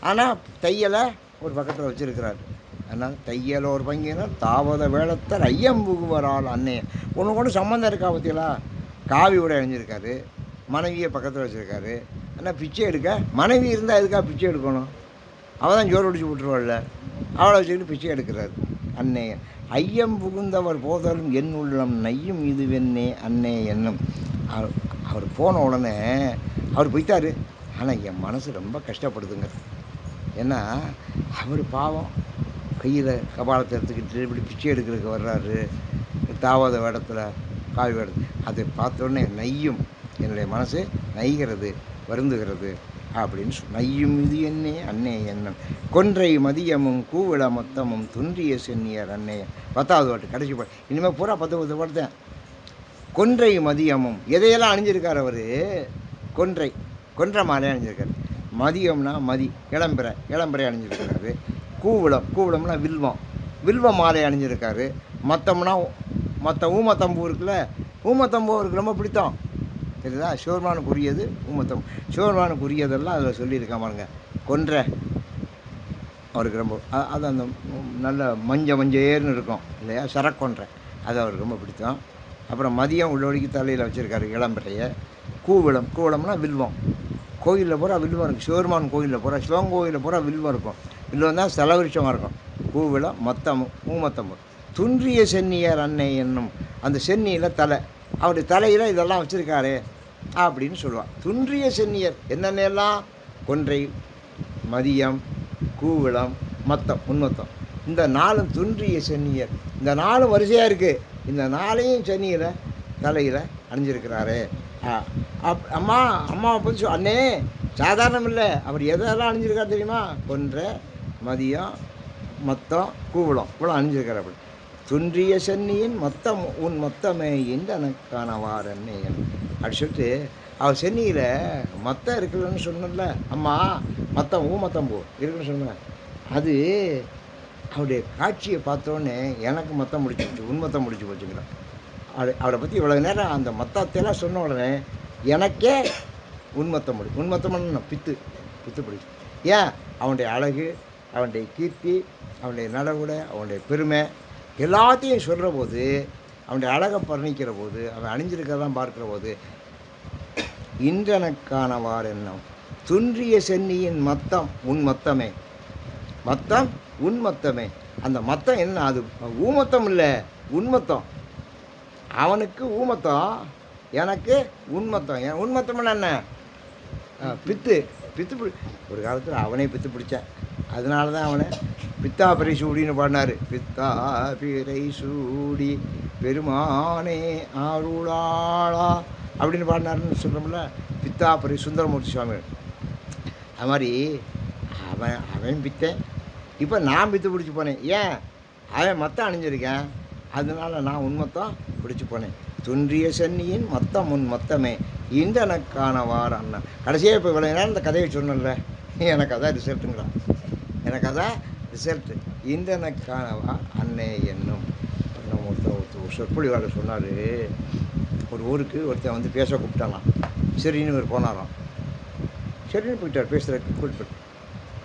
ஆனால் தையலை ஒரு பக்கத்தில் வச்சுருக்கிறார். அதனால் தையலோர் பங்கினர் தாவத வேளத்தர் ஐயம்புகுவரால் அன்னையன். ஒன்று கொண்டு சம்மந்தம் இருக்கா பார்த்தீங்களா. காவி உடை அணிஞ்சிருக்காரு, மனைவியை பக்கத்தில் வச்சுருக்காரு. ஆனால் பிச்சை எடுக்க மனைவி இருந்தால் எதுக்காக பிச்சை எடுக்கணும்? அவள் தான் ஜோறு பிடிச்சி விட்டுருவாள்ல, அவளை வச்சுக்கிட்டு பிச்சை எடுக்கிறாரு. அன்னே ஐயம் புகுந்தவர் போதலும் என் உள்ளம் நையும் இதுவென்னே அன்னே என்னும். அவர் போன உடனே அவர் போய்த்தார். ஆனால் என் மனசு ரொம்ப கஷ்டப்படுதுங்க. ஏன்னா அவர் பாவம் கையில் கபாலத்தை எடுத்துக்கிட்டு இப்படி பிச்சை எடுக்கிறதுக்கு வர்றாரு, தாவாத வேடத்தில், காவி வேடத்தில். அதை பார்த்தோன்னே நையும், என்னுடைய மனசு நைகிறது, வருந்துகிறது அப்படின்னு நையும் இது என்னே அன்னே எண்ணம். கொன்றை மதியமும் கூவிள மொத்தமும் துன்றிய சென்னியர் அன்னையம். 10வது பாட்டு, கடைசி பாட்டு. இனிமேல் பூரா 10 பாட்டு. கொன்றை மதியமும் எதையெல்லாம் அணிஞ்சிருக்கார் அவர்? கொன்றை மாலை அணிஞ்சிருக்காரு. மதியம்னா இளம்பிறை அணிஞ்சிருக்காரு. கூவிளம்னா வில்வ மாலை அணிஞ்சிருக்காரு. ஊமத்தம்பூ இருக்குல்ல, ஊமத்தம்பூ அவருக்கு ரொம்ப பிடித்தம். சரிதா? சிவபெருமானுக்கு உரியது ஊமத்தம்பூ. சிவபெருமானுக்கு உரியதெல்லாம் அதில் சொல்லியிருக்கா பாருங்க. கொன்றை அவருக்கு ரொம்ப, அது அந்த நல்ல மஞ்சேர்னு இருக்கும் இல்லையா, சரக்கொன்றை, அது அவருக்கு ரொம்ப பிடித்தம். அப்புறம் மதியம் உள்ளொடிக்கு தலையில் வச்சுருக்காரு இளம்பிறையை. கூவிளம்னா வில்வம். கோயிலில் பூரா வில்வம் இருக்குது. சிவபெருமான் கோயிலில் பூரா, சிவன் கோயிலில் பூரா வில்வம் இருக்கும். வில்வம் தான் செலவிருஷமாக இருக்கும். கூவிளம் ஊமத்தம்பு. துன்றிய சென்னியர் அன்னை என்னும். அந்த சென்னியில் அவருடைய தலையில் இதெல்லாம் வச்சுருக்காரு அப்படின்னு சொல்லுவாள். துன்றிய சென்னியர் என்னென்னலாம்? கொன்றை, மதியம், கூவிளம், உன்மத்தம். இந்த 4 துன்றிய சென்னியர். இந்த 4 வரிசையாக இருக்குது. இந்த 4ஐயும் சென்னியில் தலையில் அணிஞ்சிருக்கிறாரு. அம்மாவை பற்றி அண்ணே சாதாரணம் இல்லை. அவர் எதெல்லாம் அணிஞ்சிருக்காரு தெரியுமா? கொன்றை, மதியம், கூவிளம் இவ்வளோ அணிஞ்சிருக்காரு. அப்படி துன்றிய சென்னியின் உன் மொத்தமே எனக்கானவார் அன்னையன் அப்படி சொல்லிட்டு அவர் சென்னியில் மத்தம் இருக்குல்லன்னு சொன்னல, அம்மா ஊமத்தம்பூ இருக்குன்னு சொன்னேன். அது அவருடைய காட்சியை பார்த்தோன்னே எனக்கு மத்தம் முடிச்சு உன்மத்தம் முடிச்சு போச்சுங்களா. அவரை பற்றி இவ்வளோ நேரம் அந்த மத்தத்தையெல்லாம் சொன்ன உடனே எனக்கே உன்மத்தம்னு பித்து பிடிச்சு. ஏன்? அவனுடைய அழகு, அவனுடைய கீர்த்தி, அவனுடைய நடவுடை, அவனுடைய பெருமை எல்லாத்தையும் சொல்கிற போது, அவனுடைய அழகை பர்ணிக்கிற போது, அவன் அணிஞ்சிருக்கிறதான் பார்க்குற போது, இன்றனக்கானவார் எண்ணம். துன்றிய சென்னியின் உன்மத்தமே. உன்மத்தமே. அந்த மத்தம் என்ன? அது ஊமத்தம் இல்லை, உன்மத்தம். அவனுக்கு ஊமத்தம், எனக்கு உன்மத்தம். உன்மத்தம்னா என்ன? பித்து ஒரு காலத்தில் அவனே பித்து பிடிச்சான். அதனால தான் அவனை பித்தா பிறை சூடின்னு பாடினார். பித்தா பிறை சூடி பெருமானே ஆருளாளா அப்படின்னு பாடினாருன்னு சொல்கிறோம்ல. பித்தா பிறை சுந்தரமூர்த்தி சுவாமி. அது மாதிரி அவன் பித்தேன். இப்போ நான் பித்து பிடிச்சி போனேன். ஏன்? அவன் மத்தம் அணிஞ்சிருக்கேன், அதனால நான் உன்மத்தம் பிடிச்சி போனேன். துன்றிய சென்னியின் உன்மத்தமே இன்றனக்கானவார் அண்ணா. கடைசியாக இப்போ இவ்வளோ நேரம் இந்த கதையை சொன்னல, எனக்கு அதான் ரிசல்ட்டுங்கிறான். எனக்கு அதான் ரிசல்ட்டு. இன்றனக்கானவா அன்னை என்னும். நம்ம ஒருத்தர் சொற்பொழிவாளர் சொன்னார், ஒரு ஊருக்கு ஒருத்தன் வந்து பேச கூப்பிட்டாலாம். சரின்னு இவர் போனாராம். சரின்னு போயிட்டார் பேசுகிறதுக்கு. கூப்பிட்டு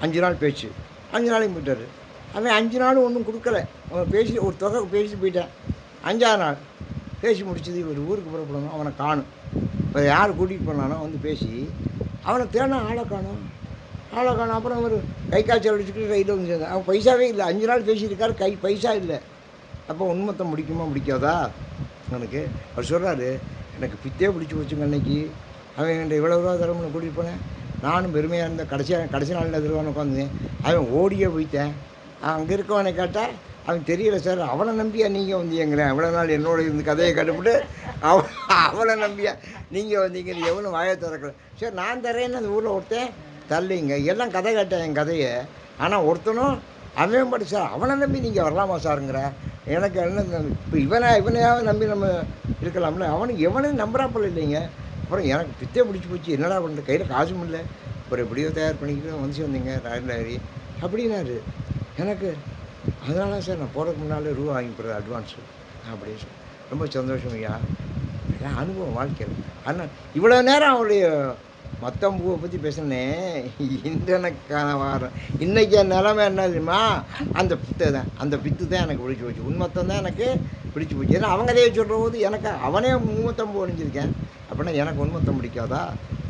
5 நாள் பேச்சு. 5 நாளையும் போயிட்டார். அவன் 5 நாளும் ஒன்றும் கொடுக்கல. அவன் பேசி ஒரு தொகை பேசி போயிட்டான். 5ஆவது நாள் பேசி முடிச்சது. இவர் ஊருக்கு புறப்படணும், அவனை காணும். இப்போ யார் கூட்டிகிட்டு போனானோ வந்து பேசி அவனை தேனா ஆளை காணும். அப்புறம் அவர் கை காய்ச்சல் அடிச்சுக்கிட்டு ரைட்டில் வந்து சேர்ந்தான். அவன் பைசாவே இல்லை. 5 நாள் பேசியிருக்காரு, பைசா இல்லை. அப்போ உன்மத்தம் முடிக்குமா முடிக்காதா எனக்கு? அவர் சொல்கிறாரு, எனக்கு பித்தே பிடிச்சி போச்சுங்க அன்னைக்கு. அவன் என்கிட்ட இவ்வளோ ரூபா தரமுன்னு கூட்டிகிட்டு போனேன். நானும் பெருமையாக இருந்தேன். கடைசி நாளில் எதிர்வான உட்காந்துங்க. அவன் ஓடியே போயிட்டேன். அங்கே இருக்கவனை கேட்டால் அவன் தெரியல சார், அவனை நம்பியா நீங்கள் வந்தீங்கிறேன். எவ்வளோ நாள் என்னோட இந்த கதையை கட்டுப்பட்டு அவனை நம்பியா நீங்கள் வந்தீங்க, எவனும் வாயை திறக்கல. சரி நான் தரேன்னு அந்த ஊரில் ஒருத்தன் தள்ளிங்க எல்லாம் கதை கேட்டேன் என் கதையை. ஆனால் ஒருத்தனும் அவன் படி சார் அவனை நம்பி நீங்கள் வரலாமா சாருங்கிற. எனக்கு என்ன இப்போ இவனையாவது நம்பி நம்ம இருக்கலாம்ல. அவனுக்கு எவனையும் நம்புறாப்பில் இல்லைங்க. அப்புறம் எனக்கு பித்தே பிடிச்சி போச்சு, என்னடா பண்ணுறது, கையில் காசும் இல்லை. அப்புறம் எப்படியோ தயார் பண்ணிக்கிட்டு வந்து வந்தீங்க ரயில் ஏறி அப்படின்னாரு எனக்கு. அதனால சார் நான் போகிறதுக்கு முன்னாலே ரூபா வாங்கிப்படுறது அட்வான்ஸு அப்படின்னு சொல்லி. ரொம்ப சந்தோஷம் ஐயா, என் அனுபவம் வாழ்க்கையில். ஆனால் இவ்வளோ நேரம் அவருடைய மத்தம்பூவை பற்றி பேசுனேன். இன்றனக்கான வாரம் இன்றைக்கி என் நிலமை என்ன தெரியுமா? அந்த பித்து தான், அந்த பித்து தான் எனக்கு பிடிச்சி போச்சு. உண்மத்தம் தான் எனக்கு பிடிச்சி போச்சு. ஏன்னா அவங்க அதே சொல்கிற போது எனக்கு அவனே உண்மத்தம்பு ஒழிஞ்சிருக்கேன் அப்படின்னா எனக்கு உண்மத்தம் பிடிக்காதா?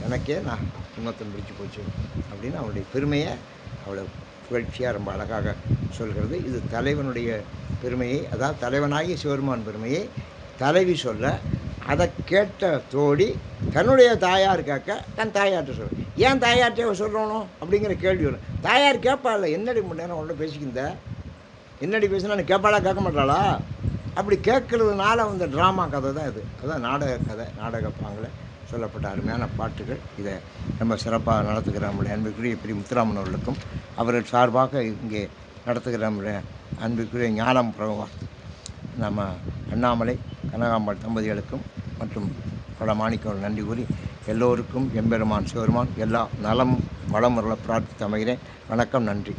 எனக்கே நான் உண்மத்தம் பிடிச்சி போச்சு அப்படின்னு அவனுடைய பெருமையை அவ்வளோ புகழ்ச்சியாக ரொம்ப அழகாக சொல்கிறது. இது தலைவனுடைய பெருமையை, அதாவது தலைவனாகிய சிவருமான் பெருமையை தலைவி சொல்ல, அதை கேட்ட தோழி தன்னுடைய தாயார் கேட்க தன் தாயார்கிட்ட சொல்ல. ஏன் தாயார்கிட்ட சொல்லணும் அப்படிங்கிற கேள்வி வரும். தாயார் கேட்பாள், என்னடி மணி நேரம் ஒன்றும் பேசிக்கிந்த, என்னடி பேசினா நீ கேட்பாளா கேட்க மாட்டாளா? அப்படி கேட்கறதுனால அந்த ட்ராமா கதை தான் இது. அதுதான் நாடக கதை. நாடக பாங்கில் சொல்லப்பட்ட அருமையான பாட்டுகள். இதை நம்ம சிறப்பாக நடத்துகிற நம்முடைய அன்புக்குரிய பெரிய முத்துராமன் அவர்களுக்கும் அவர்கள் சார்பாக இங்கே நடத்துகிற நம்முடைய அன்புக்குரிய ஞானம் நம்ம அண்ணாமலை கனகாம்பாள் தம்பதிகளுக்கும் மற்றும் பல மாணிக்கம் நன்றி கூறி எல்லோருக்கும் எம்பெருமான் சிவருமான் எல்லா நலம் வளமுறை பிரார்த்தித்து அமைகிறேன். வணக்கம், நன்றி.